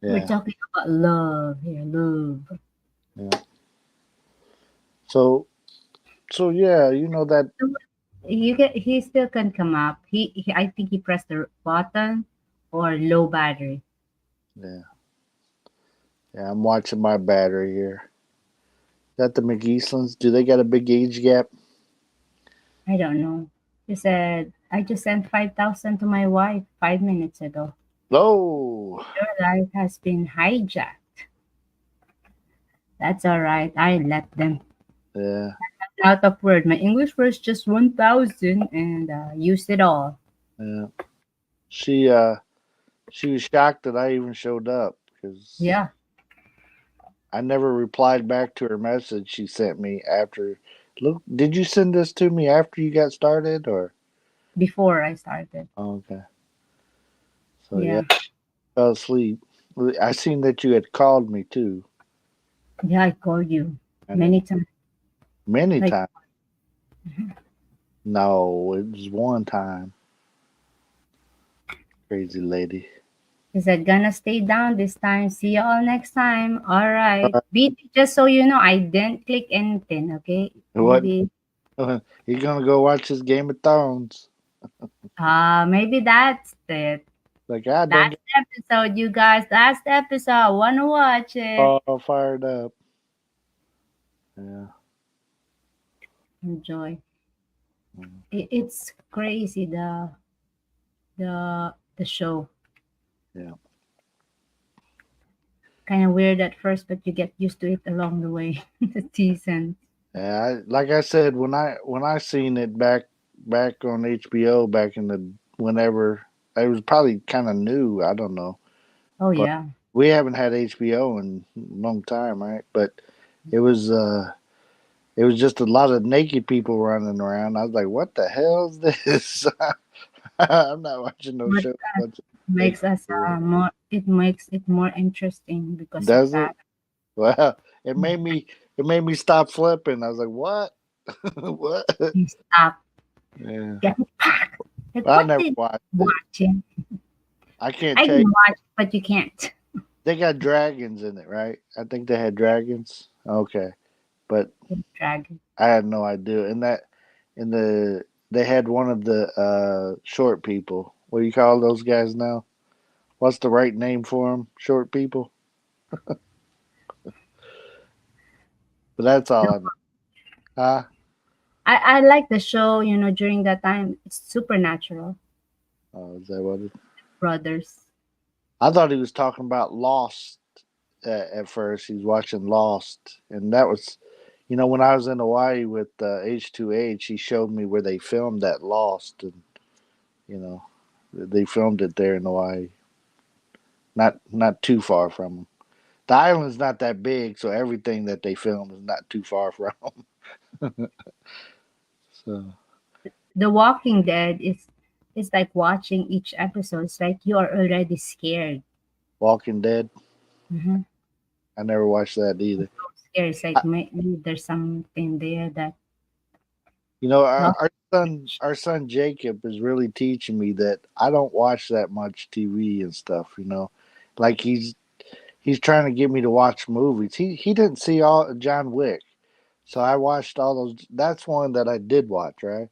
We're Yeah, talking about love here, love. yeah. So, yeah, you know that. He still can come up. I think he pressed the button or low battery. Yeah, yeah. I'm watching my battery here. Is that the McGeeslins? Do they got a big age gap? I don't know. He said I just sent 5,000 to my wife 5 minutes ago. Oh, Your life has been hijacked. That's all right. I let them. yeah, Out of word. My English was just 1,000 and used it all. yeah. She was shocked that I even showed up because Yeah, I never replied back to her message she sent me after. Look, did you send this to me after you got started or? before I started. Oh, okay. So yeah, Yeah, fell asleep. I seen that you had called me too. yeah, I called you I know. many times. Many Like times. No, it was one time. Crazy lady. he said, gonna stay down this time. See you all next time. All right. Just so you know, I didn't click anything. Okay, What? maybe You gonna go watch this Game of Thrones? maybe that's it. Like I done That's get the episode, you guys. That's the episode. Wanna watch it? all fired up. Yeah. Enjoy. Mm. It's crazy the show. Yeah. Kind of weird at first, but you get used to it along the way. The season. Yeah. Like I said, when I seen it back on HBO back in the whenever it was probably kind of new. I don't know, Oh but yeah. we haven't had HBO in a long time, right? But it was uh it was just a lot of naked people running around. I was like, "What the hell is this?" I'm not watching no But show. Bunch of naked makes us people. more. It makes it more interesting because of Does it? that. Well, it made me stop flipping. I was like, "What? What?" You stop. Yeah, Get back. Like I what never did watched it. watching? I can't I tell can you. watch, but you can't. They got dragons in it, right? I think they had dragons. Okay, but Dragon. I had no idea. In the they had one of the short people. What do you call those guys now? What's the right name for them? Short people. But that's No, all I know. Huh? I like the show. During that time, it's supernatural. Oh, is that what it? Brothers. I thought he was talking about Lost at first. He was watching Lost, and that was, when I was in Hawaii with H2H, he showed me where they filmed that Lost, and you know, they filmed it there in Hawaii, not too far from them. The island's not that big, so everything that they film is not too far from. So, The Walking Dead is it's like watching each episode. It's like you are already scared. Walking Dead, Mm-hmm. I never watched that either. Scared. It's like I, maybe there's something there that. our, Well, our son Jacob is really teaching me that I don't watch that much TV and stuff. Like he's trying to get me to watch movies. He didn't see all John Wick, so I watched all those. That's one that I did watch, right?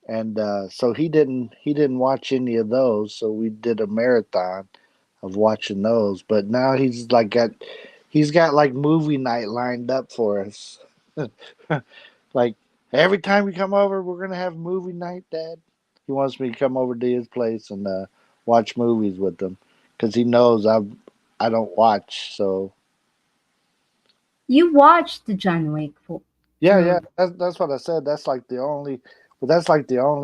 And so he didn't watch any of those. So we did a marathon of watching those. But now he's got like movie night lined up for us. Like Every time we come over, we're gonna have movie night, Dad. He wants me to come over to his place and watch movies with him because he knows I don't watch. So You watched the John Wick yeah, yeah, movie, that's what I said. That's like the only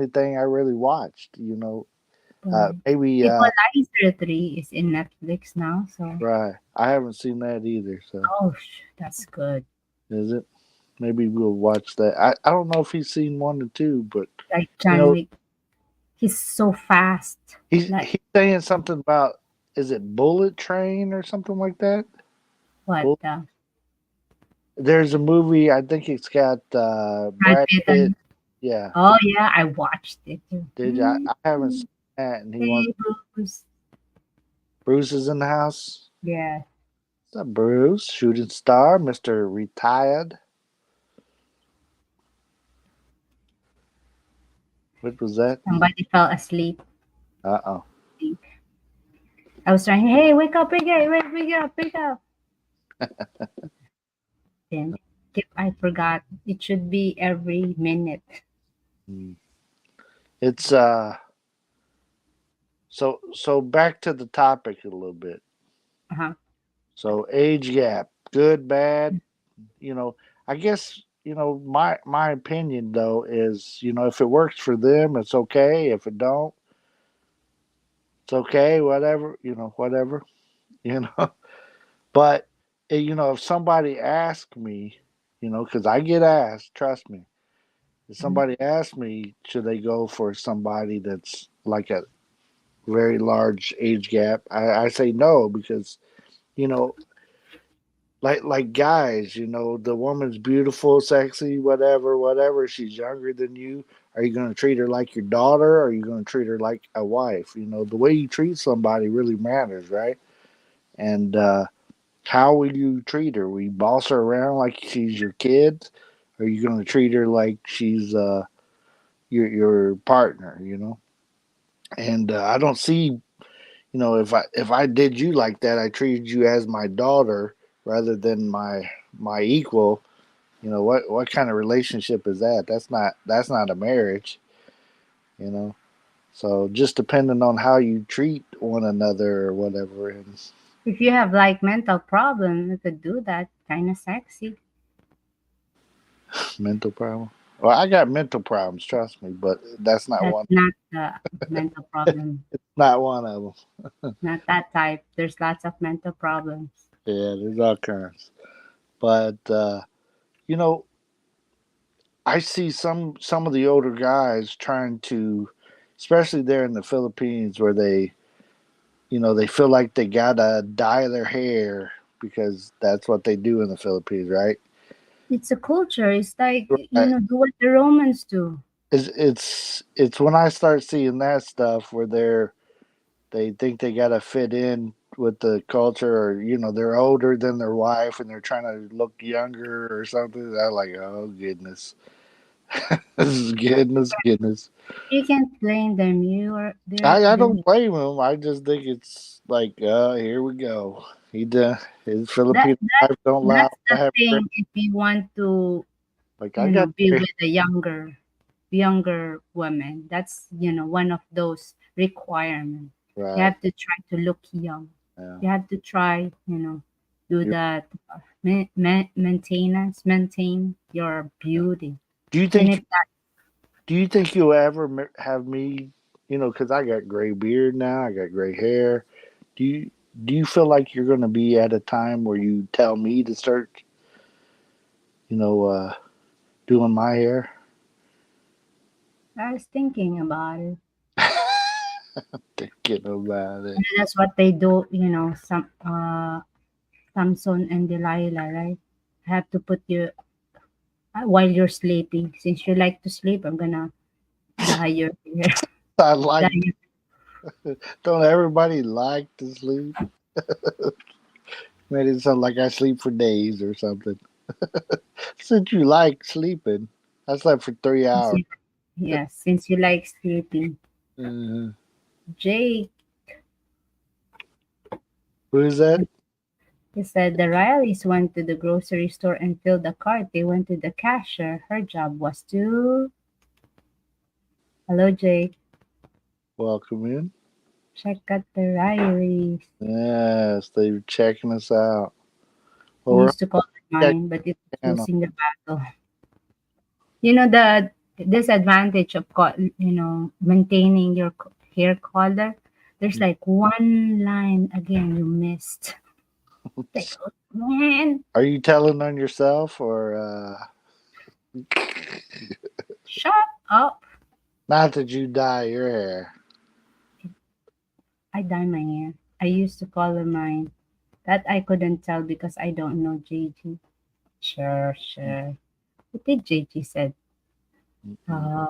thing I really watched. but Maybe Equalizer 3 is in Netflix now, so right. I haven't seen that either. So oh, that's good. is it? Maybe we'll watch that. I don't know if he's seen one or two, but Like you John know, Wick, he's so fast. Like he's saying something about is it Bullet Train or something like that? what? Bull- There's a movie. I think it's got Brad Brad Pitt Pitt. and Yeah, oh yeah, I watched it too. did you? I haven't seen that, and he wants Hey Bruce. Bruce is in the house. Yeah, What's up, Bruce? Shooting star, Mister Retired. What was that? somebody fell asleep. Uh I was trying, hey, wake up, wake up. Then I forgot. It should be every minute. oh. It's so back to the topic a little bit. Uh-huh. So age gap, good, bad. You know, I guess my opinion though is if it works for them, it's okay. If it don't, it's okay. Whatever whatever. You know, but if somebody asks me, because I get asked, trust me. If Mhm. somebody asks me, should they go for somebody that's like a very large age gap, I say no because you know like guys, the woman's beautiful, sexy, whatever. She's younger than you. Are you going to treat her like your daughter? Or are you going to treat her like a wife? The way you treat somebody really matters, right? And how will you treat her? Will you boss her around like she's your kid? Or are you going to treat her like she's your partner? And I don't see, if I did you like that, I treated you as my daughter rather than my equal. What kind of relationship is that? That's not a marriage. You know. So just depending on how you treat one another or whatever, and If you have like mental problem, you could do that. Kind of sexy. mental problem. Well, I got mental problems, trust me, but that's not That's one. not the mental problem. Not one of them. Not that type. There's lots of mental problems. Yeah, there's all kinds. But you know, I see some of the older guys trying to, especially there in the Philippines, where they feel like they gotta dye their hair because that's what they do in the Philippines, right? It's a culture. It's like, Right. do what the Romans do. It's when I start seeing that stuff where they think they gotta fit in with the culture, or they're older than their wife and they're trying to look younger or something. I'm like, oh goodness, this is goodness. You can't blame them. They're I don't doing blame him. I just think it's like, here we go. His that. Filipino wife don't allow him That's to the have great. thing. If you want to, Like I got be great. with a younger woman, that's one of those requirements. You Right. have to try to look young. Yeah. You have to try, do You, that maintain your yeah. beauty. Do you And think? if that Do you think you'll ever have me? Because I got gray beard now. I got gray hair. Do you do you feel like you're going to be at a time where you tell me to start, you know, uh, doing my hair? I was thinking about it, Thinking about it. and that's what they do. Some Samson and Delilah, right? I have to put you while you're sleeping. Since you like to sleep, I'm gonna dye your hair. I Dye like. your Don't everybody like to sleep? Made it sound like I sleep for days or something. Since you like sleeping, I slept for 3 hours. Yes, since you like sleeping. Uh, Jake, who is that? He said the Rileys went to the grocery store and filled the cart. They went to the cashier. Her job was to. Hello, Jake. Welcome in. Check out the Rileys. Yes, they're checking us out. I Well, we're used to call it check mine, but it was channel. losing the battle. You know the disadvantage of maintaining your hair color. There's like one line again you missed. Like, oh, man, Are you telling on yourself or shut up. not that you dye your hair? I dye my hair. I used to color mine. That I couldn't tell because I don't know JG. Sure, sure. What did JG said? Uh,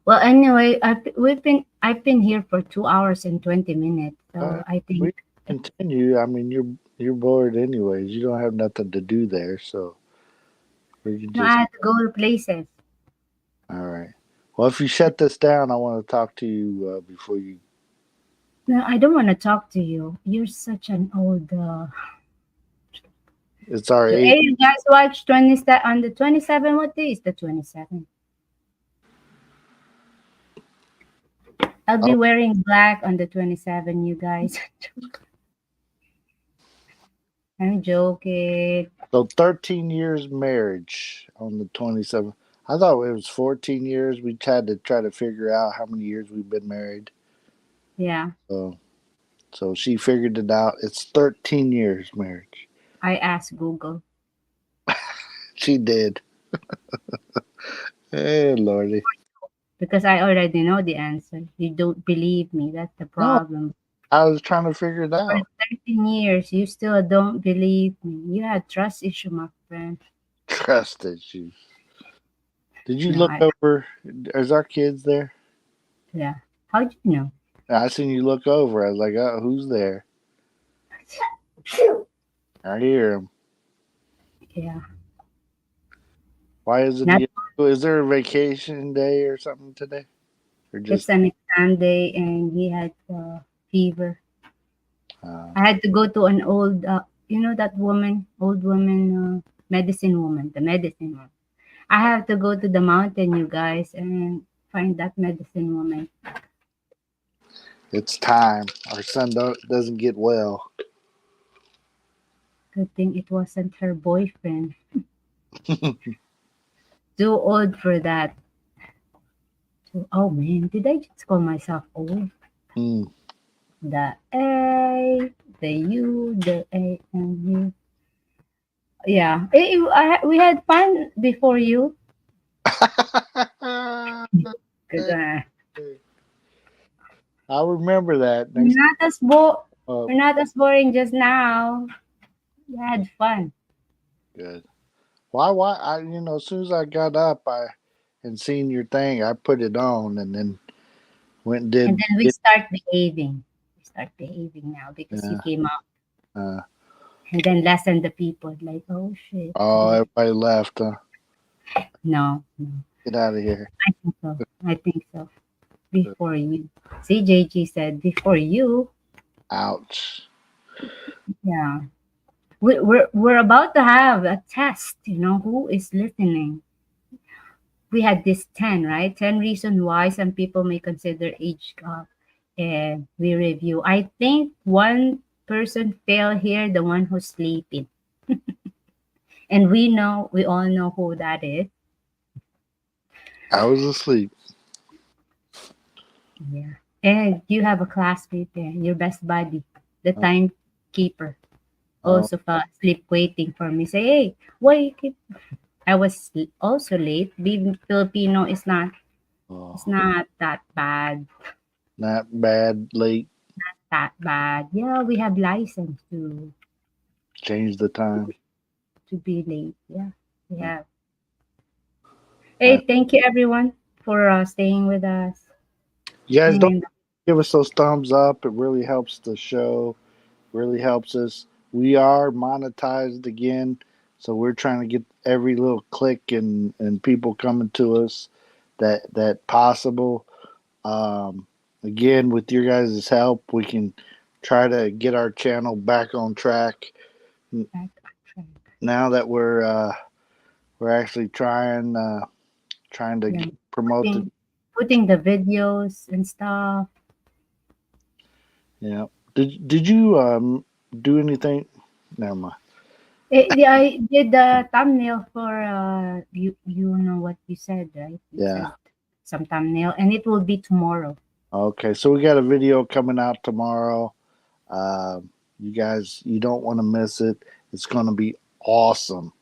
well, anyway, I've been here for 2 hours and 20 minutes, so I We think continue. I mean, you're bored anyways. You don't have nothing to do there, so we can no, I just. had to go to places. All right. Well, if you shut this down, I want to talk to you before you. No, I don't want to talk to you. You're such an old. It's our age. Hey, you guys watch 20 on the 27. What day is the 27? I'll be Oh, wearing black on the 27. You guys. I'm joking. so 13 years marriage on the 27th. I thought it was 14 years. We had to try to figure out how many years we've been married. Yeah, So she figured it out. It's 13 years marriage. I asked Google She did. Hey, Lordy. because I already know the answer. You don't believe me. That's the No, problem. I was trying to figure it For out. 13 years, you still don't believe me. You had trust issue, my friend. Trust issues. Did you No, look over? Is our kids there? yeah. How'd you know? I seen you look over. I was like, oh, who's there? I hear him. Yeah. Why is it? Not Is there a vacation day or something today? Or it's just, an exam day and he had fever. uh, I had to go to an old, that woman, old woman, medicine woman, the medicine woman. I have to go to the mountain, you guys, and find that medicine woman. it's time. Our son doesn't get well. Good thing it wasn't her boyfriend. Too old for that. Oh man, did I just call myself old? Hmm. The A, the U, the A, and U. Yeah, we had fun before you. Good. I'll remember that We're next. not as Uh, we're not as boring just now. We had fun, good. Why? Why? As soon as I got up, I and seen your thing, I put it on, and then went and and did then we it. start behaving. We start behaving now because you Yeah. came out, Uh, and then lessen the people. Like, oh shit, oh, everybody left. no, no. Get out of here. I think so. I think so. Before you, CJG said before you. Ouch. Yeah, we're about to have a test. Who is listening? We had this 10, right? 10 reasons why some people may consider age gap. And we review. I think one person failed here, the one who's sleeping. And we all know who that is. I was asleep. Yeah. And you have a classmate there, your best buddy, the Oh, timekeeper, oh, also fell asleep waiting for me. Say, hey, why you keep. I was also late. Being Filipino is not. It's oh. not that bad. Not bad. Late. That bad. Yeah, we have license Change the time. to be late. Yeah, we Uh, have. Hey, thank you everyone for staying with us. you guys don't And give us those thumbs up. It really helps the show. Really helps us. We are monetized again, so we're trying to get every little click and people coming to us that possible. Um, Again, with your guys' help, we can try to get our channel back on track. Back on track. Now that we're actually trying to Yeah. promote the. Putting the videos and stuff. Yeah. Did you do anything? Never mind. I did the thumbnail for you know what you said, right? You Yeah. said some thumbnail, and it will be tomorrow. Okay, so we got a video coming out tomorrow. You guys, you don't want to miss it. It's going to be awesome.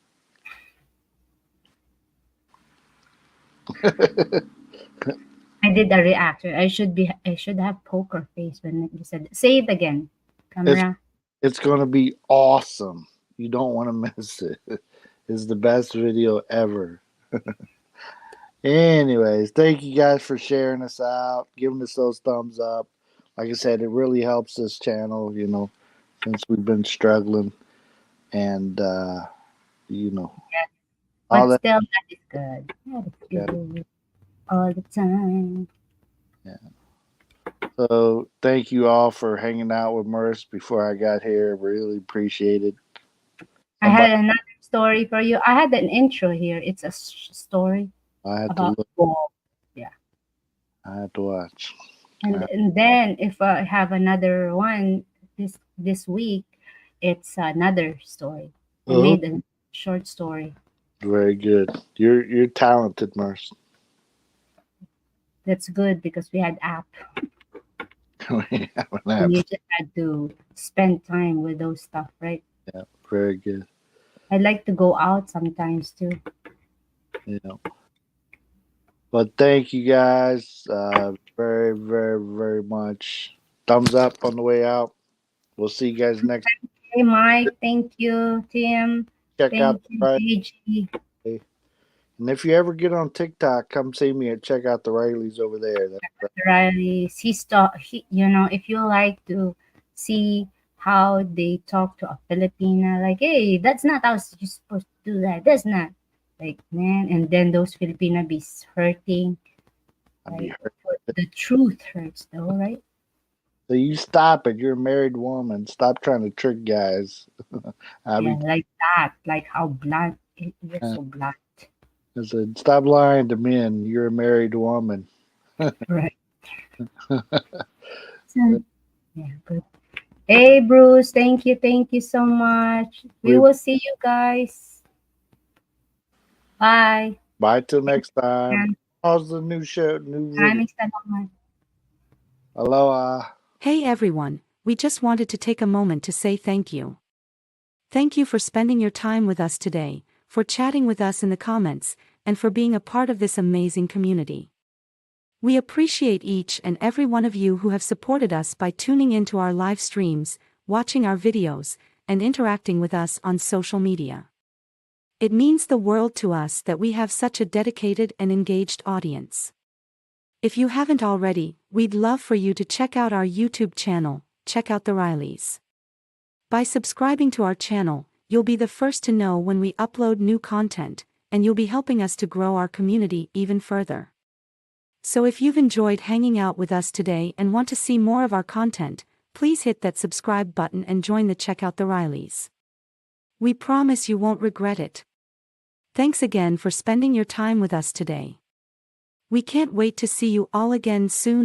I did a reaction. I should have poker face when you said. Say it again, It's camera. it's going to be awesome. You don't want to miss it. It's the best video ever. Anyways, thank you guys for sharing us out, giving us those thumbs up. Like I said, it really helps this channel, since we've been struggling, and you know, all But that. still, that is good. That is good all the time. Yeah. So thank you all for hanging out with Merce before I got here. Really appreciate it. I had another story for you. I had an intro here. It's a story I had to about look. ball. Yeah. I had to watch. And then if I have another one this week, it's another story. I Oh, made a short story. very good. You're talented, Merce. That's good because we had app. We have an app. And you just had to spend time with those stuff, right? Yeah, very good. I like to go out sometimes too. Yeah. But thank you guys very, very, very much. Thumbs up on the way out. We'll see you guys next. Hey Mike, thank you. Tim, Check out thank you. AG. And if you ever get on TikTok, come see me and check out the Rileys over there. Riley, if you like to see how they talk to a Filipina, like, hey, that's not how you're supposed to do that. That's not like, man. And then those Filipina be hurting. I'll be Like, hurt. the truth hurts, though, right? So you stop it. You're a married woman. Stop trying to trick guys. I'll Yeah, be. like that. Like how blunt. You're so blunt. I said, stop lying to men. You're a married woman. Right. So, yeah, good. Hey, Bruce, thank you. Thank you so much. We will see you guys. Bye. Bye till next time. And How's the new show? New video? maraming salamat. Aloha. Hey everyone, we just wanted to take a moment to say thank you. Thank you for spending your time with us today, for chatting with us in the comments, and for being a part of this amazing community. We appreciate each and every one of you who have supported us by tuning into our live streams, watching our videos, and interacting with us on social media. It means the world to us that we have such a dedicated and engaged audience. If you haven't already, we'd love for you to check out our YouTube channel, Check Out the Rileys. By subscribing to our channel, you'll be the first to know when we upload new content, and you'll be helping us to grow our community even further. So if you've enjoyed hanging out with us today and want to see more of our content, please hit that subscribe button and join the Check Out the Rileys. We promise you won't regret it. Thanks again for spending your time with us today. We can't wait to see you all again soon